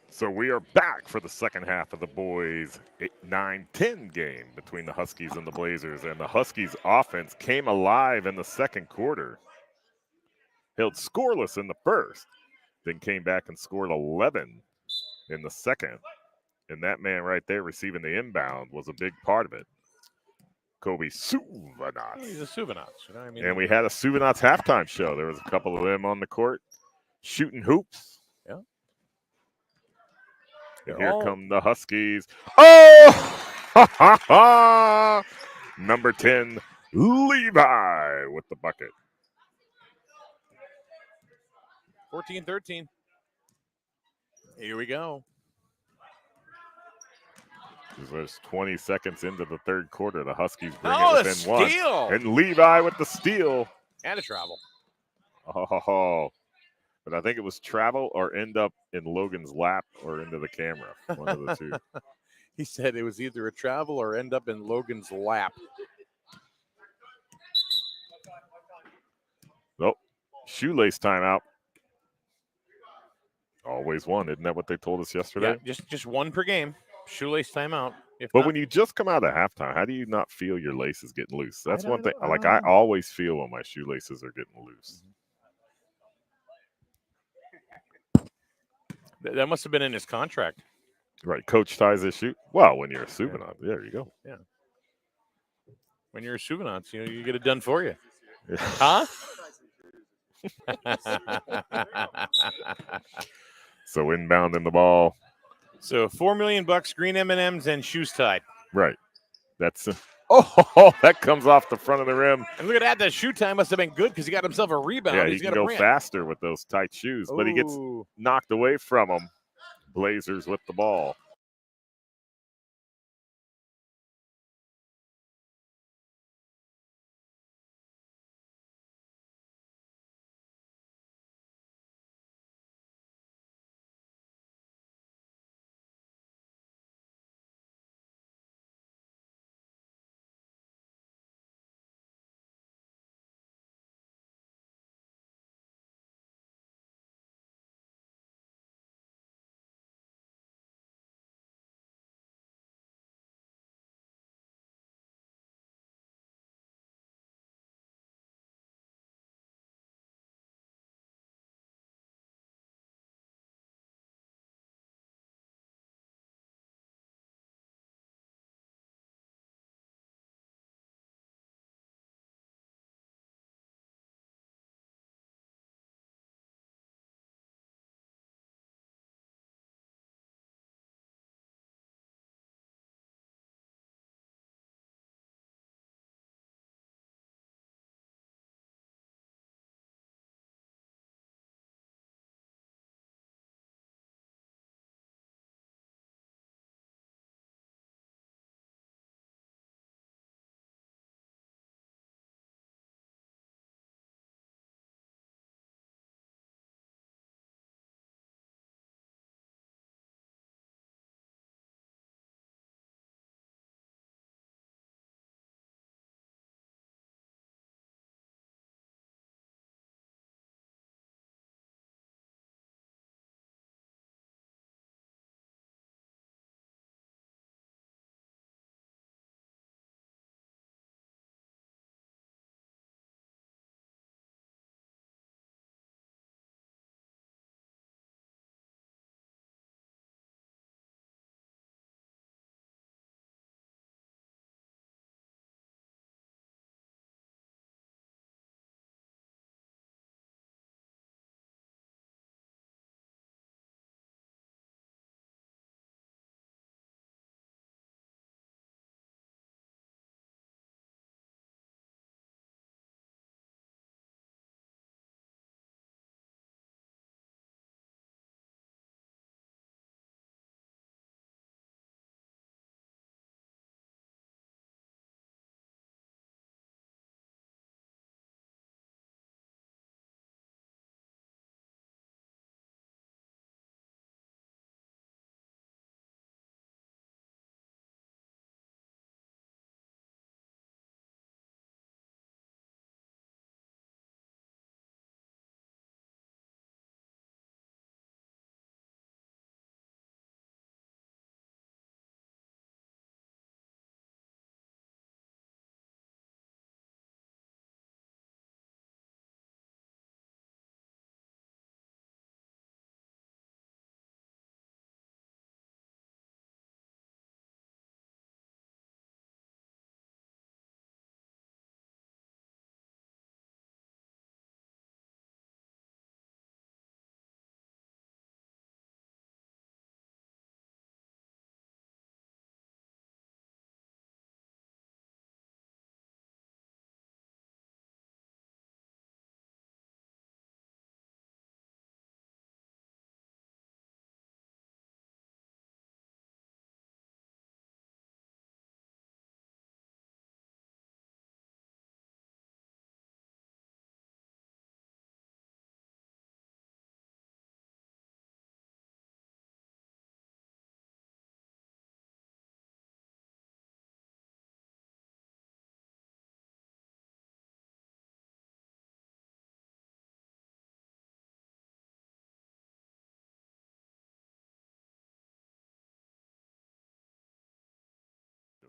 So we are back for the second half of the boys' 9-10 game between the Huskies and the Blazers. And the Huskies offense came alive in the second quarter. Held scoreless in the first, then came back and scored 11 in the second. And that man right there receiving the inbound was a big part of it. Kobe He's Suvanats. a Suvanats. You know, I mean, And we had a Suvanats halftime show. There was a couple of them on the court shooting hoops. Yeah. And here come the Huskies. Oh! Number 10, Levi with the bucket. 14-13. Here we go. There's 20 seconds into the third quarter. The Huskies bring Oh, it the within one. steal. And Levi with the steal. And a travel. Oh, but I think it was travel or end up in Logan's lap or into the camera. One of the two. He said it was either a travel or end up in Logan's lap. Nope. Shoelace timeout. Always one. Isn't that what they told us yesterday? Yeah, just one per game. Shoelace timeout. But when you just come out of halftime, how do you not feel your laces getting loose? That's one thing. know. Like I always feel when my shoelaces are getting loose. That must have been in his contract. Right. Coach ties his shoe. Well, when you're a Suvanat, there you go. Yeah. When you're a Suvanats, you get it done for you. Huh? So inbound in the ball. So $4 million, green M&Ms, and shoes tied. Right. That's that comes off the front of the rim. And look at that. That shoe tie must have been good because he got himself a rebound. Yeah, He's he can got a go brand. faster with those tight shoes, but he gets knocked away from him. Blazers with the ball.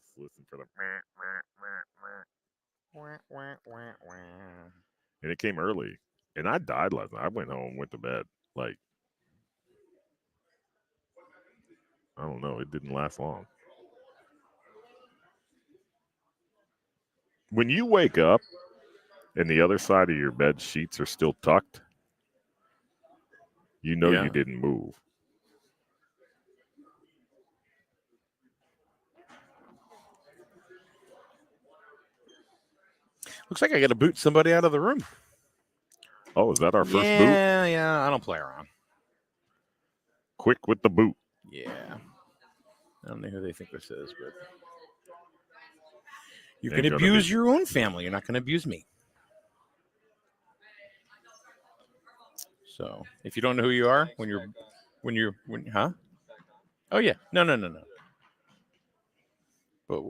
Just listen for the. And it came early. And I died last night. I went home, went to bed. Like, I don't know. It didn't last long. When you wake up and the other side of your bed sheets are still tucked, you know you didn't move. Looks like I got to boot somebody out of the room. Oh, is that our first boot? Yeah. I don't play around. Quick with the boot. Yeah. I don't know who they think this is, but you can abuse your own family. You're not going to abuse me. So if you don't know who you are, huh? Oh yeah, no. But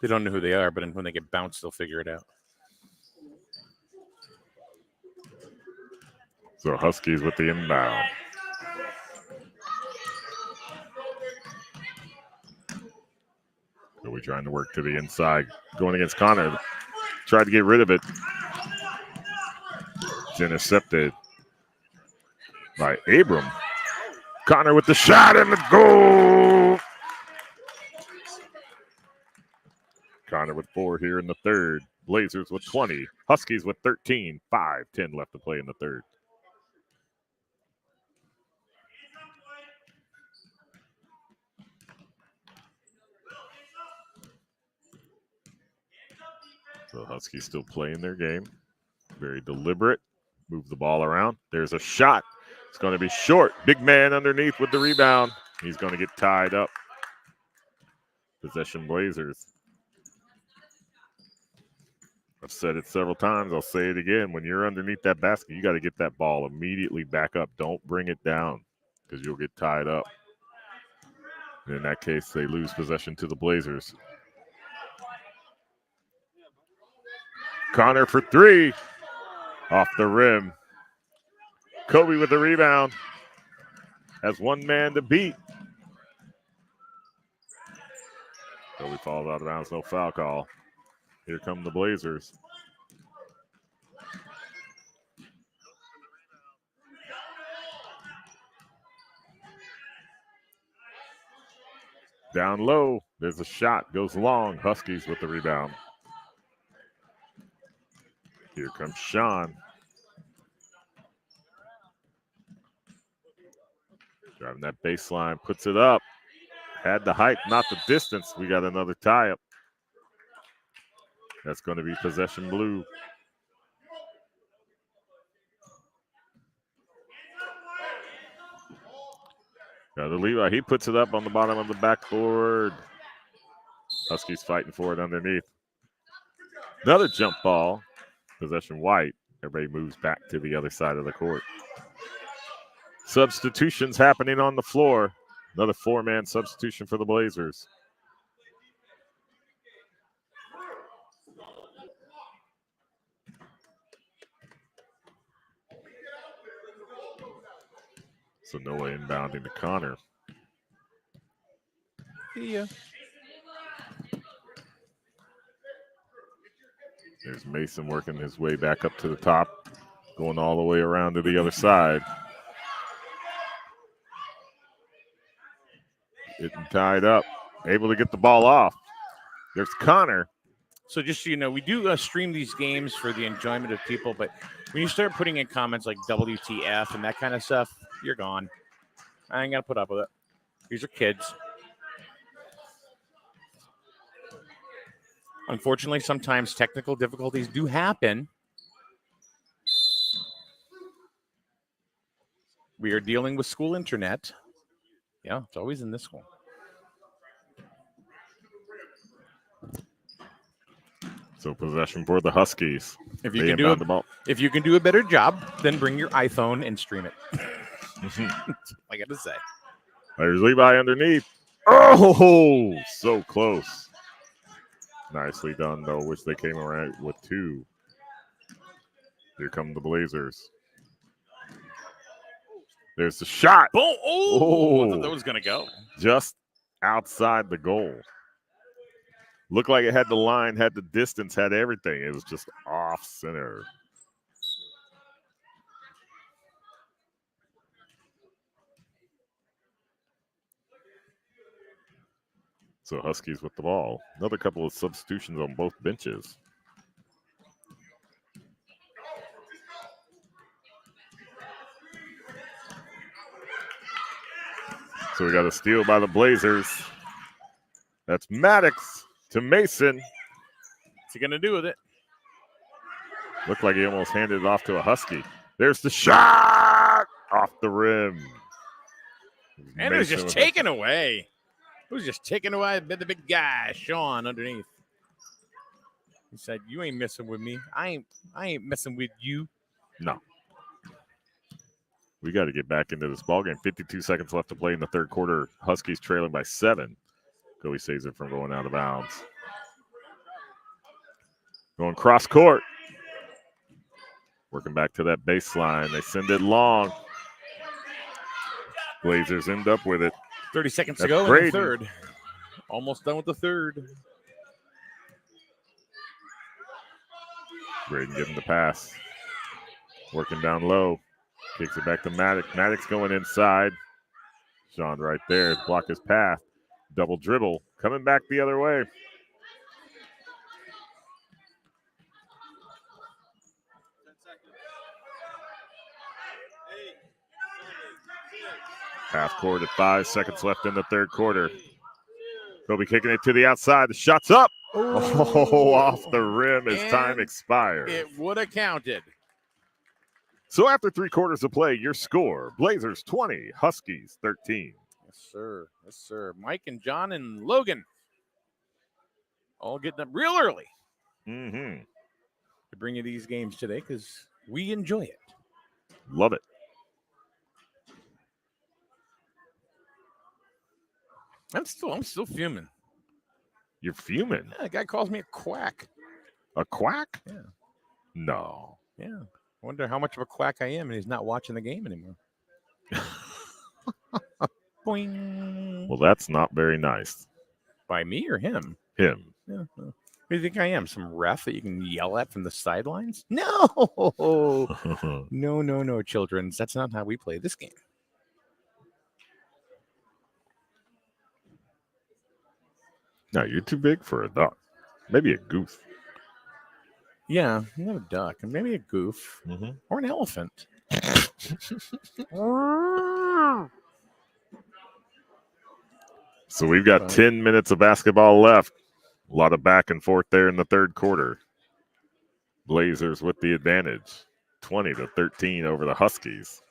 they don't know who they are, but when they get bounced, they'll figure it out. So Huskies with the inbound. So we're trying to work to the inside, going against Connor. Tried to get rid of it. It's intercepted by Abram. Connor with the shot and the goal. Connor with 4 here in the third. Blazers with 20. Huskies with 13. 5:10 left to play in the third. So Huskies still playing their game. Very deliberate. Move the ball around. There's a shot. It's going to be short. Big man underneath with the rebound. He's going to get tied up. Possession Blazers. I've said it several times. I'll say it again. When you're underneath that basket, you got to get that ball immediately back up. Don't bring it down because you'll get tied up. And in that case, they lose possession to the Blazers. Connor for 3. Off the rim. Kobe with the rebound. Has one man to beat. Kobe falls out of bounds. No foul call. Here come the Blazers. Down low. There's a shot. Goes long. Huskies with the rebound. Here comes Sean. Driving that baseline. Puts it up. Had the height, not the distance. We got another tie-up. That's going to be possession blue. Got the Levi. He puts it up on the bottom of the backboard. Huskies fighting for it underneath. Another jump ball. Possession white. Everybody moves back to the other side of the court. Substitutions happening on the floor. Another 4-man substitution for the Blazers. So Noah inbounding to Connor. Yeah. There's Mason working his way back up to the top, going all the way around to the other side. Getting tied up, able to get the ball off. There's Connor. So just so you know, we do stream these games for the enjoyment of people, but when you start putting in comments like WTF and that kind of stuff, you're gone. I ain't gonna put up with it. These are kids. Unfortunately, sometimes technical difficulties do happen. We are dealing with school internet. Yeah, it's always in this school. So possession for the Huskies. If you can do a better job, then bring your iPhone and stream it. That's all I got to say. There's Levi underneath. Oh, so close. Nicely done, though. Wish they came around with 2. Here come the Blazers. There's the shot. Boom. Oh, I thought that was going to go. Just outside the goal. Looked like it had the line, had the distance, had everything. It was just off center. So Huskies with the ball. Another couple of substitutions on both benches. So we got a steal by the Blazers. That's Maddox to Mason. What's he going to do with it? Looked like he almost handed it off to a Husky. There's the shot off the rim. And it was Mason just with taken away. It was just taken away by the big guy, Sean, underneath. He said, "You ain't messing with me. I ain't messing with you." No. We got to get back into this ballgame. 52 seconds left to play in the third quarter. Huskies trailing by 7. Kobe saves it from going out of bounds. Going cross court. Working back to that baseline. They send it long. Blazers end up with it. 30 seconds to That's go in Braden. the third. Almost done with the third. Braden getting the pass. Working down low. Kicks it back to Maddox. Maddox going inside. Sean right there. Block his path. Double dribble. Coming back the other way. Half court at 5 seconds left in the third quarter. Kobe kicking it to the outside. The shot's up. Oh, off the rim as time And expires. It would have counted. So after 3 quarters of play, your score, Blazers 20, Huskies 13. Yes, sir. Yes, sir. Mike and John and Logan all getting up real early Mm-hmm. to bring you these games today because we enjoy it. Love it. I'm still fuming. You're fuming. Yeah, the guy calls me a quack. A quack? Yeah. No. Yeah. I wonder how much of a quack I am and he's not watching the game anymore. Boing. Well, that's not very nice. By me or him? Him. Yeah. Who do you think I am? Some ref that you can yell at from the sidelines? No. No, children. That's not how we play this game. No, you're too big for a duck. Maybe a goose. Yeah, not a duck, and maybe a goof Mm-hmm. or an elephant. So we've got 10 minutes of basketball left. A lot of back and forth there in the third quarter. Blazers with the advantage, 20-13 over the Huskies.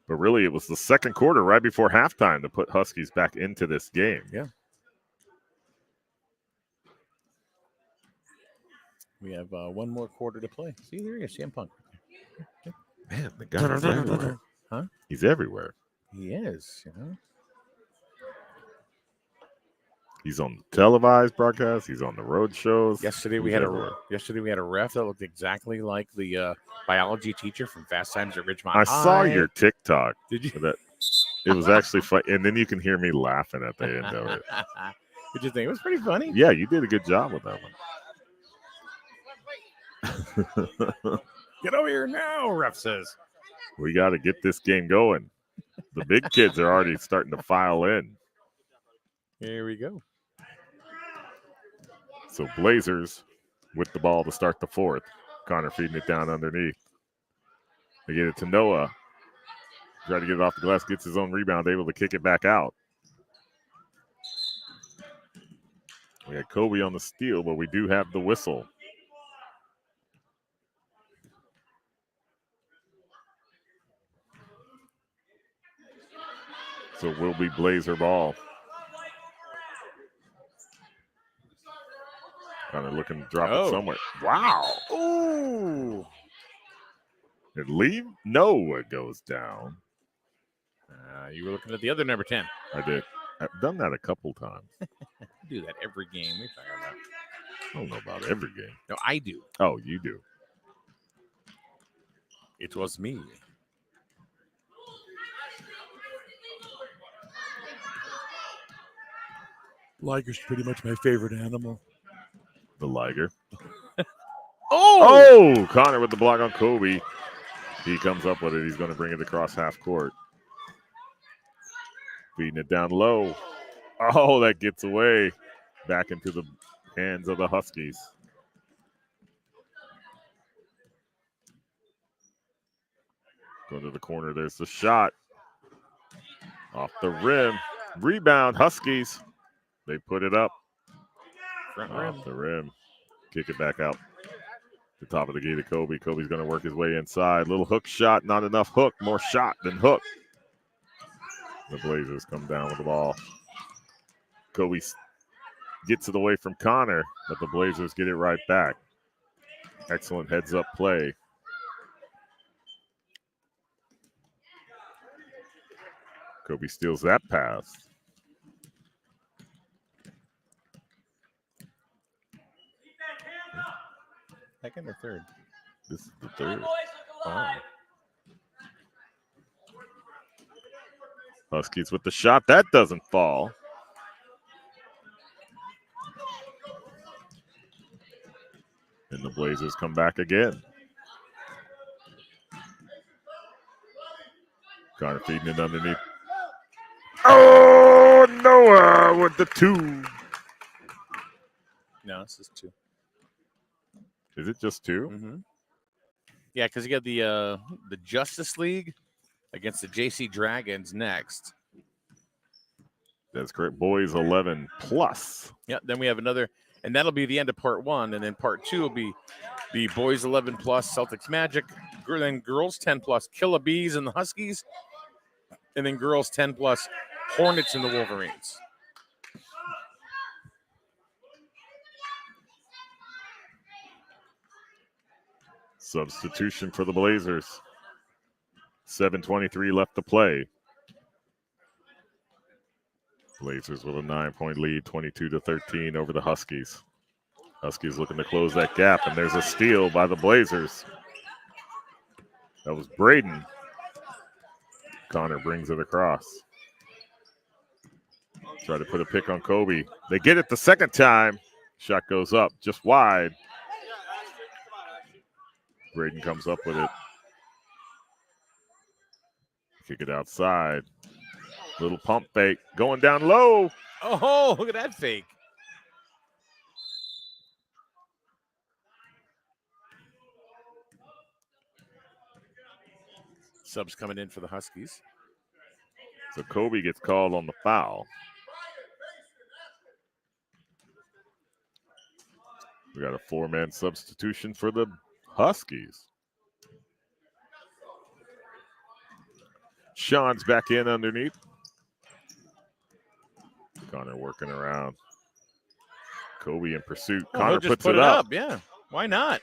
But really, it was the second quarter right before halftime to put Huskies back into this game. Yeah. We have one more quarter to play. See, there you CM Punk. Man, the guy's everywhere. Huh? He's everywhere. He is, you know. He's on the televised broadcast. He's on the road shows. Yesterday we had a ref that looked exactly like the biology teacher from Fast Times at Ridgemont I High. saw your TikTok. Did you? That it was actually fun, and then you can hear me laughing at the end of it. Did you think it was pretty funny? Yeah, you did a good job with that one. Get over here now, ref says. We got to get this game going. The big kids are already starting to file in. Here we go. So Blazers with the ball to start the fourth. Connor feeding it down underneath. They get it to Noah. Try to get it off the glass, gets his own rebound, able to kick it back out. We had Kobe on the steal, but we do have the whistle. So it will be Blazer ball. Kind of looking to drop it somewhere. Wow. Ooh. It leave? No, it goes down. You were looking at the other number 10. I did. I've done that a couple times. You do that every game. We talk about. I don't know about every game. No, I do. Oh, you do. It was me. Liger's pretty much my favorite animal. The Liger. Oh! Oh, Connor with the block on Kobe. He comes up with it. He's going to bring it across half court. Feeding it down low. Oh, that gets away. Back into the hands of the Huskies. Go to the corner. There's the shot. Off the rim. Rebound, Huskies. They put it up. Front Off rim. the rim. Kick it back out. The top of the key to Kobe. Kobe's going to work his way inside. Little hook shot. Not enough hook. More shot than hook. The Blazers come down with the ball. Kobe gets it away from Connor, but the Blazers get it right back. Excellent heads-up play. Kobe steals that pass. Second or third? This is the third. Oh. Huskies with the shot. That doesn't fall. And the Blazers come back again. Connor feeding it underneath. Oh, Noah with the two. No, this is 2. Is it just 2? Mm-hmm. Yeah, because you got the Justice League against the JC Dragons next. That's correct. Boys 11 plus. Yeah, then we have another, and that'll be the end of part 1, and then part 2 will be the boys 11 plus Celtics Magic, then girls 10 plus Killa Bees and the Huskies, and then girls 10 plus Hornets and the Wolverines. Substitution for the Blazers. 7:23 left to play. Blazers with a 9-point lead, 22-13 over the Huskies. Huskies looking to close that gap, and there's a steal by the Blazers. That was Braden. Connor brings it across. Try to put a pick on Kobe. They get it the second time. Shot goes up just wide. Braden comes up with it. Kick it outside. Little pump fake. Going down low. Oh, look at that fake. Subs coming in for the Huskies. So Kobe gets called on the foul. We got a 4-man substitution for the Huskies. Sean's back in underneath. Connor working around. Kobe in pursuit. Oh, Connor just puts put it up. Yeah, why not?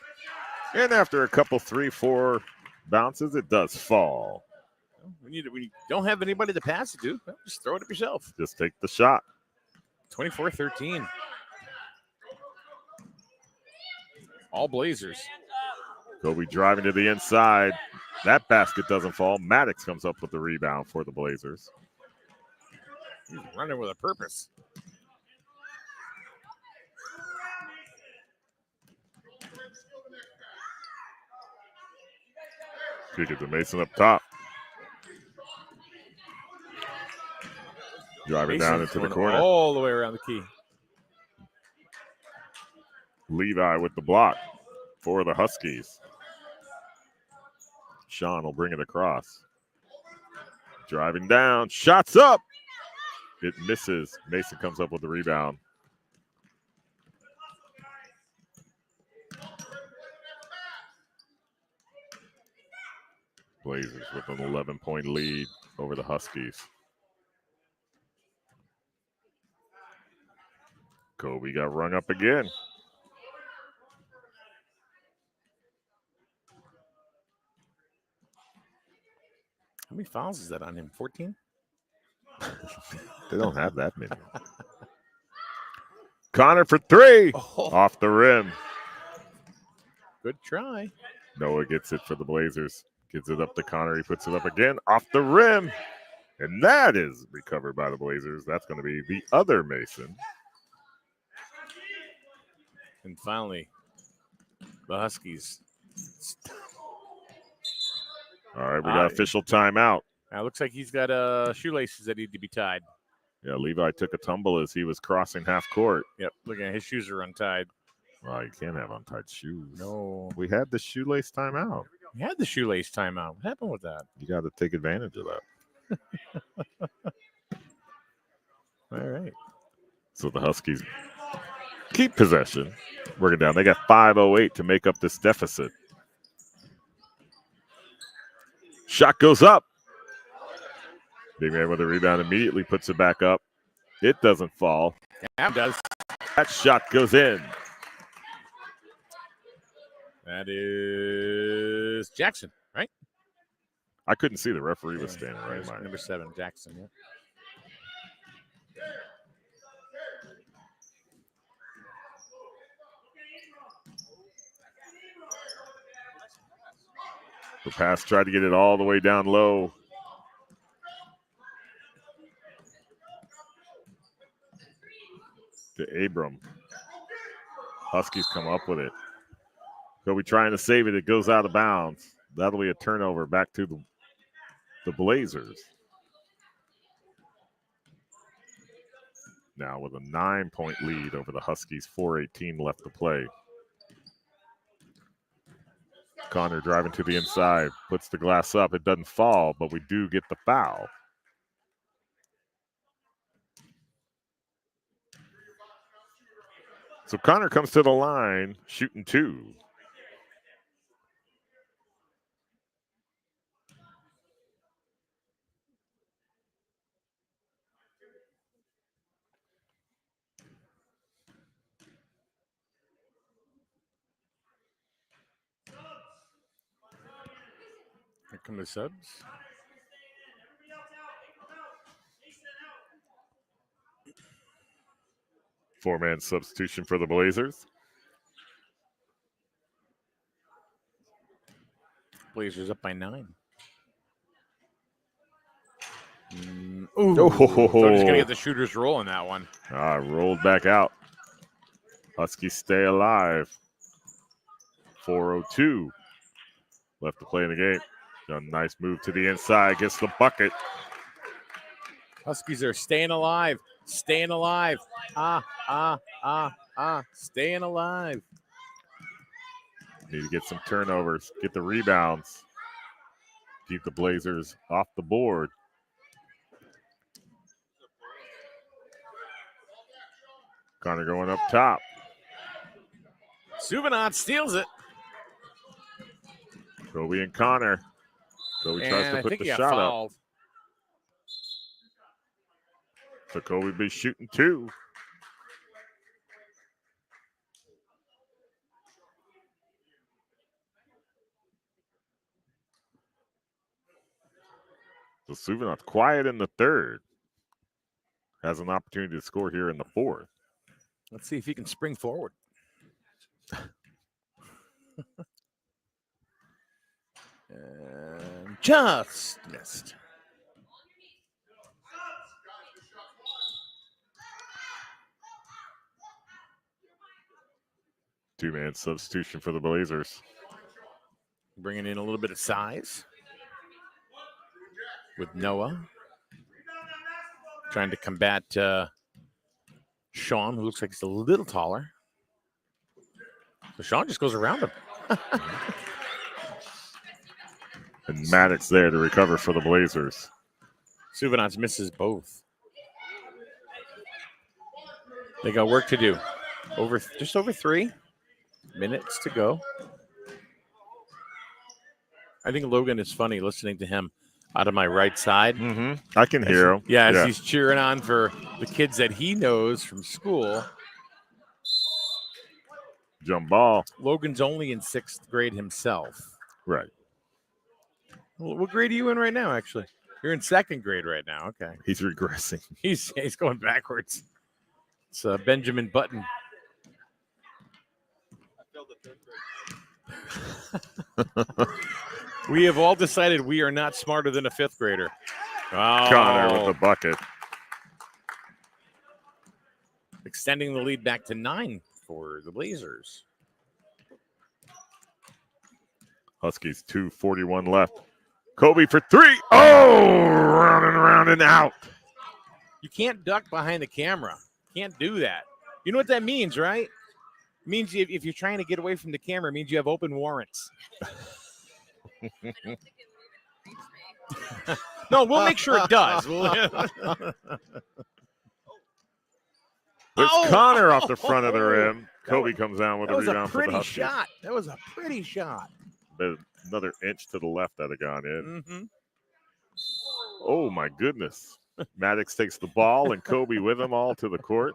And after a couple 3-4 bounces, it does fall. We don't have anybody to pass it to. Just throw it up yourself. Just take the shot. 24-13. All Blazers. Kobe driving to the inside. That basket doesn't fall. Maddox comes up with the rebound for the Blazers. He's running with a purpose. Kick it to Mason up top. Driving down into the corner. All the way around the key. Levi with the block for the Huskies. Sean will bring it across. Driving down. Shots up. It misses. Mason comes up with the rebound. Blazers with an 11-point lead over the Huskies. Kobe got rung up again. How many fouls is that on him? 14? They don't have that many. Connor for 3. Oh, Off the rim. good try. Noah gets it for the Blazers. Gives it up to Connor. He puts it up again. Off the rim. And that is recovered by the Blazers. That's going to be the other Mason. And finally, the Huskies. All right, we got official timeout. Now, looks like he's got shoelaces that need to be tied. Yeah, Levi took a tumble as he was crossing half court. Yep, look at his shoes are untied. Well, you can't have untied shoes. No. We had the shoelace timeout. We had the shoelace timeout. What happened with that? You got to take advantage of that. All right. So the Huskies keep possession. Working down. They got 5:08 to make up this deficit. Shot goes up. Big man with a rebound immediately puts it back up. It doesn't fall. Yeah, it does. That shot goes in. That is Jackson, right? I couldn't see the referee was standing right in There's mine. number 7, Jackson. Yeah. The pass tried to get it all the way down low. To Abram. Huskies come up with it. Kobe trying to save it. It goes out of bounds. That'll be a turnover back to the Blazers. Now with a 9-point lead over the Huskies, 4:18 left to play. Connor driving to the inside, puts the glass up. It doesn't fall, but we do get the foul. So Connor comes to the line, shooting 2. Here come the subs. Four-man substitution for the Blazers. Blazers up by 9. Ooh. Oh. So just going to get the shooter's roll in that one. Rolled back out. Huskies stay alive. 4:02 left to play in the game. A nice move to the inside, gets the bucket. Huskies are staying alive. Staying alive. Staying alive. Need to get some turnovers, get the rebounds. Keep the Blazers off the board. Connor going up top. Suvanot steals it. Kobe and Connor. Kobe tries And to I put think the he got shot up. fouled. So Kobe be shooting 2. So Suvanot's quiet in the third. Has an opportunity to score here in the fourth. Let's see if he can spring forward. And just missed. Two-man substitution for the Blazers. Bringing in a little bit of size with Noah. Trying to combat Sean, who looks like he's a little taller. So Sean just goes around him. And Maddox there to recover for the Blazers. Suvanot misses both. They got work to do. Just over 3 minutes to go. I think Logan is funny listening to him out of my right side. Mm-hmm. I can hear him. Yeah, as he's cheering on for the kids that he knows from school. Jump ball. Logan's only in 6th grade himself. Right. What grade are you in right now, actually? You're in 2nd grade right now. Okay. He's regressing. He's going backwards. It's Benjamin Button. We have all decided we are not smarter than a 5th grader. Oh. Connor with the bucket. Extending the lead back to 9 for for the Blazers. Huskies 2:41 left. Kobe for three. Oh, round and out. You can't duck behind the camera. Can't do that. You know what that means, right? It means if you're trying to get away from the camera, it means you have open warrants. No, we'll make sure it does. There's Connor off the front of the rim. Kobe comes down with a rebound for the Huskies. Shot. That was a pretty shot. But another inch to the left that had gone in. Mm-hmm. Oh, my goodness. Maddox takes the ball and Kobe with him all to the court.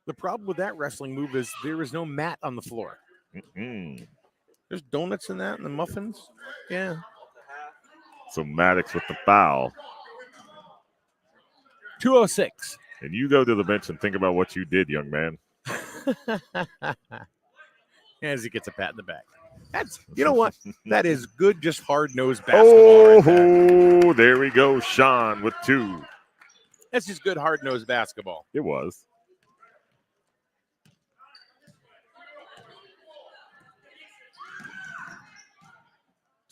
The problem with that wrestling move is there is no mat on the floor. Mm-mm. There's donuts in that and the muffins. Yeah. So Maddox with the foul. 2:06. And you go to the bench and think about what you did, young man. As he gets a pat in the back. That's, you know what? That is good, just hard-nosed basketball. Oh, there we go. Sean with two. That's just good, hard-nosed basketball. It was.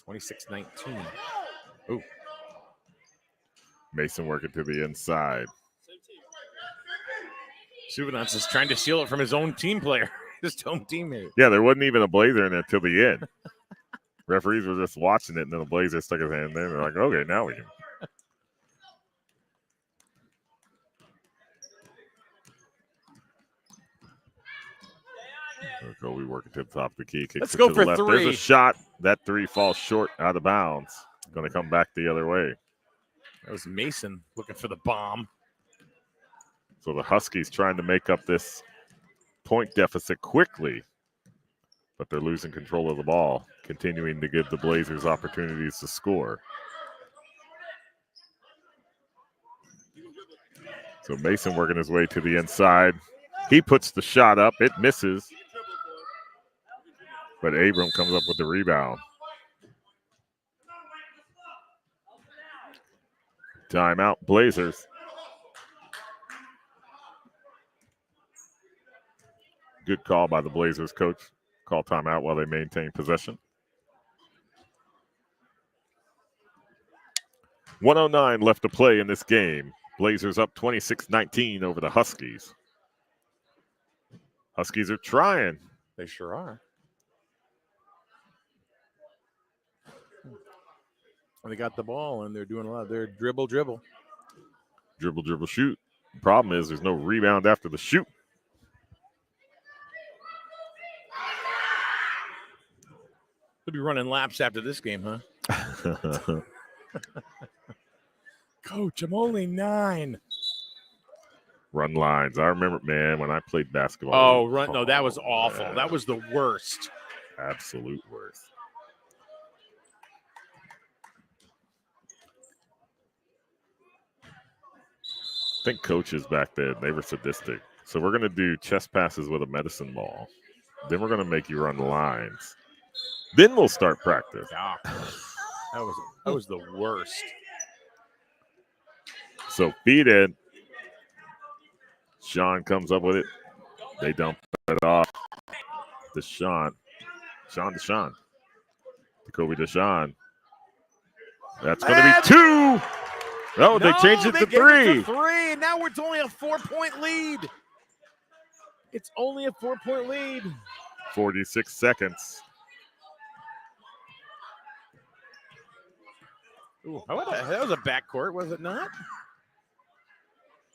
$26-19. Ooh. Mason working to the inside. Subinance is trying to steal it from his own team player, his own teammate. Yeah, there wasn't even a Blazer in it till the end. Referees were just watching it, and then the Blazer stuck his hand there. They're like, okay, now we can. Kobe working to the top of the key. Kicks Let's it go to for the left. three. There's a shot. That three falls short, out of bounds. Going to come back the other way. That was Mason looking for the bomb. So the Huskies trying to make up this point deficit quickly, but they're losing control of the ball, continuing to give the Blazers opportunities to score. So Mason working his way to the inside. He puts the shot up. It misses. But Abram comes up with the rebound. Timeout, Blazers. Good call by the Blazers coach. Call timeout while they maintain possession. 1:09 left to play in this game. Blazers up 26-19 over the Huskies. Huskies are trying. They sure are. They got the ball, and they're doing a lot. They're dribble. Dribble, shoot. The problem is there's no rebound after the shoot. They'll be running laps after this game, huh? Coach, I'm only 9. Run lines. I remember, man, when I played basketball. Oh, run! No, that was awful. Man. That was the worst. Absolute worst. I think coaches back then, they were sadistic. So we're going to do chest passes with a medicine ball. Then we're going to make you run lines. Then we'll start practice. Yeah. That was the worst. So feed in. Sean comes up with it. They dump it off. Deshaun. Sean. To Kobe Deshaun. That's going to be 2. Oh, they changed it to 3. 3, and now it's only a 4-point lead. It's only a 4-point lead. 46 seconds. Ooh, that was a backcourt, was it not?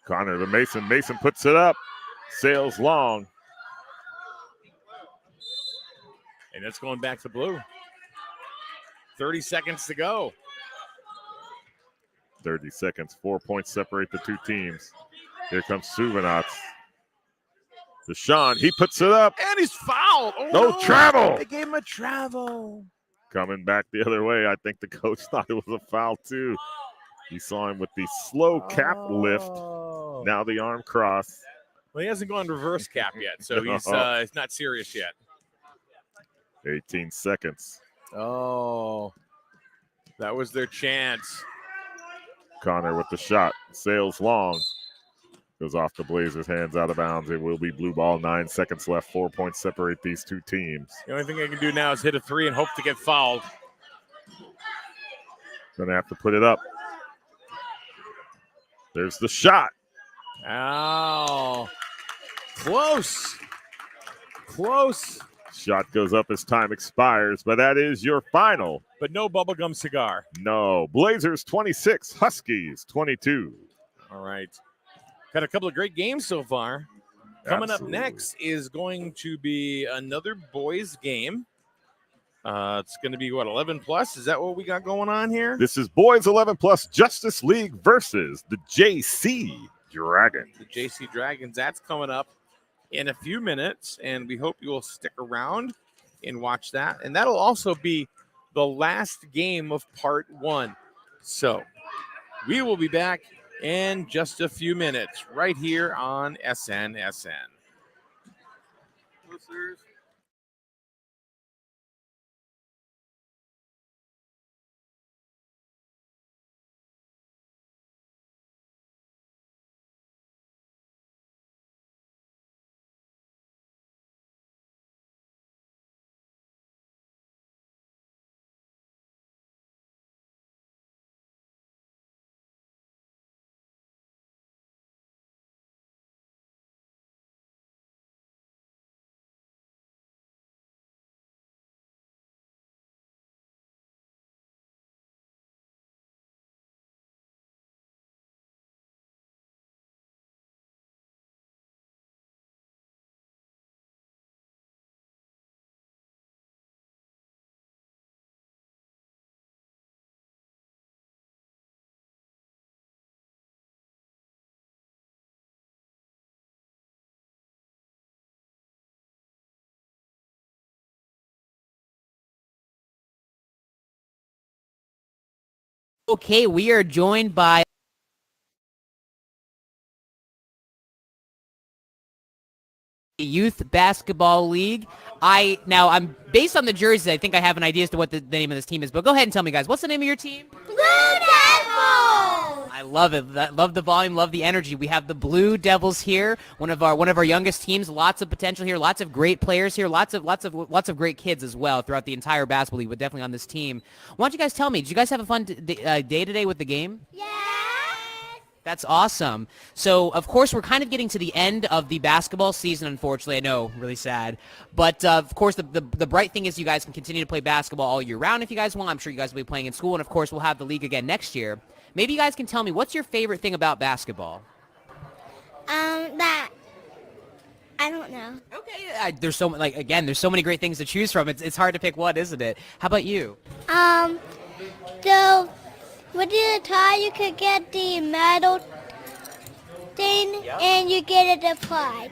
Connor to Mason. Mason puts it up. Sails long. And it's going back to blue. 30 seconds to go. 30 seconds. 4 points separate the two teams. Here comes Subinance. Deshaun, he puts it up. And he's fouled. Oh, no, travel. They gave him a travel. Coming back the other way. I think the coach thought it was a foul too. He saw him with the slow cap lift. Now the arm cross. Well, he hasn't gone reverse cap yet, so he's not serious yet. 18 seconds. Oh, that was their chance. Connor with the shot. Sails long. Goes off the Blazers' hands, out of bounds. It will be blue ball. 9 seconds left. 4 points separate these two teams. The only thing I can do now is hit a three and hope to get fouled. Gonna have to put it up. There's the shot. Oh, close. Close. Shot goes up as time expires, but that is your final. But no bubblegum cigar. No. Blazers 26, Huskies 22. All right. Got a couple of great games so far. Coming Absolutely. up next is going to be another boys game. It's going to be, 11 plus? Is that what we got going on here? This is Boys 11 Plus Justice League versus the JC Dragons. The JC Dragons. That's coming up in a few minutes, and we hope you will stick around and watch that. And that'll also be the last game of part 1. So we will be back in just a few minutes right here on SNSN. Listeners. Okay, we are joined by the Youth Basketball League. I'm based on the jerseys. I think I have an idea as to what the name of this team is. But go ahead and tell me, guys, what's the name of your team? Blue Devils! I love it. Love the volume. Love the energy. We have the Blue Devils here. One of our youngest teams. Lots of potential here. Lots of great players here. Lots of great kids as well throughout the entire basketball league. But definitely on this team. Why don't you guys tell me? Did you guys have a fun day today with the game? Yes! That's awesome. So, of course, we're kind of getting to the end of the basketball season, unfortunately. I know, really sad. But, of course, the bright thing is you guys can continue to play basketball all year round if you guys want. I'm sure you guys will be playing in school. And, of course, we'll have the league again next year. Maybe you guys can tell me, what's your favorite thing about basketball? That I don't know. Okay, there's so many great things to choose from. It's hard to pick one, isn't it? How about you? So with the tie, you could get the medal thing, Yep. and you get it applied.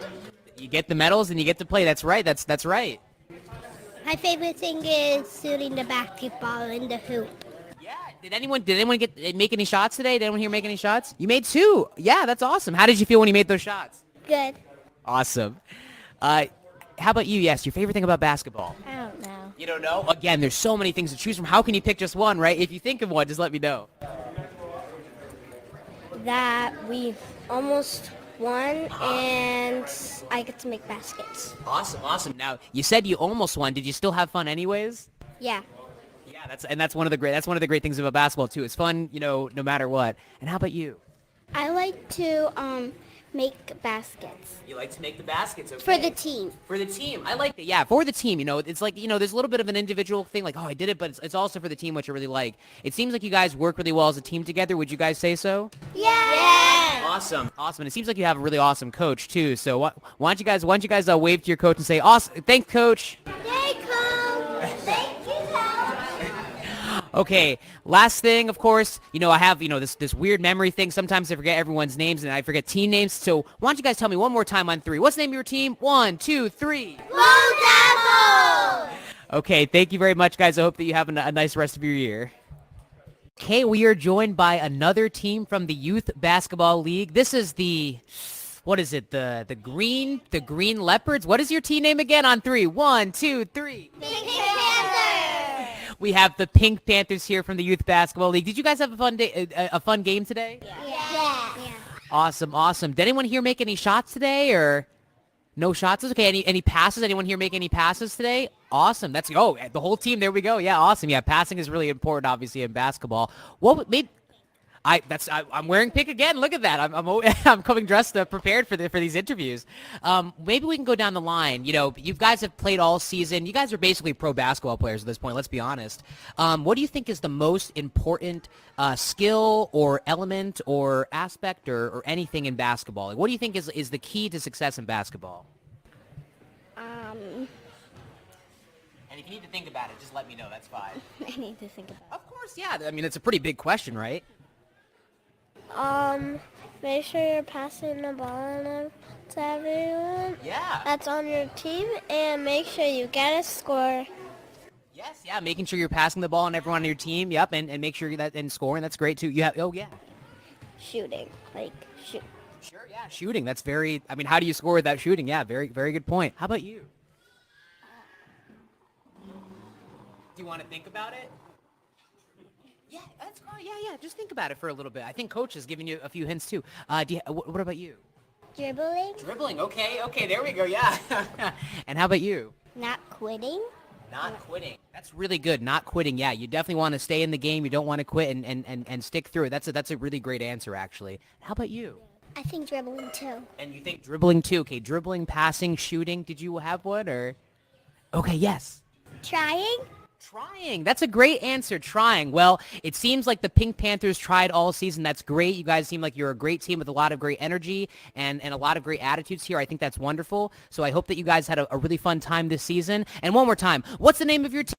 You get the medals and you get to play. That's right. That's right. My favorite thing is shooting the basketball in the hoop. Yeah. Did anyone make any shots today? Did anyone here make any shots? You made 2. Yeah, that's awesome. How did you feel when you made those shots? Good. Awesome. How about you? Yes, your favorite thing about basketball? I don't know. You don't know? Again, there's so many things to choose from. How can you pick just one, right? If you think of one, just let me know. That we almost won, and I get to make baskets. Awesome. Now, you said you almost won. Did you still have fun anyways? Yeah. Yeah, that's one of the great things about basketball too. It's fun, no matter what. And how about you? I like to make baskets You like to make the baskets, okay? for the team. For the team. I like that. Yeah, for the team. It's like, there's a little bit of an individual thing, like, oh, I did it, but it's also for the team, which I really like. It seems like you guys work really well as a team together. Would you guys say so? Yeah. Awesome. And it seems like you have a really awesome coach, too. So why don't you guys wave to your coach and say, awesome, thanks, coach. Thank you, Coach. Thank you, Coach. Okay, last thing, of course, I have, this weird memory thing. Sometimes I forget everyone's names and I forget team names. So why don't you guys tell me one more time on 3. What's the name of your team? 1, 2, 3. Blue Devils! Okay, thank you very much, guys. I hope that you have a nice rest of your year. Okay, we are joined by another team from the Youth Basketball League. This is the Green Leopards. What is your team name again on 3? 1, 2, 3. Pink Panther! We have the Pink Panthers here from the Youth Basketball League. Did you guys have a fun game today? Yeah. Awesome, awesome. Did anyone here make any shots today, or no shots? Okay. Any passes? Anyone here make any passes today? Awesome. That's the whole team. There we go. Yeah, awesome. Yeah, passing is really important, obviously, in basketball. What made I'm wearing pink again. Look at that. I'm coming dressed prepared for these interviews. Maybe we can go down the line. You know, you guys have played all season. You guys are basically pro basketball players at this point. Let's be honest. What do you think is the most important skill or element or aspect or anything in basketball? Like, what do you think is the key to success in basketball? Um, And if you need to think about it, just let me know. That's fine. I need to think about Of course, yeah. I mean, it's a pretty big question, right? it. Make sure you're passing the ball to everyone Yeah. that's on your team, and make sure you get a score. Yes, yeah, making sure you're passing the ball on everyone on your team. Yep, and make sure that and scoring. That's great too. You have yeah. Shooting, shoot. Sure, yeah, shooting. That's very. I mean, how do you score without shooting? Yeah, very very good point. How about you? Do you want to think about it? Yeah, that's fine. Yeah. Just think about it for a little bit. I think Coach has given you a few hints too. What about you? Dribbling, Dribbling. Okay. There we go. Yeah. And how about you? not quitting. Not quitting. That's really good. Not quitting. Yeah, you definitely want to stay in the game. You don't want to quit and stick through it. That's a really great answer, actually. How about you? I think dribbling too. And you think dribbling too? Okay, dribbling, passing, shooting. Did you have one or? Okay, yes. Trying. Trying. That's a great answer. Trying. Well, it seems like the Pink Panthers tried all season. That's great. You guys seem like you're a great team with a lot of great energy and a lot of great attitudes here. I think that's wonderful. So I hope that you guys had a really fun time this season. And one more time, what's the name of your team?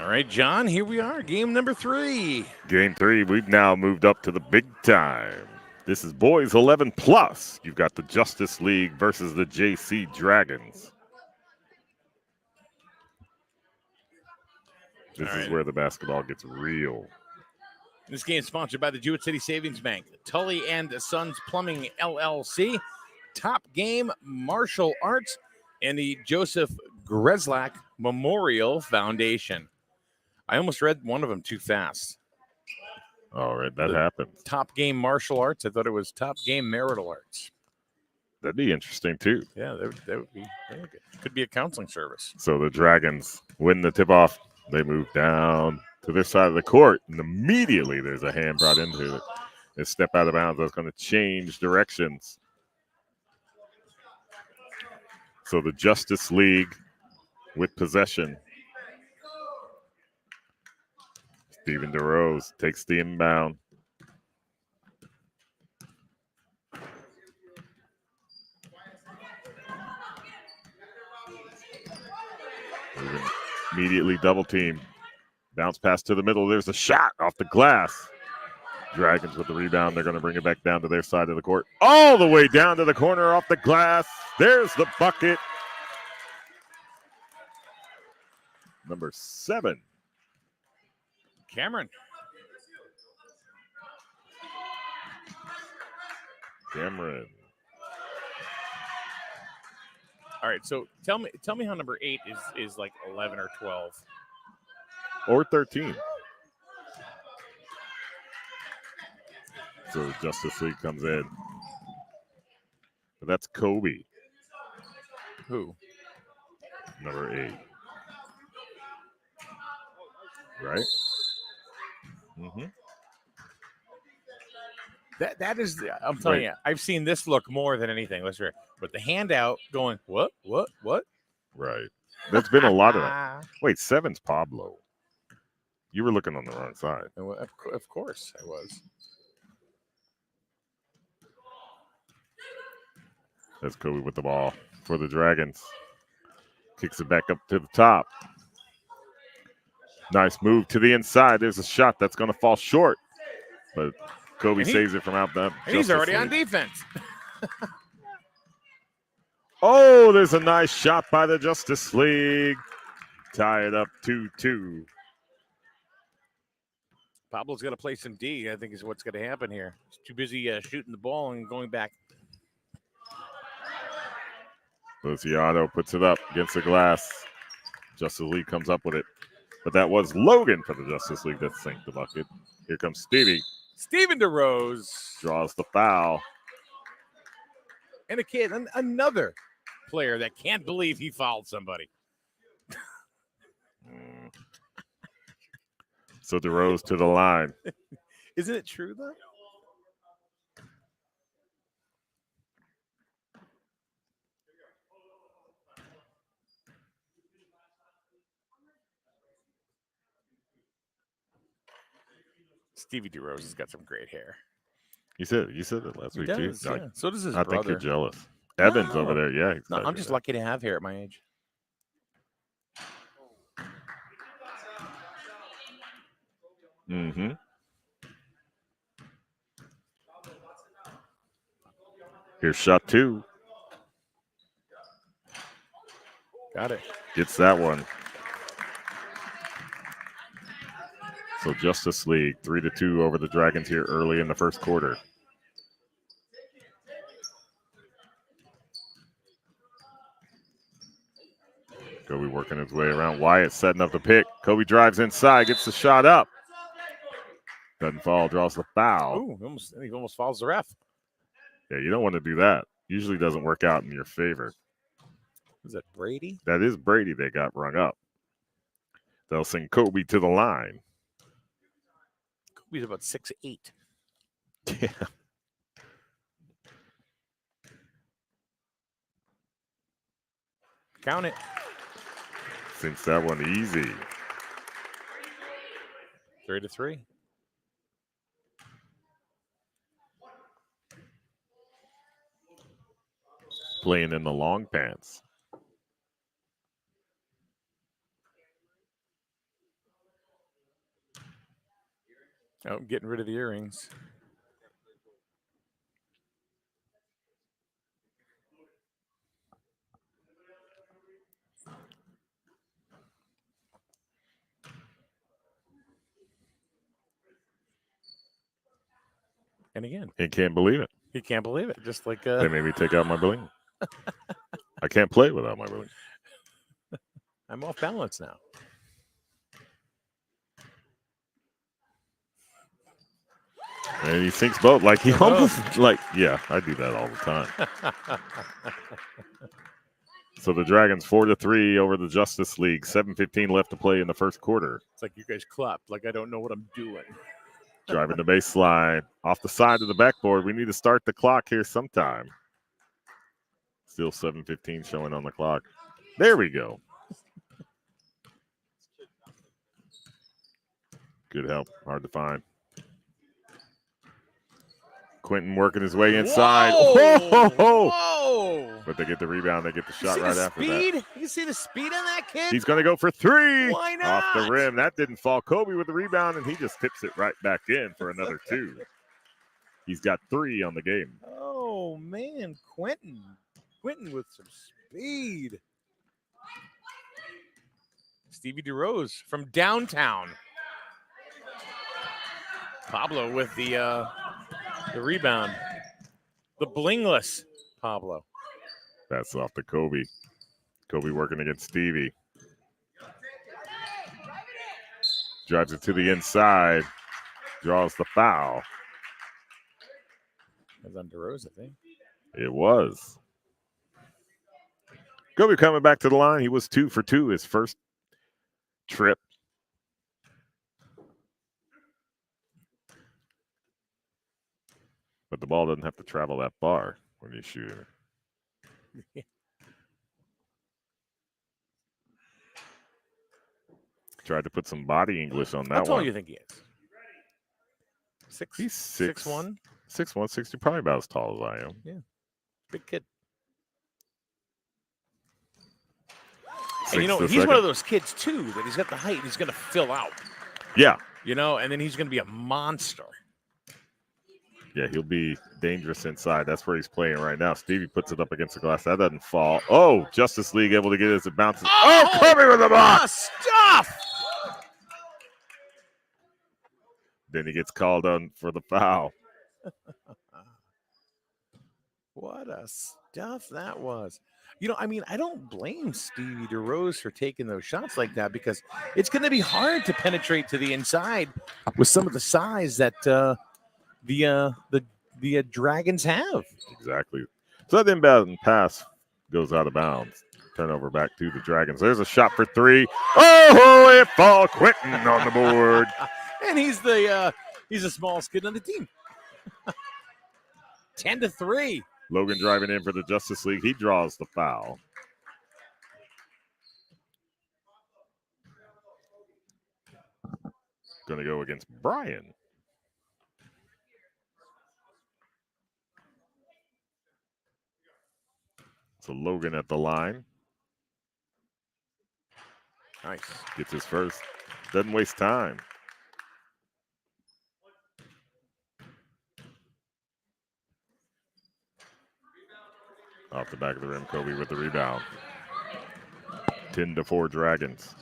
All right, John, here we are, game number 3. Game 3, we've now moved up to the big time. This is boys 11 plus. You've got the Justice League versus the JC Dragons. This is where the basketball gets real. This game is sponsored by the Jewett City Savings Bank, Tully and Sons Plumbing LLC, Top Game Martial Arts, and the Joseph Greslak Memorial Foundation. I almost read one of them too fast. All right, that happens. Top Game Martial Arts. I thought it was Top Game Marital Arts. That'd be interesting, too. Yeah, that would be good. Could be a counseling service. So the Dragons win the tip-off. They move down to their side of the court, and immediately there's a hand brought into it. They step out of bounds. That's going to change directions. So the Justice League with possession. Steven DeRose takes the inbound. Immediately double team. Bounce pass to the middle. There's a shot off the glass. Dragons with the rebound. They're going to bring it back down to their side of the court. All the way down to the corner off the glass. There's the bucket. Number 7. Cameron. All right, so tell me how number 8 is like 11 or 12 or 13. So Justice League comes in. But that's Kobe. Who? Number 8. Right? Mm-hmm. That is, I'm telling you, I've seen this look more than anything. Let's hear it. With the handout going, what? Right. There's been a lot of that. Wait, 7's Pablo. You were looking on the wrong side. Of course I was. That's Kobe with the ball for the Dragons. Kicks it back up to the top. Nice move to the inside. There's a shot that's going to fall short. But Kobe saves it from out there. He's already on defense. Oh, there's a nice shot by the Justice League. Tie it up 2-2. Pablo's got to play some D, I think is what's going to happen here. He's too busy shooting the ball and going back. Luciano puts it up against the glass. Justice League comes up with it. But that was Logan for the Justice League that sank the bucket. Here comes Stevie. Steven DeRose. Draws the foul. And a kid, another player that can't believe he fouled somebody. So DeRose to the line. Isn't it true, though? Stevie DeRose has got some great hair. You said it last week, too. Yeah. So does his I brother. think you're jealous. Evan's over there. Yeah. No, I'm just lucky to have hair at my age. Mm-hmm. Here's shot 2. Got it. Gets that one. So Justice League 3-2 over the Dragons here early in the first quarter. Kobe working his way around. Wyatt setting up the pick. Kobe drives inside, gets the shot up. Doesn't fall, draws the foul. Ooh, he almost fouls the ref. Yeah, you don't want to do that. Usually doesn't work out in your favor. Is that Brady? That is Brady that got rung up. They'll send Kobe to the line. Kobe's about 6'8". Yeah. Count it. Sinks that one easy. 3-3. Playing in the long pants. Oh, getting rid of the earrings. And again, He can't believe it. he can't believe it. Just like They made me take out my bling. I can't play without my bling. I'm off balance now. And he sinks both. Like he They're both. almost like, yeah, I do that all the time. So the Dragons 4-3 over the Justice League. 7:15 left to play in the first quarter. It's like you guys clapped. Like I don't know what I'm doing. Driving the baseline off the side of the backboard. We need to start the clock here sometime. Still 7:15 showing on the clock. There we go. Good help. Hard to find. Quentin working his way inside. Whoa! Whoa! Whoa! But they get the rebound. They get the You shot see right the after speed? that. You see the speed on that kid? He's going to go for three. Why Off the not? rim. That didn't fall. Kobe with the rebound, and he just tips it right back in for another two. He's got 3 on the game. Oh, man. Quentin. Quentin with some speed. Stevie DeRose from downtown. Pablo with the rebound. The blingless Pablo. That's off to Kobe. Kobe working against Stevie. Drives it to the inside. Draws the foul. That was on DeRose, I think. It was. Kobe coming back to the line. He was 2 for 2 his first trip. But the ball doesn't have to travel that far when you shoot it. Tried to put some body English on that How tall one. do you think he is? He's 6'1"? 6'1", 60, probably about as tall as I am. Big kid. And Six you know, to he's second. one of those kids, too, that he's got the height. He's going to fill out, Yeah. you know, and then he's going to be a monster. Yeah, he'll be dangerous inside. That's where he's playing right now. Stevie puts it up against the glass. That doesn't fall. Oh, Justice League able to get it as it bounces. Oh, Kobe with the block. Stuff! Then he gets called on for the foul. What a stuff that was. You know, I mean, I don't blame Stevie DeRose for taking those shots like that because it's going to be hard to penetrate to the inside with some of the size that the Dragons have. Exactly. So that inbound pass goes out of bounds. Turnover back to the Dragons. There's a shot for 3. Oh, it fall. Quentin on the board. And he's the smallest kid on the team. 10-3. Logan driving in for the Justice League. He draws the foul. Going to go against Brian. So Logan at the line. Nice. Gets his first. Doesn't waste time. Off the back of the rim, Kobe with the rebound. 10-4 Dragons.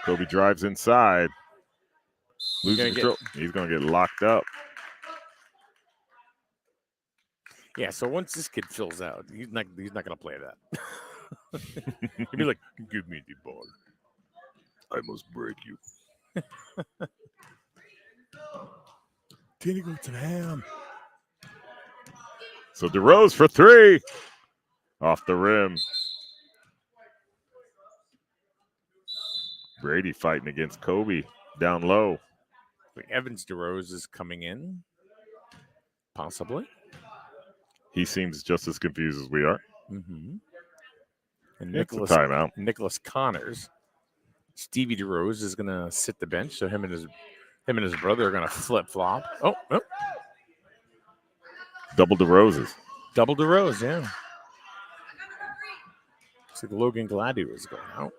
Kobe drives inside. Loses control. He's going to get locked up. Yeah, so once this kid fills out, he's not going to play that. He'll be like, give me the ball. I must break you. Can you go to the ham? So DeRose for 3. Off the rim. Brady fighting against Kobe down low. Evans DeRose is coming in. Possibly. He seems just as confused as we are. Mm-hmm. And It's a timeout. Nicholas Connors. Stevie DeRose is going to sit the bench, so him and his brother are going to flip-flop. Oh. Double DeRoses. Double DeRose, yeah. Looks like Logan Gladio is going out.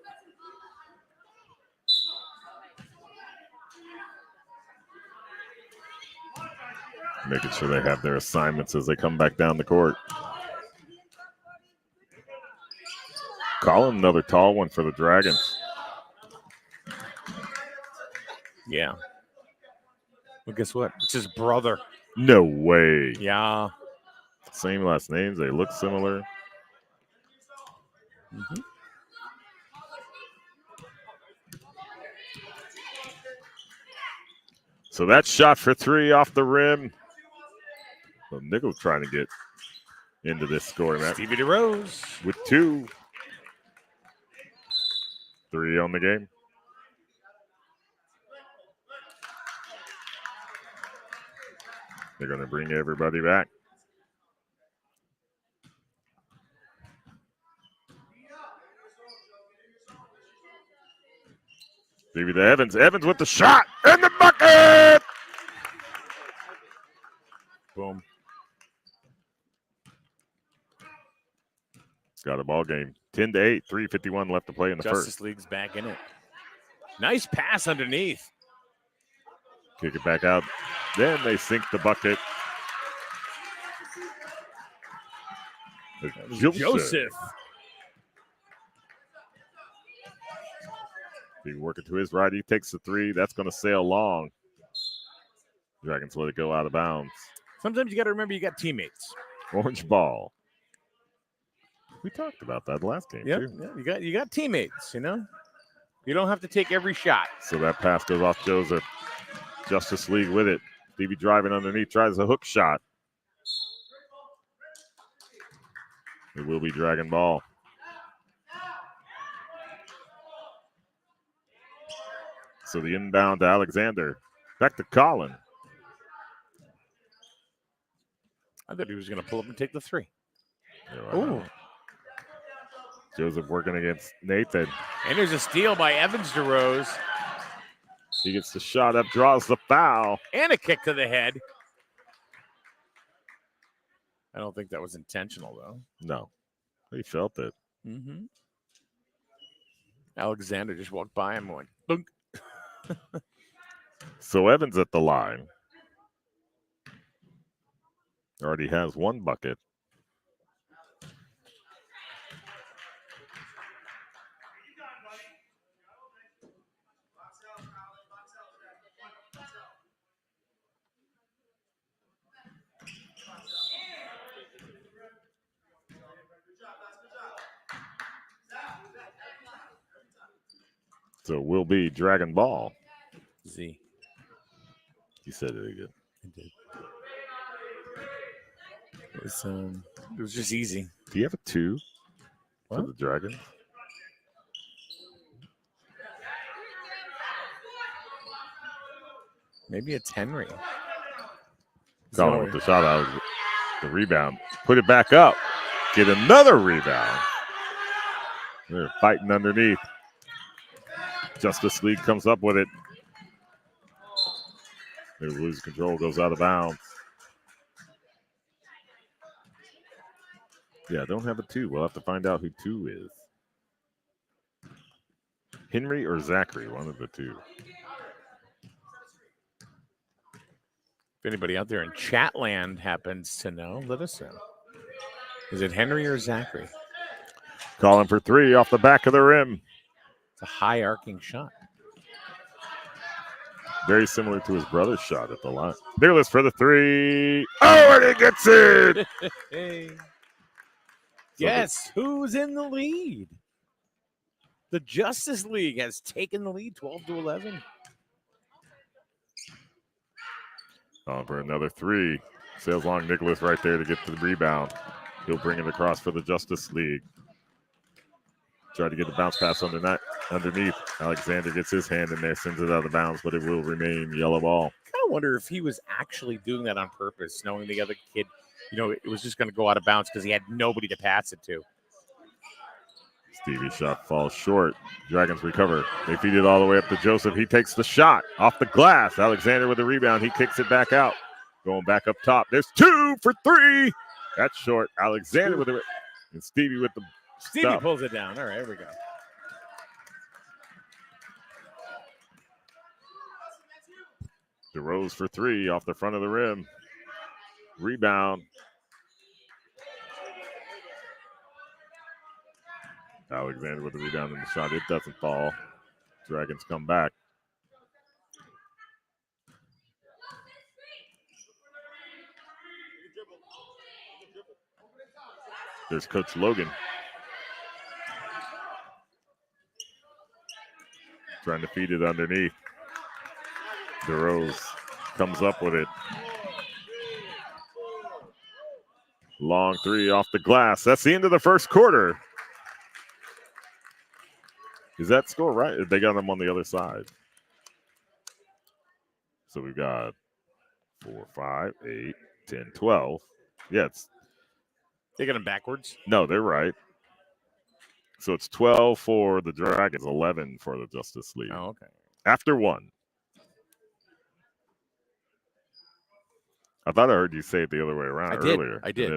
Making sure they have their assignments as they come back down the court. Calling another tall one for the Dragons. Yeah. Well, guess what? It's his brother. No way. Yeah. Same last names. They look similar. Mm-hmm. So that shot for 3 off the rim. Well, Nichols trying to get into this scoring match Stevie DeRose. with 2. 3 on the game. They're going to bring everybody back. Stevie to Evans. Evans with the shot and the bucket. Boom. Got a ball game. 10-8. 3:51 left to play in the Justice first. League's back in it. Nice pass underneath. Kick it back out. Then they sink the bucket. Joseph. He working to his right. He takes the 3. That's going to sail long. Dragons let it go out of bounds. Sometimes you got to remember you got teammates. Orange ball. We talked about that last game, Yep. too. Yeah, you got teammates, you know? You don't have to take every shot. So that pass goes off Joseph. Justice League with it. Stevie driving underneath, tries a hook shot. It will be Dragon ball. So the inbound to Alexander. Back to Colin. I thought he was going to pull up and take the 3. Ooh. Joseph working against Nathan. And there's a steal by Evans DeRose. He gets the shot up, draws the foul. And a kick to the head. I don't think that was intentional, though. No, he felt it. Mm-hmm. Alexander just walked by him and went, dunk. So Evans at the line. Already has 1 bucket. So it will be Dragon Ball. Z. You said it again. I did. It was just easy. Do you have a 2 for What? the Dragons? Maybe it's Henry. Colin with the shot out. The rebound. Put it back up. Get another rebound. They're fighting underneath. Justice League comes up with it. They lose control, goes out of bounds. Yeah, don't have a 2. We'll have to find out who 2 is. Henry or Zachary, one of the 2. If anybody out there in chat land happens to know, let us know. Is it Henry or Zachary? Calling for 3 off the back of the rim. It's a high arcing shot. Very similar to his brother's shot at the line. Fearless for the 3. Oh, and he gets it! Hey. Guess who's in the lead? The Justice League has taken the lead 12-11. For another 3. Sails long Nicholas right there to get the rebound. He'll bring it across for the Justice League. Try to get the bounce pass underneath. Alexander gets his hand in there, sends it out of bounds, but it will remain yellow ball. I kind of wonder if he was actually doing that on purpose, knowing the other kid, it was just going to go out of bounds because he had nobody to pass it to. Stevie's shot falls short. Dragons recover. They feed it all the way up to Joseph. He takes the shot off the glass. Alexander with the rebound. He kicks it back out. Going back up top. There's 2 for 3. That's short. Alexander with it. And Stevie with the Stevie stuff. pulls it down. All right, here we go. DeRose for 3 off the front of the rim. Rebound. Alexander with the rebound in the shot. It doesn't fall. Dragons come back. There's Coach Logan. Trying to feed it underneath. DeRose comes up with it. Long three off the glass. That's the end of the first quarter. Is that score right? They got them on the other side. So we've got 4, 5, 8, 10, 12. Yeah, They got them backwards. no, they're right. So it's 12 for the Dragons, 11 for the Justice League. Oh, okay. After one. I thought I heard you say it the other way around earlier. I did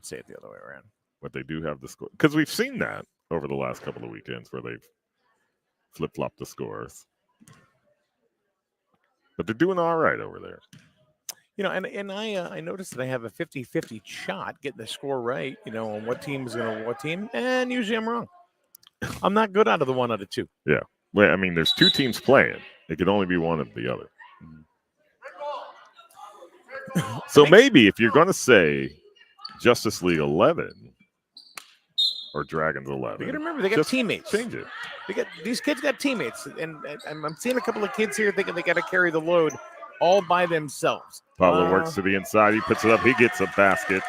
say it the other way around. But they do have the score. Because we've seen that over the last couple of weekends where they've flip-flopped the scores. But they're doing all right over there. You know, and I noticed that I have a 50-50 shot getting the score right, you know, on what team is going to what team. And usually I'm wrong. I'm not good out of the 1 out of 2. Yeah. Well, I mean, there's 2 teams playing. It could only be one of the other. So maybe if you're going to say Justice League 11 or Dragons 11. You got to remember, they got teammates. Change it. These kids got teammates. And I'm seeing a couple of kids here thinking they got to carry the load all by themselves. Pablo works to the inside. He puts it up. He gets a basket.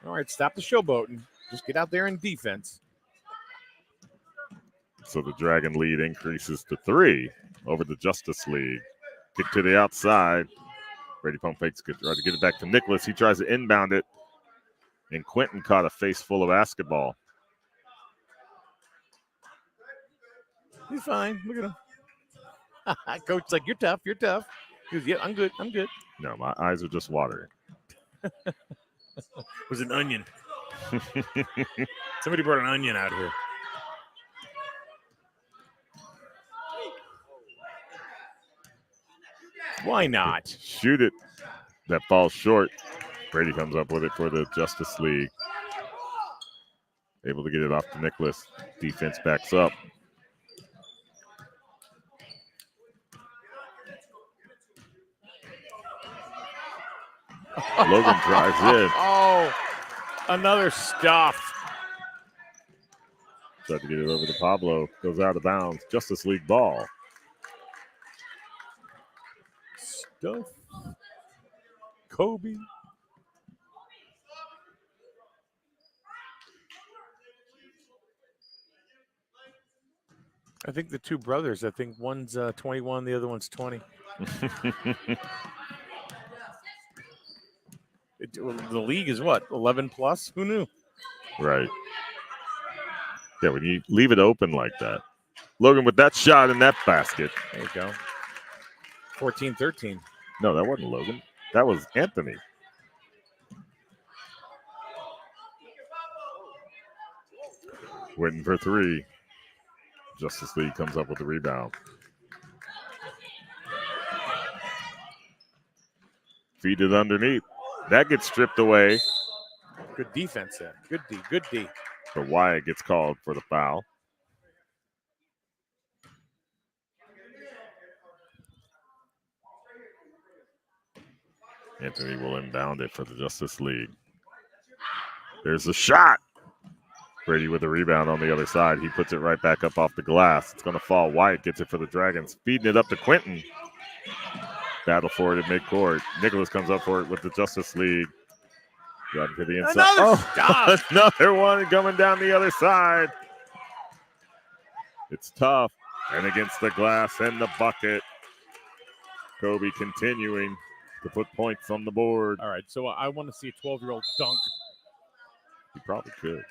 All right, stop the showboating. Just get out there in defense. So the Dragon lead increases to 3 over the Justice League. Kick to the outside. Brady pump fakes. Try to get it back to Nicholas. He tries to inbound it. And Quentin caught a face full of basketball. He's fine. Look at him. Coach's like, you're tough. You're tough. He goes, yeah, I'm good. I'm good. No, my eyes are just watering. It was an onion. Somebody brought an onion out here. Why not? Shoot it. That falls short. Brady comes up with it for the Justice League. Able to get it off to Nicholas. Defense backs up. Logan drives in. Oh, another stuff. Tried to get it over to Pablo. Goes out of bounds. Justice League ball. Stuff. Kobe. I think the 2 brothers, I think one's 21, the other one's 20. The league is what, 11 plus? Who knew? Right. Yeah, when you leave it open like that. Logan with that shot in that basket. There you go. 14-13. No, that wasn't Logan. That was Anthony. Waiting for 3. Justice League comes up with the rebound. Feed it underneath. That gets stripped away. Good defense there. Good D. Good D. But Wyatt gets called for the foul. Anthony will inbound it for the Justice League. There's the shot. Brady with the rebound on the other side. He puts it right back up off the glass. It's going to fall. Wyatt gets it for the Dragons. Feeding it up to Quentin. Battle for it at midcourt. Nicholas comes up for it with the Justice League. Driving to the inside. Another stop. Another one coming down the other side. It's tough. And against the glass and the bucket. Kobe continuing to put points on the board. All right, so I want to see a 12-year-old dunk. He probably could.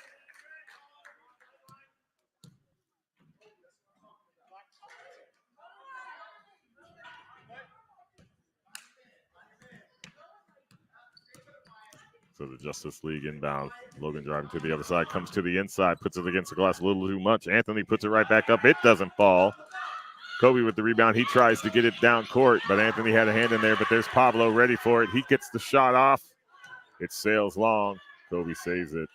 So the Justice League inbound. Logan driving to the other side, comes to the inside, puts it against the glass a little too much. Anthony puts it right back up. It doesn't fall. Kobe with the rebound. He tries to get it down court, but Anthony had a hand in there. But there's Pablo ready for it. He gets the shot off. It sails long. Kobe saves it.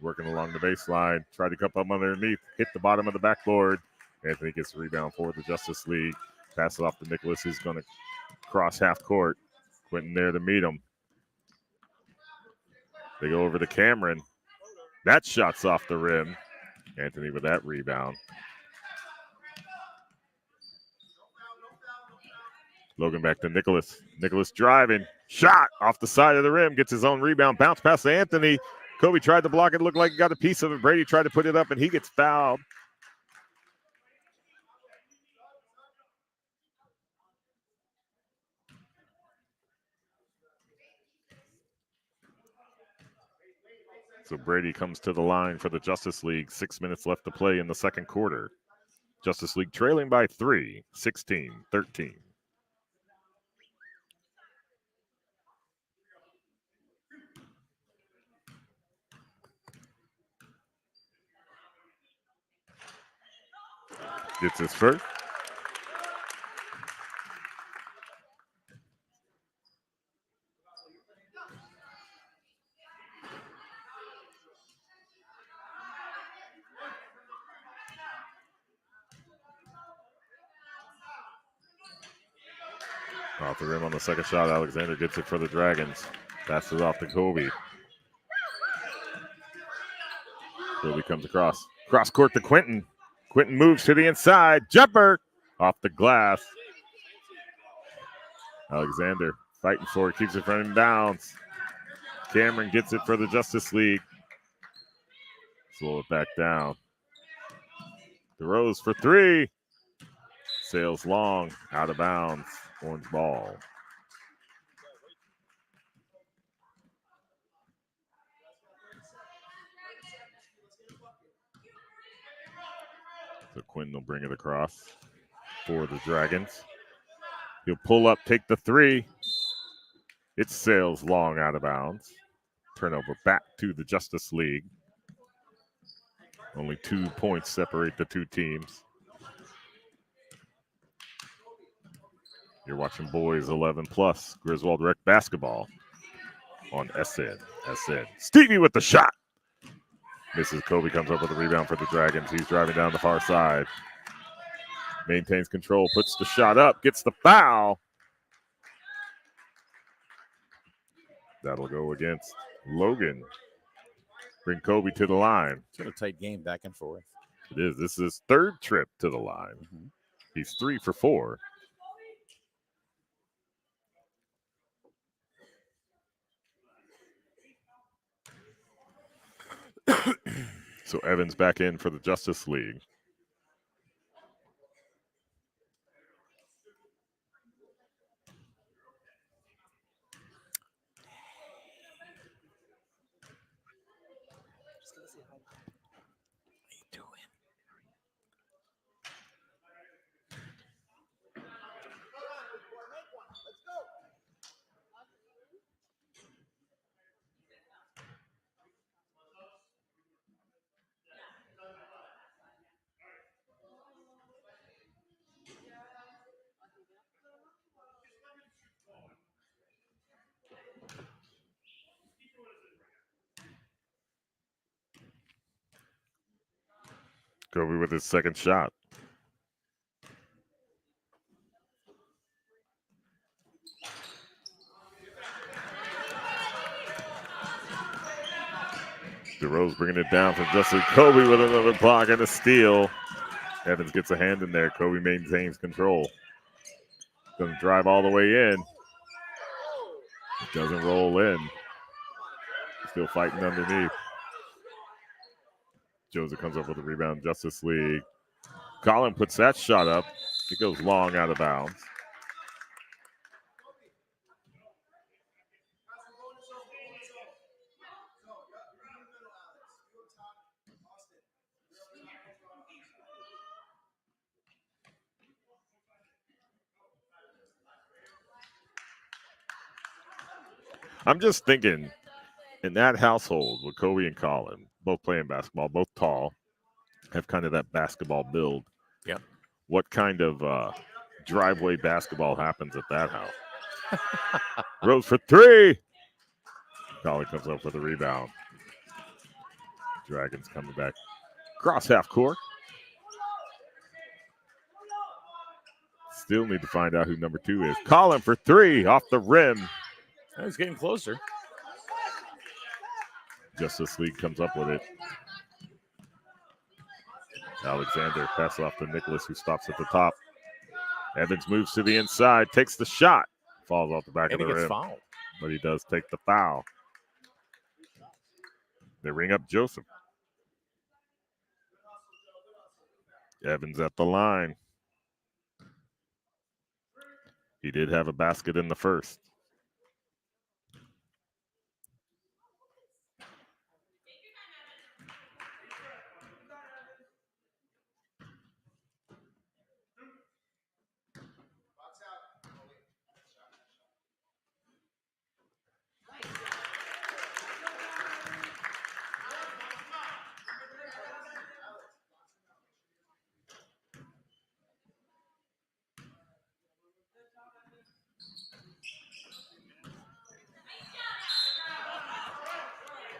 Working along the baseline. Tried to come up underneath. Hit the bottom of the backboard. Anthony gets the rebound for the Justice League. Pass it off to Nicholas, who's going to cross half court. Quentin there to meet him. They go over to Cameron. That shot's off the rim. Anthony with that rebound. Logan back to Nicholas. Nicholas driving. Shot off the side of the rim. Gets his own rebound. Bounce pass to Anthony. Kobe tried to block it. Looked like he got a piece of it. Brady tried to put it up, and he gets fouled. So Brady comes to the line for the Justice League. 6 minutes left to play in the second quarter. Justice League trailing by 3, 16-13. Gets his first. Off the rim on the second shot. Alexander gets it for the Dragons. Passes off to Kobe. Kobe comes across. Cross court to Quentin. Quentin moves to the inside. Jumper off the glass. Alexander fighting for it. Keeps it from him. Bounce. Cameron gets it for the Justice League. Slow it back down. DeRose for three. Sails long. Out of bounds. Orange ball. So Quentin will bring it across for the Dragons. He'll pull up, take the three. It sails long out of bounds. Turnover back to the Justice League. Only 2 points separate the two teams. You're watching Boys 11 Plus, Griswold Rec Basketball on SN. Stevie with the shot. Misses. Kobe comes up with a rebound for the Dragons. He's driving down the far side. Maintains control, puts the shot up, gets the foul. That'll go against Logan. Bring Kobe to the line. It's been a tight game back and forth. It is. This is his third trip to the line. Mm-hmm. He's 3 for 4. So Evans back in for the Justice League. Kobe with his second shot. DeRose bringing it down from Justin. Kobe with another block and a steal. Evans gets a hand in there. Kobe maintains control. Doesn't drive all the way in. It doesn't roll in. Still fighting underneath. Joseph comes up with a rebound. Justice League. Colin puts that shot up. It goes long out of bounds. I'm just thinking, in that household with Kobe and Colin, both playing basketball, both tall, have kind of that basketball build. Yep. what kind of driveway basketball happens at that house. Rose for three. Collie comes up with a rebound. Dragons coming back. Cross half court. Still need to find out who number 2 is. Colin for three off the rim. Oh, he's getting closer. Justice League comes up with it. Alexander passes off to Nicholas, who stops at the top. Evans moves to the inside, takes the shot, falls off the back And of he the gets rim. fouled. But he does take the foul. They ring up Joseph. Evans at the line. He did have a basket in the first.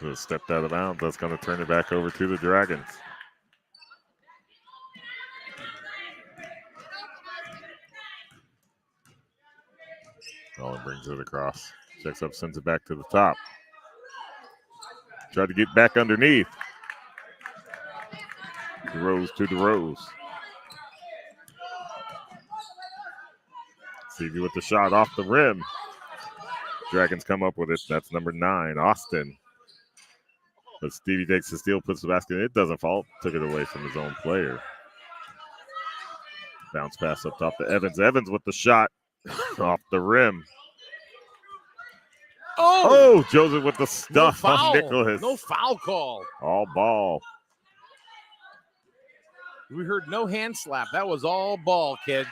So stepped out of bounds. That's going to turn it back over to the Dragons. Colin brings it across. Checks up, sends it back to the top. Tried to get back underneath. DeRose to DeRose. Stevie with the shot off the rim. Dragons come up with it. That's number 9, Austin. But Stevie takes the steal, puts the basket in. It doesn't fall. Took it away from his own player. Bounce pass up top to Evans. Evans with the shot off the rim. Oh, Joseph with the stuff on Nicholas. No foul call. All ball. We heard no hand slap. That was all ball, kids.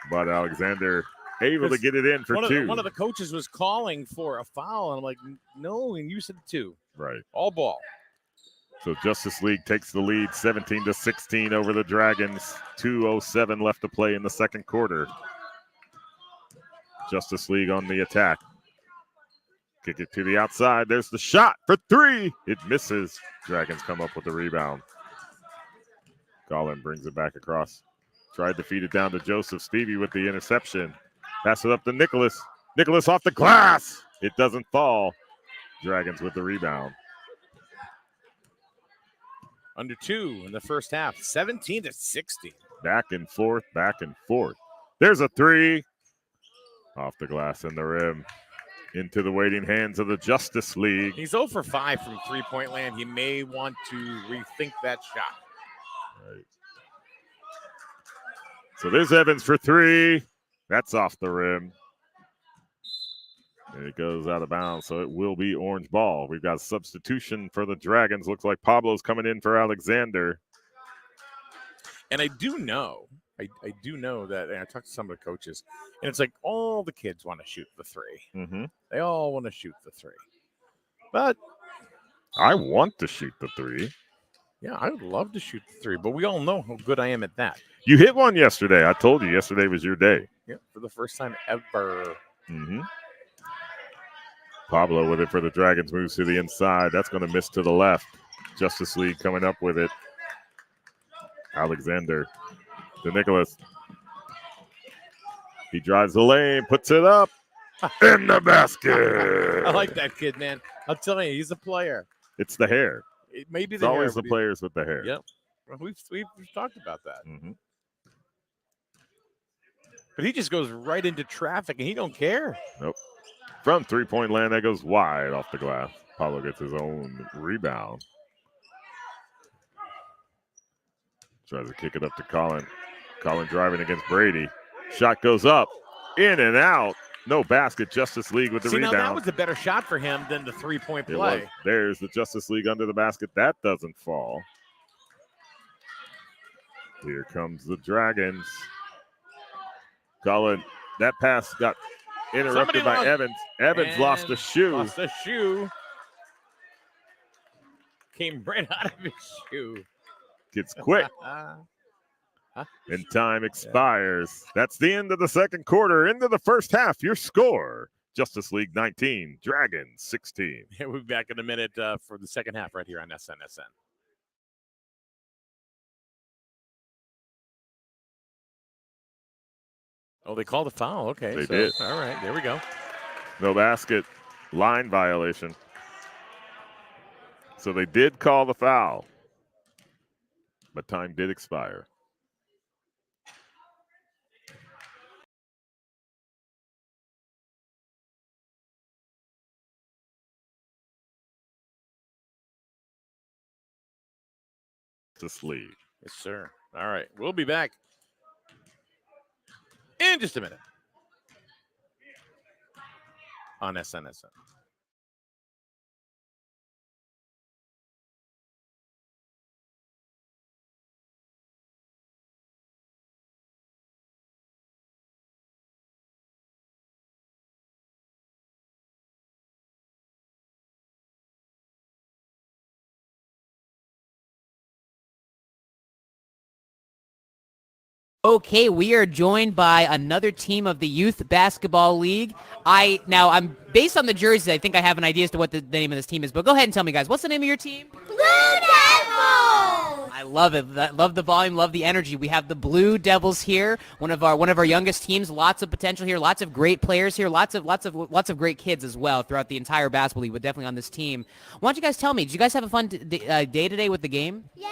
But Alexander able to get it in for 2. One of the coaches was calling for a foul, and I'm like, no, and you said 2. Right. All ball. So Justice League takes the lead 17-16 over the Dragons. 2:07 left to play in the second quarter. Justice League on the attack. Kick it to the outside. There's the shot for 3. It misses. Dragons come up with the rebound. Colin brings it back across. Tried to feed it down to Joseph. Stevie with the interception. Pass it up to Nicholas. Nicholas off the glass. It doesn't fall. Dragons with the rebound. Under 2 in the first half. 17-16. Back and forth, back and forth. There's a 3. Off the glass and the rim. Into the waiting hands of the Justice League. He's 0 for 5 from three-point land. He may want to rethink that shot. Right. So there's Evans for 3. That's off the rim. And it goes out of bounds, so it will be orange ball. We've got a substitution for the Dragons. Looks like Pablo's coming in for Alexander. And I do know that, and I talked to some of the coaches, and it's like all the kids want to shoot the 3. Mm-hmm. They all want to shoot the 3. But I want to shoot the 3. yeah, I would love to shoot the 3, but we all know how good I am at that. You hit one yesterday. I told you yesterday was your day. Yeah, for the first time ever. Mm-hmm. Pablo with it for the Dragons, moves to the inside. That's going to miss to the left. Justice League coming up with it. Alexander to Nicholas. He drives the lane, puts it up in the basket. I like that kid, man. I'm telling you, he's a player. It's the hair. It may be It's the hair, always the but players with the hair. Yep. We've talked about that. Mm-hmm. But he just goes right into traffic, and he don't care. Nope. From three-point land, that goes wide off the glass. Pablo gets his own rebound. Tries to kick it up to Colin. Colin driving against Brady. Shot goes up, in and out. No basket. Justice League with the rebound. Now that was a better shot for him than the three-point It play. was. There's the Justice League under the basket. That doesn't fall. Here comes the Dragons. Colin, that pass got interrupted by Evans. Evans lost a shoe. Lost a shoe. Came right out of his shoe. Gets quick. And time expires. That's the end of the second quarter. Into the first half. Your score: Justice League 19, Dragons 16. Yeah, we'll be back in a minute for the second half right here on SNSN. Oh, they called a foul. Okay. They did. All right, there we go. No basket, line violation. So they did call the foul, but time did expire. Justice League. Yes, sir. All right, we'll be back in just a minute on SNSN. Okay, we are joined by another team of the Youth Basketball League. I'm based on the jerseys. I think I have an idea as to what the name of this team is. But go ahead and tell me, guys, what's the name of your team? Blue Devils! I love it. Love the volume. Love the energy. We have the Blue Devils here. One of our youngest teams. Lots of potential here. Lots of great players here. Lots of great kids as well throughout the entire basketball league. But definitely on this team. Why don't you guys tell me? Did you guys have a fun day today with the game? Yeah!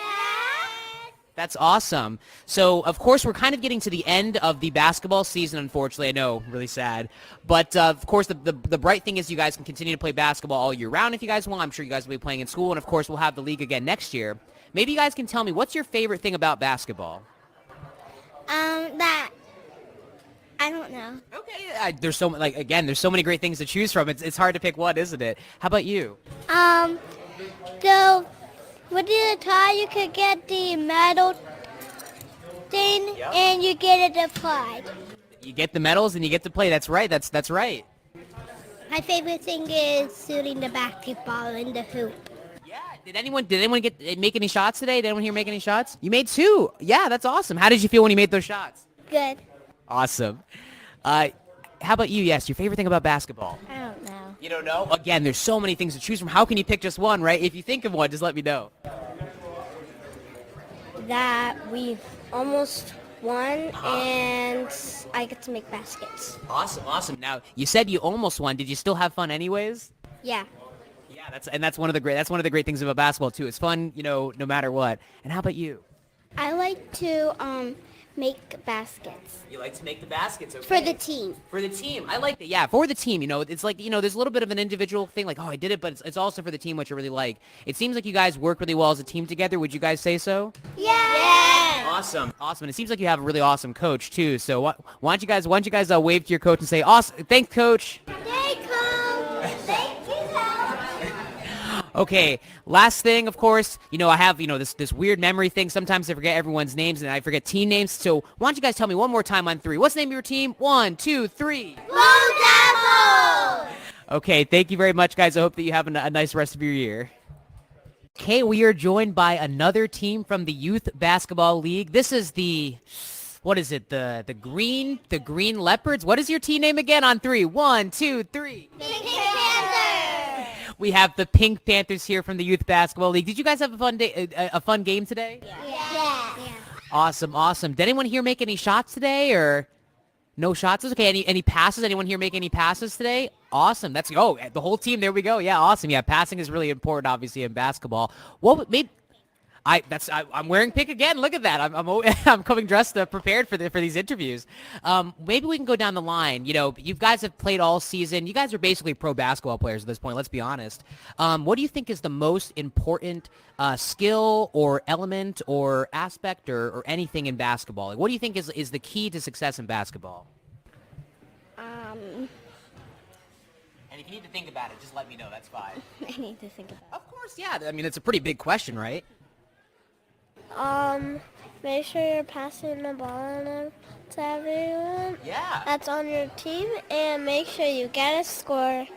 That's awesome. So, of course, we're kind of getting to the end of the basketball season, unfortunately. I know, really sad. But, of course, the bright thing is you guys can continue to play basketball all year round if you guys want. I'm sure you guys will be playing in school. And, of course, we'll have the league again next year. Maybe you guys can tell me, what's your favorite thing about basketball? That I don't know. Okay. There's so many great things to choose from. It's hard to pick one, isn't it? How about you? So with the tie, you could get the medal thing, and you get it applied. You get the medals and you get to play. That's right. That's right. My favorite thing is shooting the basketball in the hoop. Yeah. Did anyone make any shots today? Did anyone here make any shots? You made 2. Yeah, that's awesome. How did you feel when you made those shots? Good. Awesome. How about you? Yes, your favorite thing about basketball? I don't know. You don't know? Again, there's so many things to choose from. How can you pick just one, right? If you think of one, just let me know. That we almost won, and I get to make baskets. Awesome. Now, you said you almost won. Did you still have fun anyways? Yeah. Yeah, that's one of the great things about basketball too. It's fun, no matter what. And how about you? I like to make baskets. You like to make the baskets, okay? For the team. For the team. I like that. Yeah, for the team. It's like, there's a little bit of an individual thing, like, oh, I did it, but it's also for the team, which I really like. It seems like you guys work really well as a team together. Would you guys say so? Yeah. Awesome. And it seems like you have a really awesome coach too. So why don't you guys wave to your coach and say, awesome, thanks, coach. Hey, Coach. Thank you, Coach. Okay, last thing, of course, I have, this weird memory thing. Sometimes I forget everyone's names and I forget team names. So why don't you guys tell me one more time on 3. What's the name of your team? 1, 2, 3. Blue Devils! Okay, thank you very much, guys. I hope that you have a nice rest of your year. Okay, we are joined by another team from the Youth Basketball League. This is what is it? The Green Leopards? What is your team name again on 3? 1, 2, 3. Pink Panthers! We have the Pink Panthers here from the Youth Basketball League. Did you guys have a fun game today? Yeah. Awesome. Did anyone here make any shots today, or no shots? Okay. Any passes? Anyone here make any passes today? Awesome. The whole team. There we go. Yeah, awesome. Yeah, passing is really important, obviously, in basketball. I'm wearing pink again. Look at that. I'm coming dressed prepared for these interviews. Maybe we can go down the line. You guys have played all season. You guys are basically pro basketball players at this point. Let's be honest. What do you think is the most important skill or element or aspect or anything in basketball? Like, what do you think is the key to success in basketball? And if you need to think about it, just let me know. That's fine. I need to think about it. Of course, yeah. I mean, it's a pretty big question, right? Make sure you're passing the ball to everyone that's on your team, and make sure you get a score.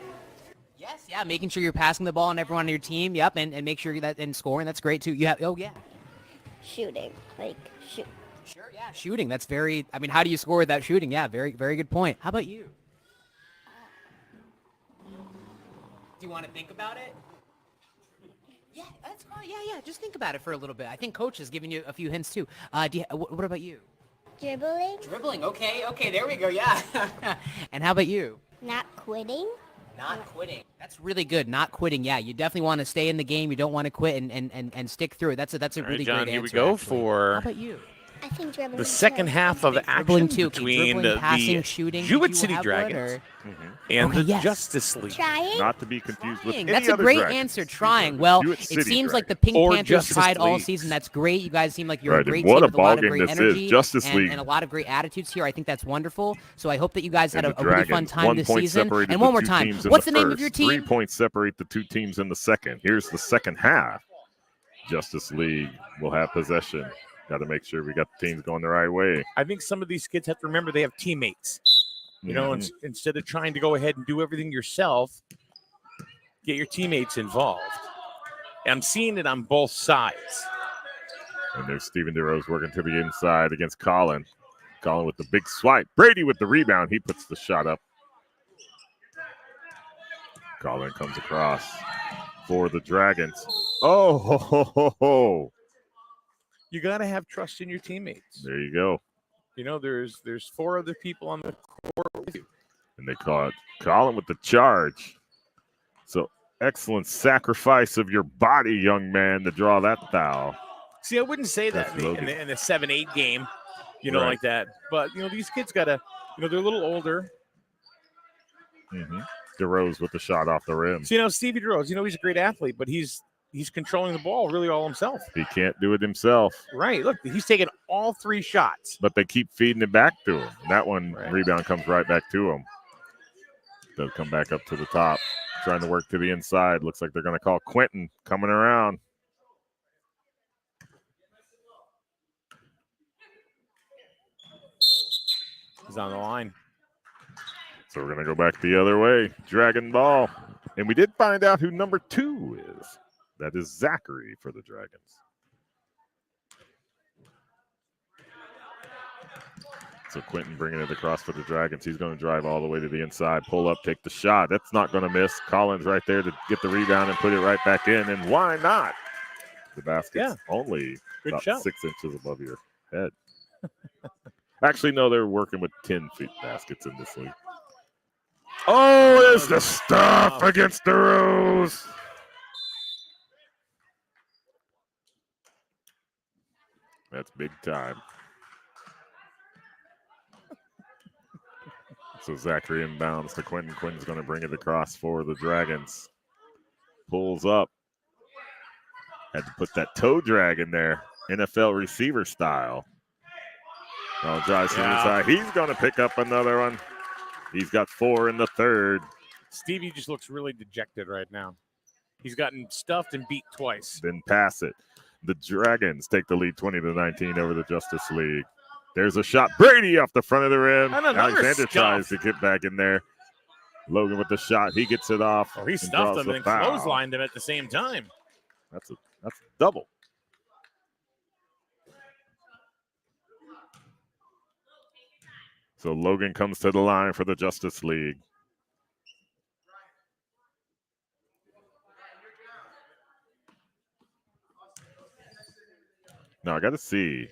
Yes, yeah, making sure you're passing the ball on everyone on your team, yep, and make sure that and scoring, that's great too. You have, Shooting, shoot. Sure, yeah, shooting. That's very, I mean, how do you score without shooting? Yeah, very, very good point. How about you? Do you want to think about it? Yeah, that's fine. Yeah, just think about it for a little bit. I think Coach has given you a few hints, too. What about you? Dribbling. Dribbling, okay, there we go, yeah. And how about you? Not quitting. Not quitting. That's really good. Not quitting. Yeah, you definitely want to stay in the game. You don't want to quit and stick through it. That's a All right, really John, great here answer. we go actually. for How about you? I think dribbling. the second half of action Dribbling too. Okay, between dribbling, passing, the shooting. Jewett Did you City have Dragons one, or? and Okay, the yes. Justice League. Trying. Not to be confused with Trying. any That's a other great Dragons. answer. These are Trying. the Well, Jewett it City seems like the Dragons. Pink Or Panthers Justice tried all League. season. That's great. You guys seem like you're a Right, and great what team a with a lot ball of game great this is. energy Justice and, League. and a lot of great attitudes here. I think that's wonderful. So I hope that you guys had And a the really fun Dragons, time 1 this point season. separated And the one more two time, teams in what's the the name of your first. 3 team? points separate the two teams in the second. Here's the second half. Justice League will have possession. Got to make sure we got the teams going the right way. I think some of these kids have to remember they have teammates. You know, Mhm. instead of trying to go ahead and do everything yourself, get your teammates involved. And I'm seeing it on both sides. And there's Steven DeRose working to the inside against Colin. Colin with the big swipe. Brady with the rebound. He puts the shot up. Colin comes across for the Dragons. Oh, ho, ho, ho, ho. You got to have trust in your teammates. There you go. You know, there's 4 other people on the court with you. And they caught Colin with the charge. So excellent sacrifice of your body, young man, to draw that foul. See, I wouldn't say that That's in the 7-8 game, you know, Right. like that. But, you know, these kids got to, you know, they're a little older. DeRose with the shot off the rim. So, you know, Stevie DeRose, you know, he's a great athlete, but he's controlling the ball really all himself. He can't do it himself, Right. Look, he's taking all 3 shots. but they keep feeding it back to him. That one Right. rebound comes right back to him. They'll come back up to the top, trying to work to the inside. Looks like they're going to call Quentin coming around. He's on the line. So we're going to go back the other way. Dragon ball. And we did find out who number 2 is. That is Zachary for the Dragons. So Quentin bringing it across for the Dragons. He's going to drive all the way to the inside, pull up, take the shot. That's not going to miss. Collins right there to get the rebound and put it right back in. And why not? The basket's only Good about shot. 6 inches above your head. Actually, no, they're working with 10-feet baskets in this league. Oh, there's the stuff against the Rose. That's big time. So Zachary inbounds to Quentin. Quentin's going to bring it across for the Dragons. Pulls up. Had to put that toe drag in there. NFL receiver style. Oh, drives to the inside. He's going to pick up another one. He's got 4 in the third. Stevie just looks really dejected right now. He's gotten stuffed and beat twice. Then pass it. The Dragons take the lead 20-19 over the Justice League. There's a shot. Brady off the front of the rim. And another Alexander stuff. tries to get back in there. Logan with the shot. He gets it off. Oh, he and stuffed draws him the and foul. clotheslined him at the same time. That's a double. So Logan comes to the line for the Justice League. Now I got to see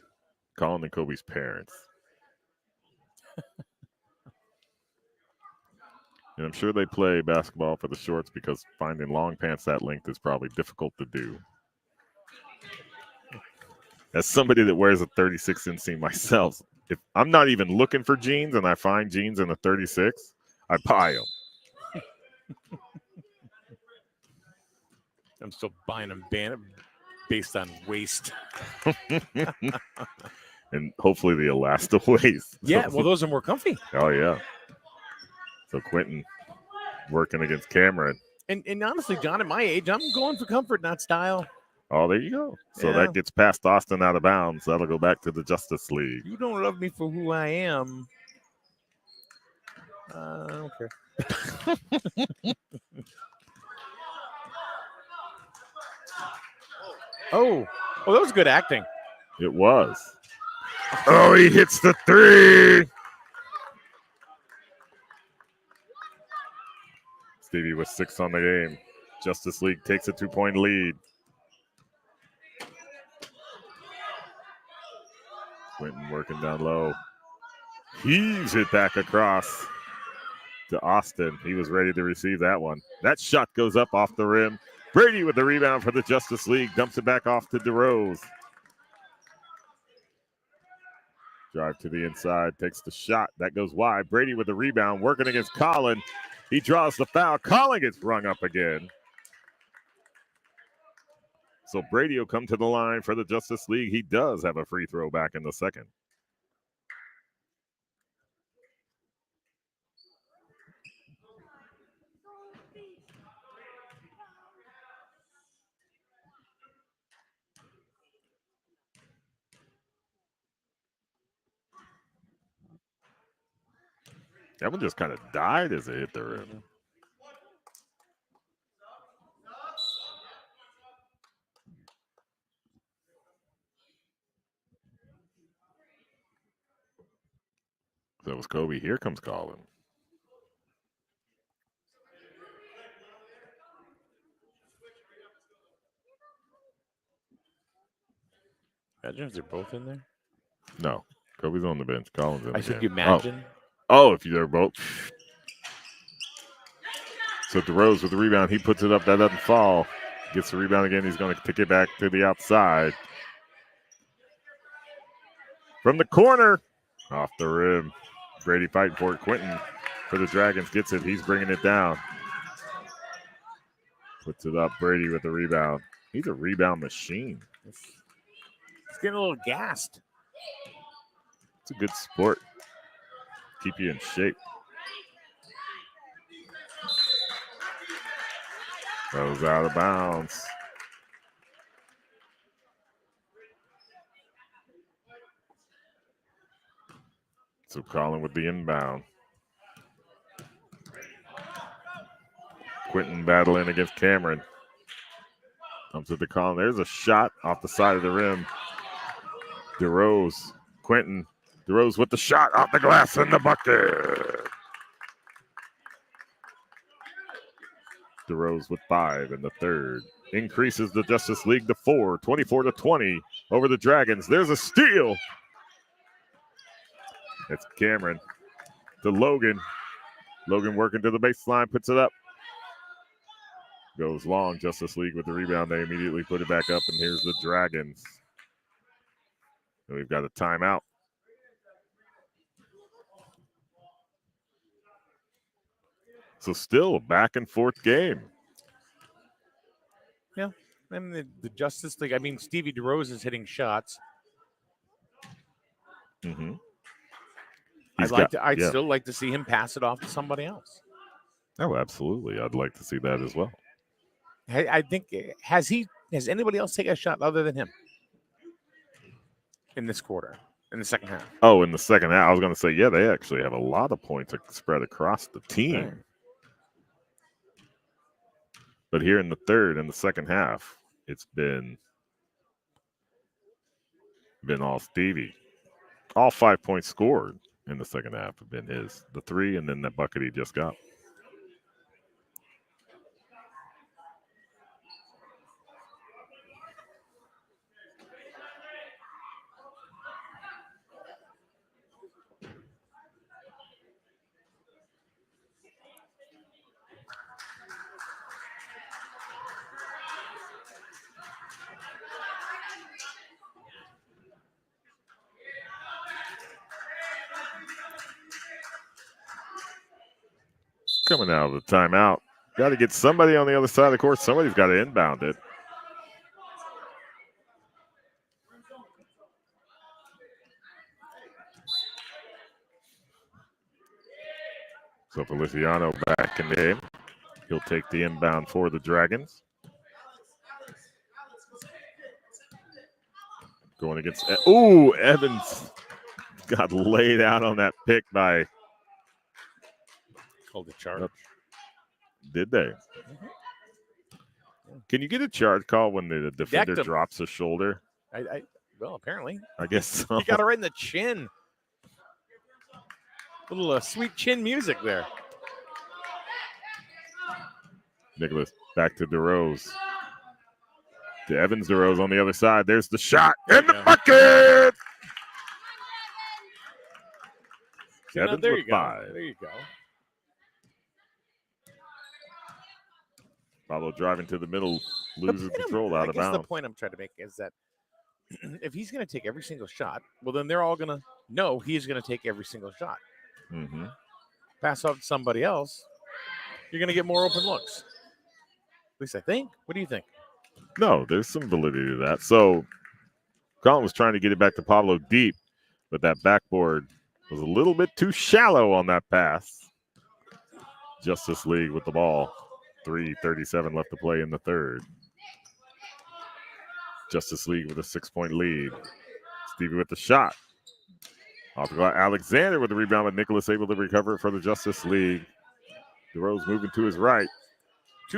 Colin and Kobe's parents. And I'm sure they play basketball for the shorts because finding long pants that length is probably difficult to do. As somebody that wears a 36 inseam myself, if I'm not even looking for jeans and I find jeans in a 36, I buy them. I'm still buying them based on waist. And hopefully the Elasta waist. Yeah, well, those are more comfy. Oh, yeah. So Quentin working against Cameron. And honestly, John, at my age, I'm going for comfort, not style. Oh, there you go. So Yeah. that gets past Austin out of bounds. That'll go back to the Justice League. You don't love me for who I am. I don't care. Oh, that was good acting. It was. Oh, he hits the three. Stevie with 6 on the game. Justice League takes a 2-point lead. Quentin working down low. Heaves it back across to Austin. He was ready to receive that one. That shot goes up off the rim. Brady with the rebound for the Justice League. Dumps it back off to DeRose. Drive to the inside. Takes the shot. That goes wide. Brady with the rebound. Working against Colin. He draws the foul. Colin gets rung up again. So Brady will come to the line for the Justice League. He does have a free throw back in the second. That one just kind of died as it hit the rim. That was Kobe. Here comes Colin. Imagine if they're both in there. No, Kobe's on the bench. Colin's in the I said, game. you imagine? Oh, if they're both. So DeRose with the rebound. He puts it up. That doesn't fall. Gets the rebound again. He's going to kick it back to the outside. From the corner. Off the rim. Brady fighting for it. Quentin for the Dragons gets it. He's bringing it down. Puts it up. Brady with the rebound. He's a rebound machine. He's getting a little gassed. It's a good sport. Keep you in shape. That was out of bounds. So Colin with the inbound. Quentin battling against Cameron. Comes to the Colin. There's a shot off the side of the rim. DeRose. Quentin. DeRose with the shot off the glass and the bucket. DeRose with 5 in the third. Increases the Justice League to 4. 24-20 over the Dragons. There's a steal. It's Cameron to Logan. Logan working to the baseline, puts it up. Goes long. Justice League with the rebound. They immediately put it back up, and here's the Dragons. And we've got a timeout. So still a back and forth game. Yeah. I mean, the Justice League, I mean, Stevie DeRose is hitting shots. Mm-hmm. I'd still like to see him pass it off to somebody else. Oh, absolutely. I'd like to see that as well. I think, has anybody else taken a shot other than him in this quarter, in the second half? Oh, in the second half, I was going to say, yeah, they actually have a lot of points spread across the team. Right. But here in the third and the second half, it's been all Stevie. All 5 points scored in the second half have been his. The 3 and then that bucket he just got. Coming out of the timeout. Got to get somebody on the other side of the court. Somebody's got to inbound it. So Feliciano back in the game. He'll take the inbound for the Dragons. Going against, Evans got laid out on that pick by. Called a charge. Did they? Can you get a charge call when the defender Decked him. drops a shoulder? Well, apparently. I guess so. He got her right in the chin. A little sweet chin music there. Nicholas back to DeRose. To Evans. DeRose on the other side. There's the shot in the bucket. So Evans there with you go. 5. There you go. Pablo driving to the middle, loses control out of bounds. The point I'm trying to make is that if he's going to take every single shot, well, then they're all going to know he's going to take every single shot. Mm-hmm. Pass off to somebody else, you're going to get more open looks. At least I think. What do you think? No, there's some validity to that. So Colin was trying to get it back to Pablo deep, but that backboard was a little bit too shallow on that pass. Justice League with the ball. 3:37 left to play in the third. Justice League with a 6-point lead. Stevie with the shot. Off the glass. Alexander with the rebound, but Nicholas able to recover it for the Justice League. DeRose moving to his right.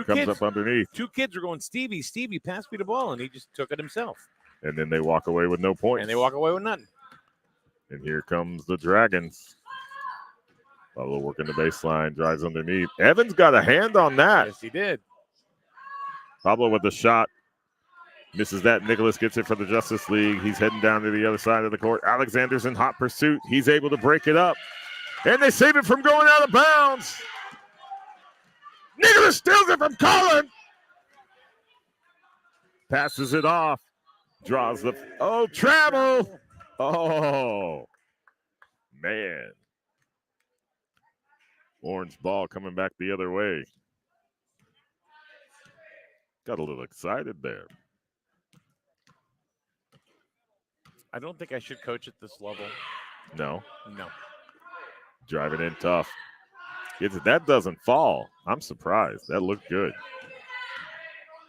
Comes up underneath. 2 kids are going, Stevie, pass me the ball, and he just took it himself. And then they walk away with no points. And they walk away with nothing. And here comes the Dragons. Pablo working the baseline, drives underneath. Evans got a hand on that. Yes, he did. Pablo with the shot. Misses that. Nicholas gets it for the Justice League. He's heading down to the other side of the court. Alexander's in hot pursuit. He's able to break it up. And they save it from going out of bounds. Nicholas steals it from Colin. Passes it off. Draws the... Oh, travel. Oh, man. Orange ball coming back the other way. Got a little excited there. I don't think I should coach at this level. No. No. Driving in tough. That doesn't fall. I'm surprised. That looked good.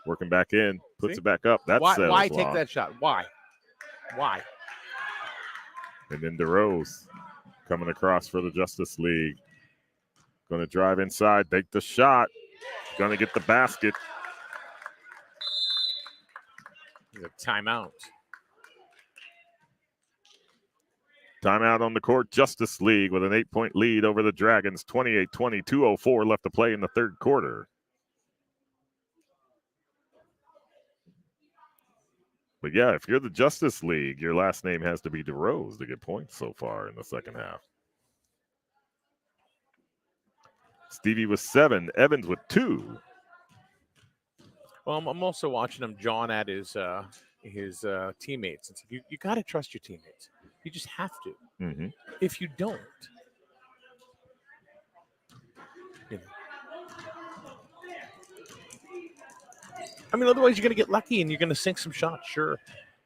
Working back in. Puts it back up. That's why take that shot? Why? And then DeRose coming across for the Justice League. Going to drive inside, take the shot. Going to get the basket. A timeout. Timeout on the court. Justice League with an 8-point lead over the Dragons. 28-20, 2:04 left to play in the third quarter. But yeah, if you're the Justice League, your last name has to be DeRose to get points so far in the second half. Stevie with 7, Evans with 2. Well, I'm also watching him jawing at his teammates. It's like, you got to trust your teammates. You just have to. Mm-hmm. If you don't, I mean, otherwise you're going to get lucky and you're going to sink some shots, sure.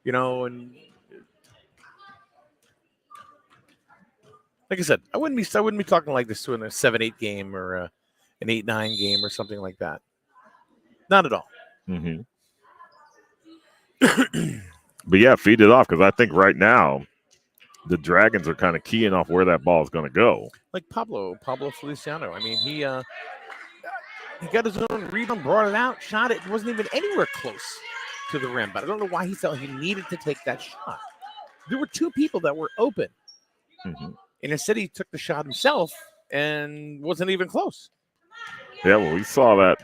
And like I said, I wouldn't be talking like this to in a 7-8 game or an 8-9 game or something like that. Not at all. Mm-hmm. But yeah, feed it off, because I think right now the Dragons are kind of keying off where that ball is going to go. Like Pablo Feliciano. I mean, he got his own rebound, brought it out, shot it. It wasn't even anywhere close to the rim. But I don't know why he felt he needed to take that shot. There were 2 people that were open. Mm-hmm. And instead he took the shot himself and wasn't even close. Yeah, well, we saw that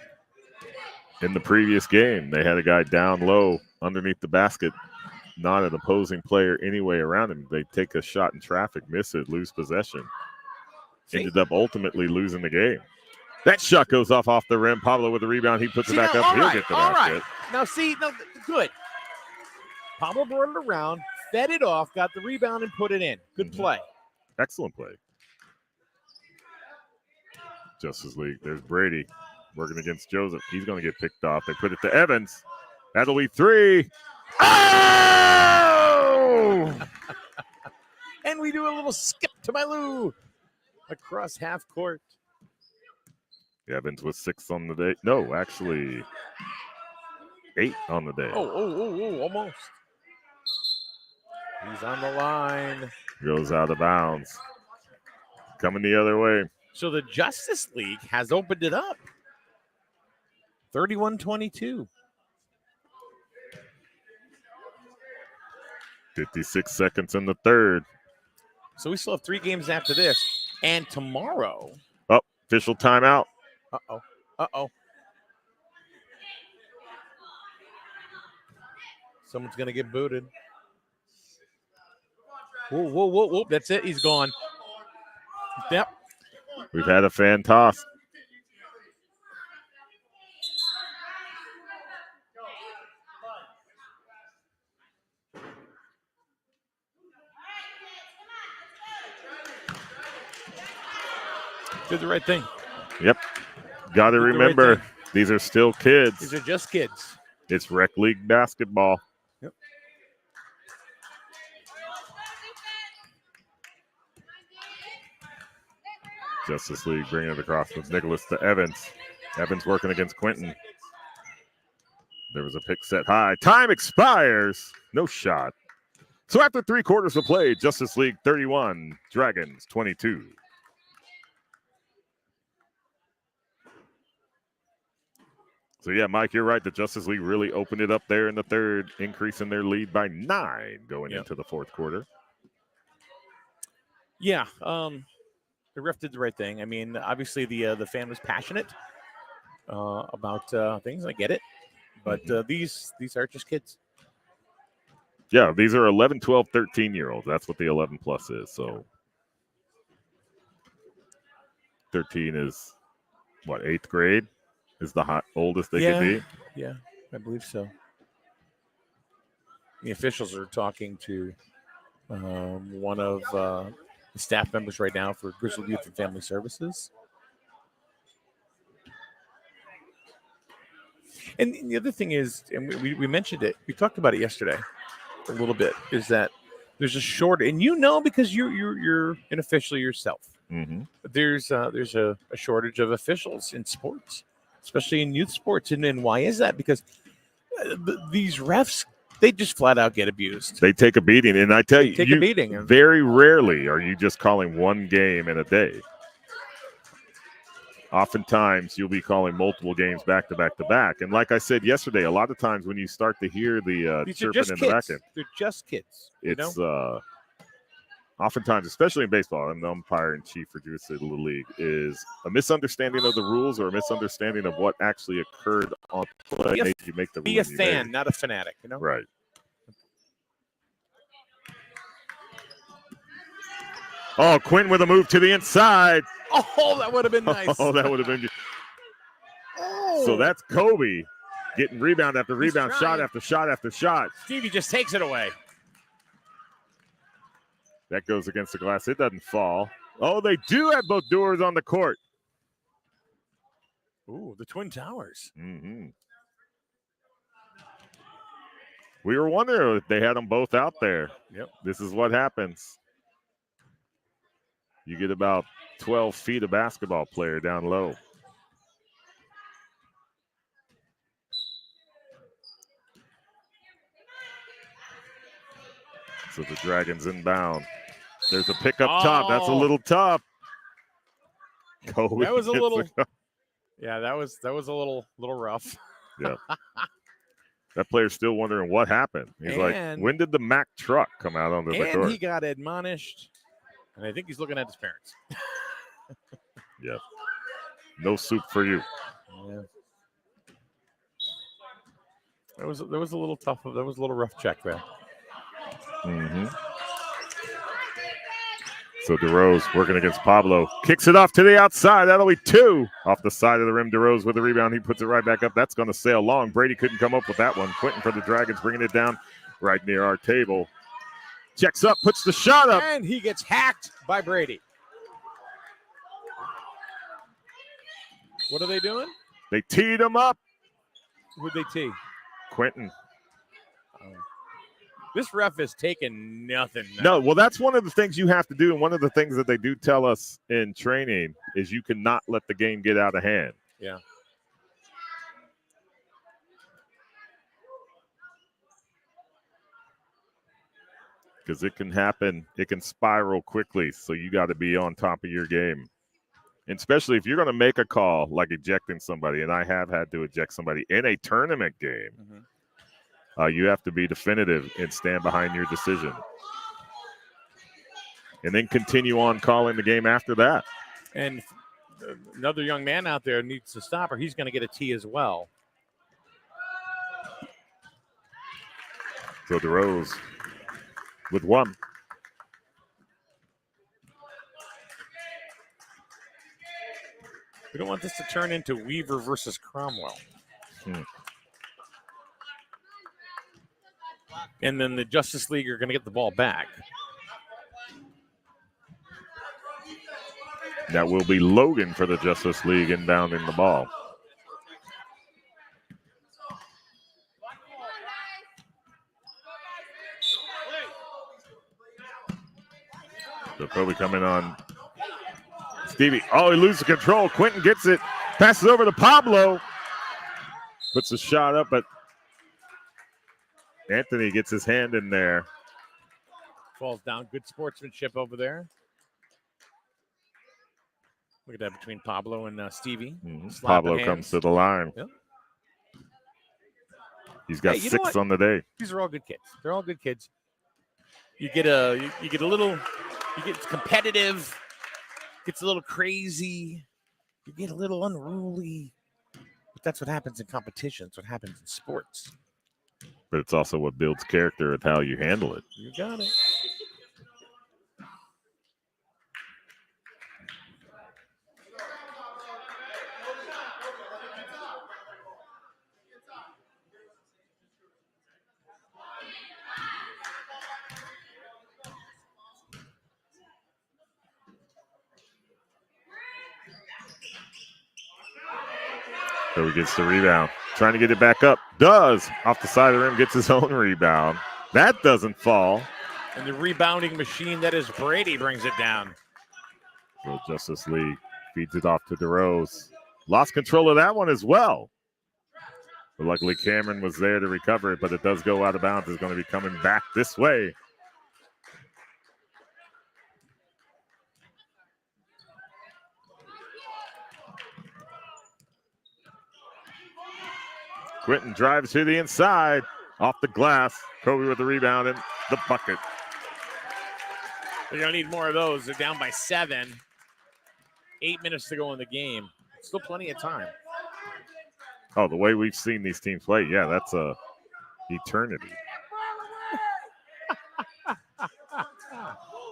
in the previous game. They had a guy down low underneath the basket, not an opposing player anyway around him. They take a shot in traffic, miss it, lose possession. Ended up ultimately losing the game. That shot goes off the rim. Pablo with the rebound. He puts it back up. He'll get the basket. Now, good. Pablo brought it around, fed it off, got the rebound, and put it in. Good play. Excellent play. Justice League. There's Brady working against Joseph. He's going to get picked off. They put it to Evans. That'll be 3. Oh! And we do a little skip to my Lou across half court. Evans with 6 on the day. No, actually 8 on the day. Oh, almost. He's on the line. Goes out of bounds. Coming the other way. So the Justice League has opened it up. 31-22. 56 seconds in the third. So we still have 3 games after this. And tomorrow. Oh, official timeout. Uh-oh. Uh-oh. Someone's going to get booted. Whoa, whoa, whoa, whoa. That's it. He's gone. Yep. We've had a fan toss. Did the right thing. Yep. Got to remember, these are still kids. These are just kids. It's rec league basketball. Yep. Justice League bringing it across with Nicholas to Evans. Evans working against Quentin. There was a pick set high. Time expires. No shot. So after 3 quarters of play, Justice League 31, Dragons 22. So, yeah, Mike, you're right. The Justice League really opened it up there in the third, increasing their lead by 9 going into the fourth quarter. Yeah, the ref did the right thing. I mean, obviously the fan was passionate about things. I get it. But these are just kids. Yeah, these are 11, 12, 13-year-olds. That's what the 11 plus is. So 13 is, what, 8th grade? Is the oldest they could be? Yeah, I believe so. The officials are talking to one of the staff members right now for Griswold Youth and Family Services. And the other thing is, and we mentioned it, we talked about it yesterday a little bit, is that there's a shortage, and you know because you're an official yourself. Mm-hmm. There's a shortage of officials in sports, especially in youth sports. And why is that? Because these refs, they just flat out get abused. They take a beating, and I tell you, a beating. Very rarely are you just calling one game in a day. Oftentimes, you'll be calling multiple games back to back to back. And like I said yesterday, a lot of times when you start to hear the chirping in the back end, they're just kids. It's oftentimes, especially in baseball, I'm the umpire in chief for Jewish Little League, is a misunderstanding of the rules or a misunderstanding of what actually occurred on play. You make the be a fan, not a fanatic. You know, right? Oh, Quinn with a move to the inside. Oh, that would have been nice. Oh, that would have been good. So that's Kobe getting rebound after rebound, shot after shot after shot. Stevie just takes it away. That goes against the glass. It doesn't fall. Oh, they do have both doors on the court. Ooh, the Twin Towers. Mm-hmm. We were wondering if they had them both out there. Yep. This is what happens. You get about 12 feet of basketball player down low. So the Dragons inbound. There's a pick up top. That's a little tough. Kobe that was a little. Yeah, that was a little rough. Yeah. That player's still wondering what happened. He's like, when did the Mack truck come out onto the court? And he got admonished. And I think he's looking at his parents. Yeah. No soup for you. Yeah. That was a little tough. That was a little rough check there. Mm-hmm. So DeRose working against Pablo. Kicks it off to the outside. That'll be 2. Off the side of the rim, DeRose with the rebound. He puts it right back up. That's going to sail long. Brady couldn't come up with that one. Quentin for the Dragons bringing it down right near our table. Checks up, puts the shot up. And he gets hacked by Brady. What are they doing? They teed him up. Who'd they tee? Quentin. This ref is taking nothing. No, well, that's one of the things you have to do. And one of the things that they do tell us in training is you cannot let the game get out of hand. Yeah. Because it can happen. It can spiral quickly. So you got to be on top of your game. And especially if you're going to make a call like ejecting somebody, and I have had to eject somebody in a tournament game, You have to be definitive and stand behind your decision. And then continue on calling the game after that. And another young man out there needs to stop or he's going to get a tee as well. So DeRose with one. We don't want this to turn into Weaver versus Cromwell. And then the Justice League are going to get the ball back. That will be Logan for the Justice League inbounding the ball. So Kobe coming on Stevie. Oh, he loses control. Quentin gets it. Passes over to Pablo. Puts a shot up, but Anthony gets his hand in there. Falls down. Good sportsmanship over there. Look at that between Pablo and Stevie. Pablo comes to the line. Yep. He's got 6 on the day. These are all good kids. They're all good kids. You get a little, you get competitive, gets a little crazy, you get a little unruly. But that's what happens in competition. It's what happens in sports. But it's also what builds character and how you handle it. You got it. So he gets the rebound. Trying to get it back up. Does. Off the side of the rim. Gets his own rebound. That doesn't fall. And the rebounding machine that is Brady brings it down. So Justice League feeds it off to DeRose. Lost control of that one as well. But luckily Cameron was there to recover it, but it does go out of bounds. It's going to be coming back this way. Quentin drives to the inside, off the glass. Kobe with the rebound and the bucket. They're going to need more of those. They're down by 7. 8 minutes to go in the game. Still plenty of time. Oh, the way we've seen these teams play, yeah, that's a eternity.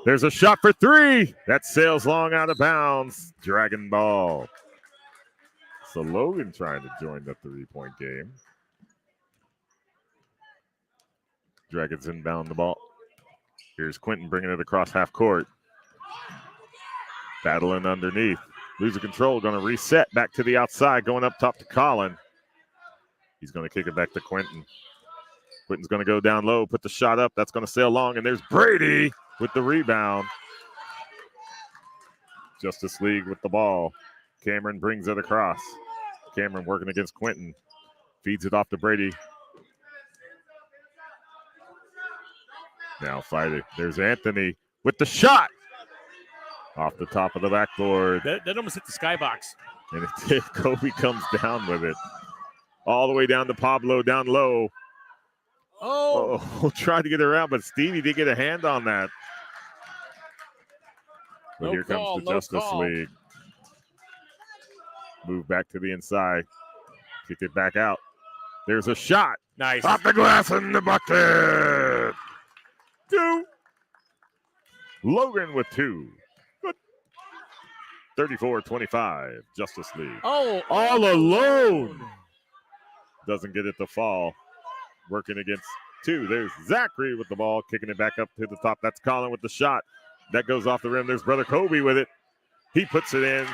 There's a shot for 3. That sails long out of bounds. Dragon ball. So Logan trying to join the 3-point game. Dragons inbound the ball. Here's Quentin bringing it across half court. Battling underneath. Losing control. Going to reset back to the outside. Going up top to Colin. He's going to kick it back to Quentin. Quentin's going to go down low. Put the shot up. That's going to sail long. And there's Brady with the rebound. Justice League with the ball. Cameron brings it across. Cameron working against Quentin. Feeds it off to Brady. Now fighting. There's Anthony with the shot. Off the top of the backboard. That almost hit the skybox. And it did. Kobe comes down with it. All the way down to Pablo down low. Oh, tried to get around, but Stevie did get a hand on that. But No here call, comes the no Justice call. League. Move back to the inside. Kick it back out. There's a shot. Nice. Off the glass in the bucket. 2. Logan with 2. Good. 34-25. Justice League. Oh, All alone. Doesn't get it to fall. Working against 2. There's Zachary with the ball. Kicking it back up to the top. That's Colin with the shot. That goes off the rim. There's brother Kobe with it. He puts it in.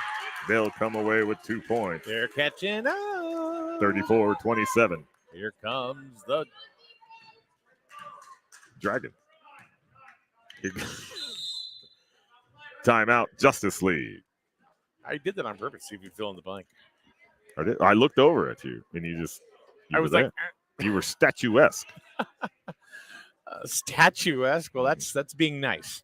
They'll come away with 2 points. They're catching up. 34-27. Here comes the Dragon. Timeout, Justice League. I did that on purpose. See if you fill in the blank. I looked over at you, and you I was were like, there. You were statuesque. statuesque. Well, that's being nice.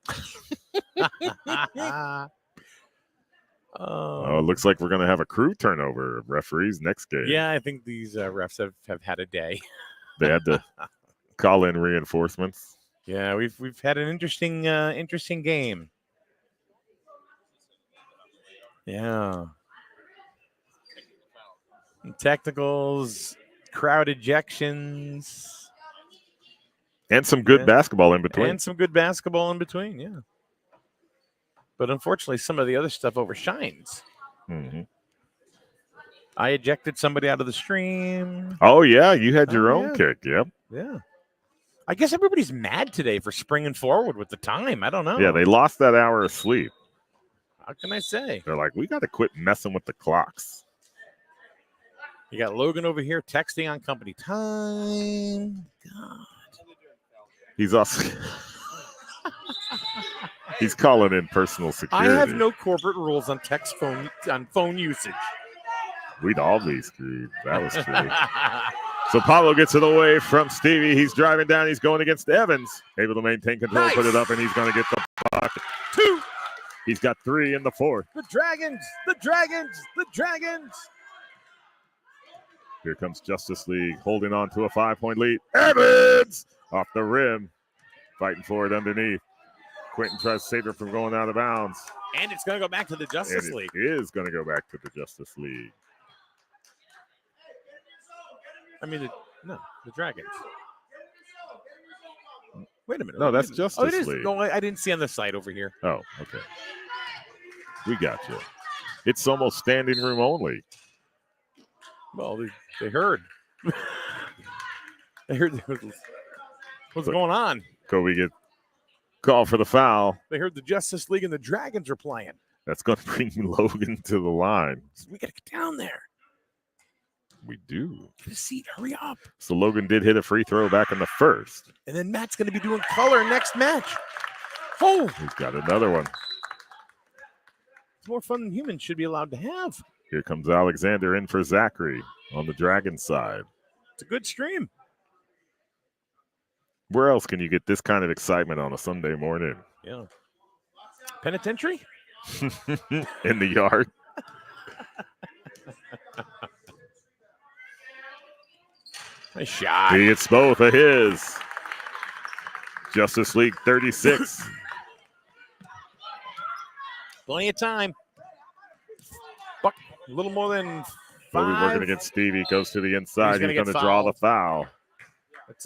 Oh, it looks like we're going to have a crew turnover of referees next game. Yeah, I think these refs have had a day. They had to call in reinforcements. Yeah, we've had an interesting game. Yeah. Technicals, crowd ejections, And some good basketball in between. and some good basketball in between. Yeah. But unfortunately, some of the other stuff overshines. Mm-hmm. I ejected somebody out of the stream. Oh, yeah. You had your own kick. Yep. Yeah. I guess everybody's mad today for springing forward with the time. I don't know. Yeah, they lost that hour of sleep. How can I say? They're like, we got to quit messing with the clocks. You got Logan over here texting on company time. God. He's also he's calling in personal security. I have no corporate rules on phone usage. We'd all be screwed. That was true. So Pablo gets it away from Stevie. He's driving down. He's going against Evans. Able to maintain control, Nice. put it up, and he's going to get the bucket. 2. He's got 3 in the fourth. The Dragons. The Dragons. The Dragons. Here comes Justice League holding on to a 5-point lead. Evans off the rim. Fighting for it underneath. Quentin tries to save it from going out of bounds. And it's going to go back to the Justice And League. it is going to go back to the Justice League. I mean, the Dragons. Wait a minute. No, that's Oh, it Justice is. League. No, I didn't see on the site over here. Oh, okay. We got you. It's almost standing room only. Well, they heard. They heard what's going on. Kobe get called for the foul. They heard the Justice League and the Dragons are playing. That's going to bring Logan to the line. We got to get down there. We do. Get a seat. Hurry up. So Logan did hit a free throw back in the first. And then Matt's going to be doing color next match. Oh, He's got another one. it's more fun than humans should be allowed to have. Here comes Alexander in for Zachary on the Dragon side. It's a good stream. Where else can you get this kind of excitement on a Sunday morning? Yeah. Penitentiary? In the yard. Nice shot. He gets both of his. Justice League 36. Plenty of time. Buck, a little more than Kobe 5. working against Stevie. Goes to the inside. He's He's gonna going to get draw the fouled. foul.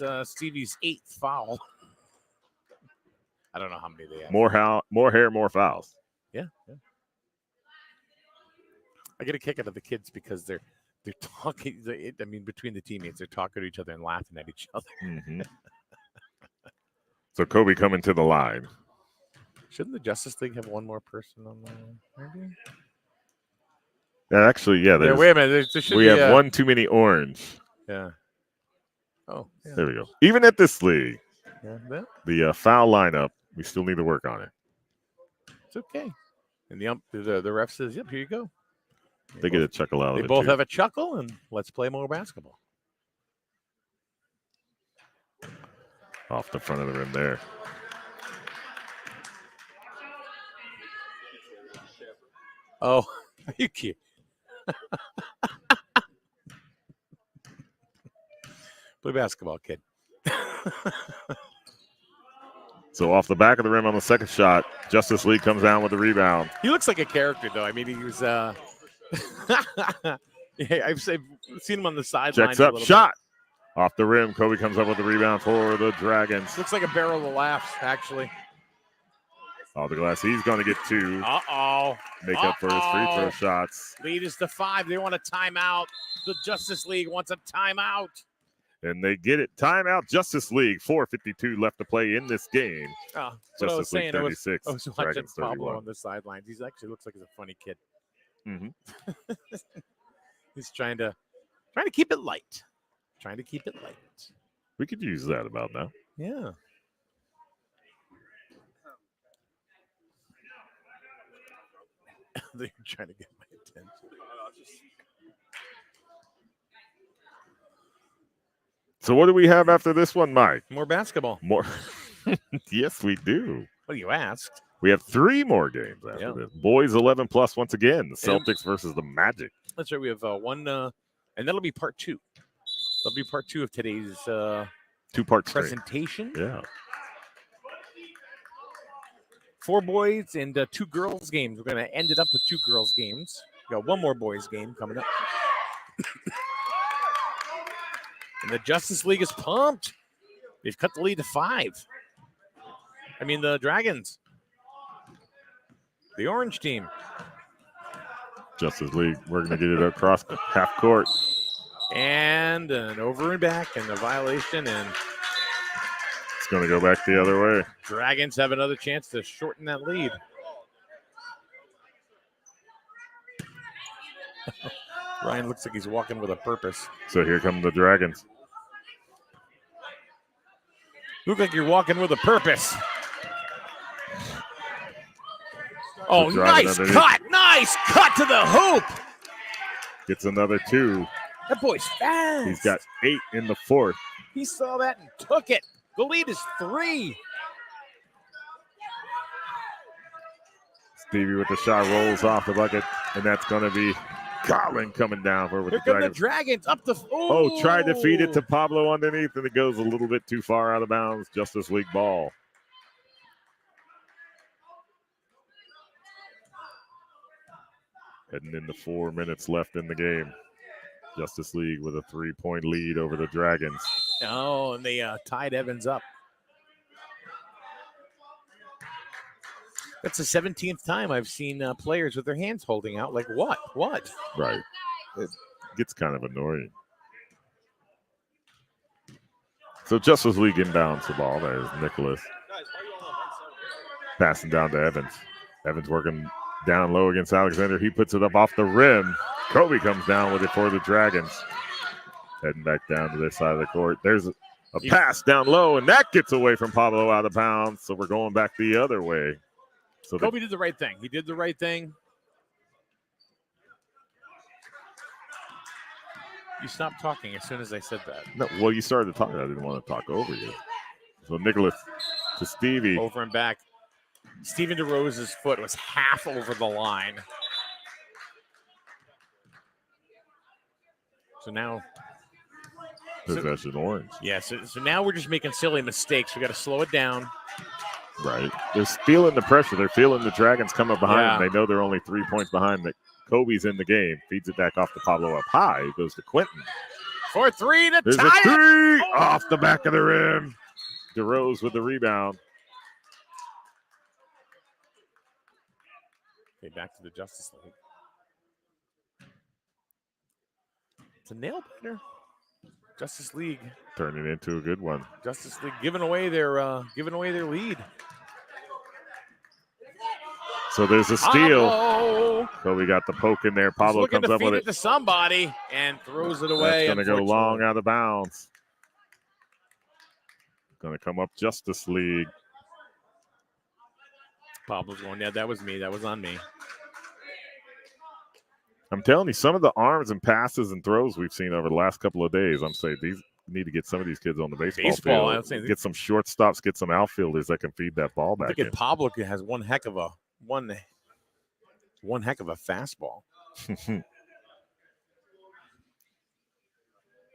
That's Stevie's 8th foul. I don't know how many they have. More hair, more fouls. Yeah. I get a kick out of the kids because they're talking. I mean, between the teammates, they're talking to each other and laughing at each other. Mm-hmm. So Kobe coming to the line. Shouldn't the Justice League have one more person on there? Maybe. Actually, yeah. Yeah, wait a minute. There should We be have one too many orange. Yeah. Oh. Yeah. There we go. Even at this league, Yeah, the foul lineup, we still need to work on it. it's okay. And the ref says, "Yep, here you go." They get a chuckle out of They it. both too. have a chuckle, and let's play more basketball. Off the front of the rim there. Oh, are you kidding? Play basketball, kid. So off the back of the rim on the second shot, Justice League comes down with the rebound. He looks like a character, though. I mean, he was. Yeah, I've seen him on the sideline. Checks up, shot. Off the rim, Kobe comes up with the rebound for the Dragons. Looks like a barrel of laughs, actually. Off the glass, he's going to get 2. Uh-oh. Make up for his free throw shots. Lead is to 5. They want a timeout. The Justice League wants a timeout. And they get it. Timeout, Justice League. 4:52 left to play in this game. Oh, that's what I was Justice League saying. 36. I was watching Dragons Pablo 31. on the sidelines. He actually looks like he's a funny kid. Mm-hmm. He's trying to keep it light. Trying to keep it light. We could use that about now. Yeah. They're trying to get my attention. So what do we have after this one, Mike? More basketball. More. Yes, we do. Well, you asked. We have 3 more games after Yeah. this. Boys 11 plus once again. The Celtics versus the Magic. That's right. We have one, and that'll be part 2. That'll be part 2 of today's Two-part presentation. Yeah. 4 boys and 2 girls games. We're going to end it up with 2 girls games. We got 1 more boys game coming up. And the Justice League is pumped. They've cut the lead to 5. I mean, the Dragons. The orange team. Justice League working to get it across half court. And an over and back and a violation. And it's going to go back the other way. Dragons have another chance to shorten that lead. Ryan looks like he's walking with a purpose. So here come the Dragons. Look like you're walking with a purpose. Oh, nice cut. Nice cut to the hoop. Gets another 2. That boy's fast. He's got 8 in the 4th. He saw that and took it. The lead is 3. Stevie with the shot rolls off the bucket, and that's going to be Colin coming down for with Here the come Dragons. the Dragons up the. Oh, tried to feed it to Pablo underneath, and it goes a little bit too far out of bounds. Justice League ball. Heading into 4 minutes left in the game. Justice League with a 3-point lead over the Dragons. Oh, and they tied Evans up. That's the 17th time I've seen players with their hands holding out. Like what? What? Right. It gets kind of annoying. So Justice League inbounds the ball. There's Nicholas. Passing down to Evans. Evans working down low against Alexander. He puts it up off the rim. Kobe comes down with it for the Dragons. Heading back down to this side of the court. There's a pass down low, and that gets away from Pablo out of bounds. So we're going back the other way. So Kobe did the right thing. He did the right thing. You stopped talking as soon as I said that. No, well, you started talking. I didn't want to talk over you. So Nicholas to Stevie. Over and back. Steven DeRose's foot was half over the line. So now. Possession orange. Yeah, so now we're just making silly mistakes. We got to slow it down. Right. They're feeling the pressure. They're feeling the Dragons come up behind them. They know they're only 3 points behind. That Kobe's in the game. Feeds it back off to Pablo up high. It goes to Quentin. For 3 to There's tie a 3 it. off the back of the rim. DeRose with the rebound. Okay, back to the Justice League. It's a nail biter. Justice League. Turning into a good one. Justice League giving away their lead. So there's a steal. Pablo. Kobe got the poke in there. Pablo He's looking comes to up feed with it it. to somebody and throws it away. That's going to go long out of bounds. Going to come up Justice League. Pablo's going, yeah, that was me. That was on me. I'm telling you, some of the arms and passes and throws we've seen over the last couple of days, I'm saying these need to get some of these kids on the baseball field. I was saying, get some shortstops, get some outfielders that can feed that ball back in. Pablo has one heck of a fastball.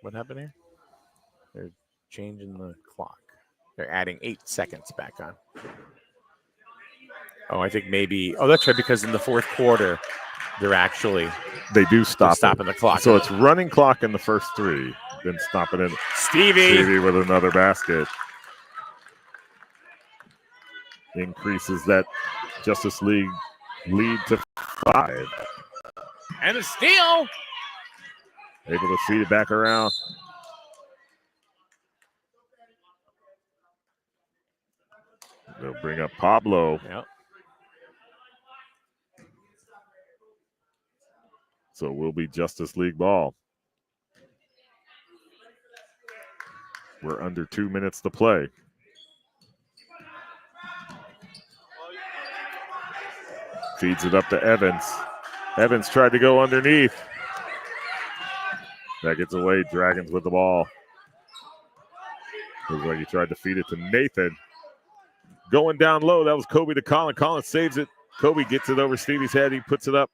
What happened here? They're changing the clock. They're adding 8 seconds back on. Oh, I think maybe. Oh, that's right, because in the 4th quarter, they do stop stopping the clock. So it's running clock in the first 3, then stopping it. Stevie with another basket. Increases that Justice League lead to 5. And a steal. Able to feed it back around. They'll bring up Pablo. Yep. So it will be Justice League ball. We're under 2 minutes to play. Feeds it up to Evans. Evans tried to go underneath. That gets away. Dragons with the ball. Looks like he tried to feed it to Nathan. Going down low. That was Kobe to Colin. Colin saves it. Kobe gets it over Stevie's head. He puts it up.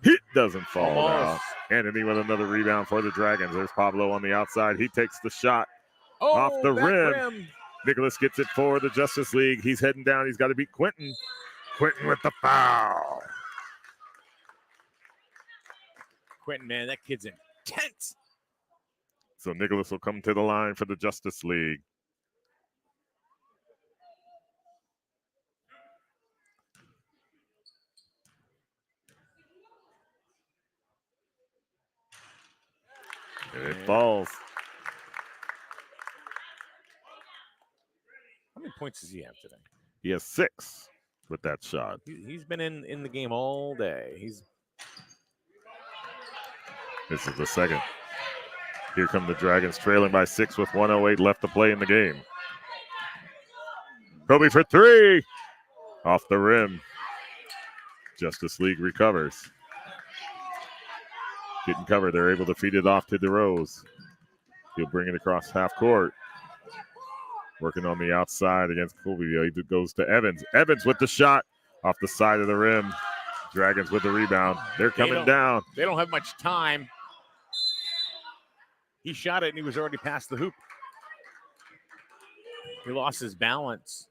It doesn't fall out. Anthony with another rebound for the Dragons. There's Pablo on the outside. He takes the shot off Oh, the back rim. Nicholas gets it for the Justice League. He's heading down. He's got to beat Quentin. Quentin with the foul. Quentin, man, that kid's intense. So Nicholas will come to the line for the Justice League. And it falls. How many points does he have today? He has 6 with that shot. He's been in the game all day. This is the second. Here come the Dragons trailing by 6 with 1:08 left to play in the game. Kobe for 3. Off the rim. Justice League recovers. Getting covered. They're able to feed it off to DeRose. He'll bring it across half court. Working on the outside against Kobe. He goes to Evans. Evans with the shot off the side of the rim. Dragons with the rebound. They're coming down. They don't have much time. He shot it and he was already past the hoop. He lost his balance.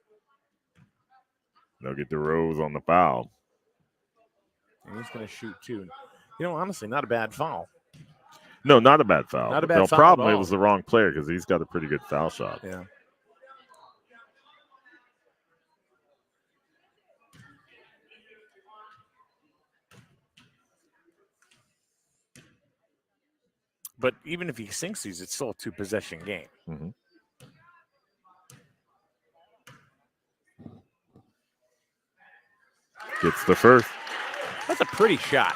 They'll get DeRose on the foul. And he's going to shoot too. You know, honestly, not a bad foul. No, not a bad foul. Not a bad foul problem, at it all. was the wrong player because he's got a pretty good foul shot. Yeah. But even if he sinks these, it's still a 2-possession game. Mm-hmm. Gets the first. That's a pretty shot.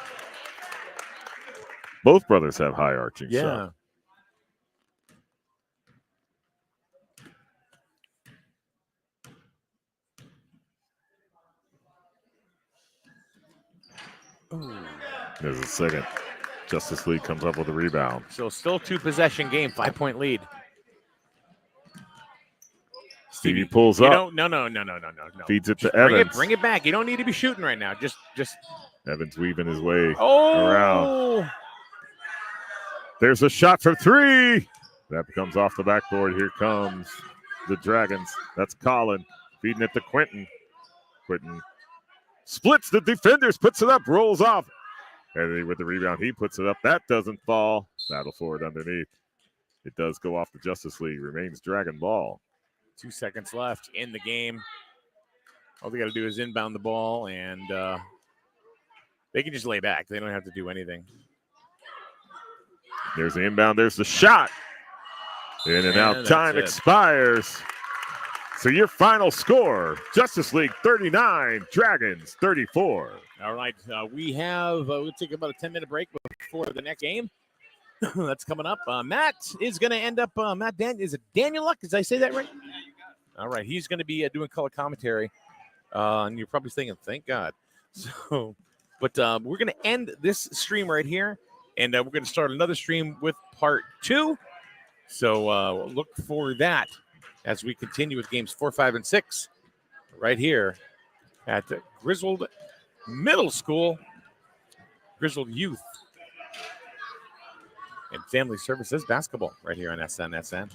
Both brothers have high arching shot. Ooh. There's a second. Justice League comes up with a rebound. So still 2-possession game, 5-point lead. Stevie pulls up. No. Feeds it to Evans. Bring it back. You don't need to be shooting right now. Just. Evans weaving his way Oh. around. There's a shot for 3. That comes off the backboard. Here comes the Dragons. That's Colin feeding it to Quentin. Quentin splits the defenders, puts it up, rolls off. And with the rebound, he puts it up. That doesn't fall. Battle for it underneath. It does go off the Justice League. Remains Dragon ball. 2 seconds left in the game. All they got to do is inbound the ball, and they can just lay back. They don't have to do anything. There's the inbound. There's the shot. In and out. Time expires. So your final score, Justice League 39, Dragons 34. All right. We'll take about a 10-minute break before the next game. That's coming up. Matt is going to end up, is it Daniel Luck? Did I say that right? All right. He's going to be doing color commentary. And you're probably thinking, thank God. So, but we're going to end this stream right here. And we're going to start another stream with part 2. So look for that as we continue with games 4, 5, and 6 right here at Griswold Middle School, Griswold Youth and Family Services Basketball right here on SNSN.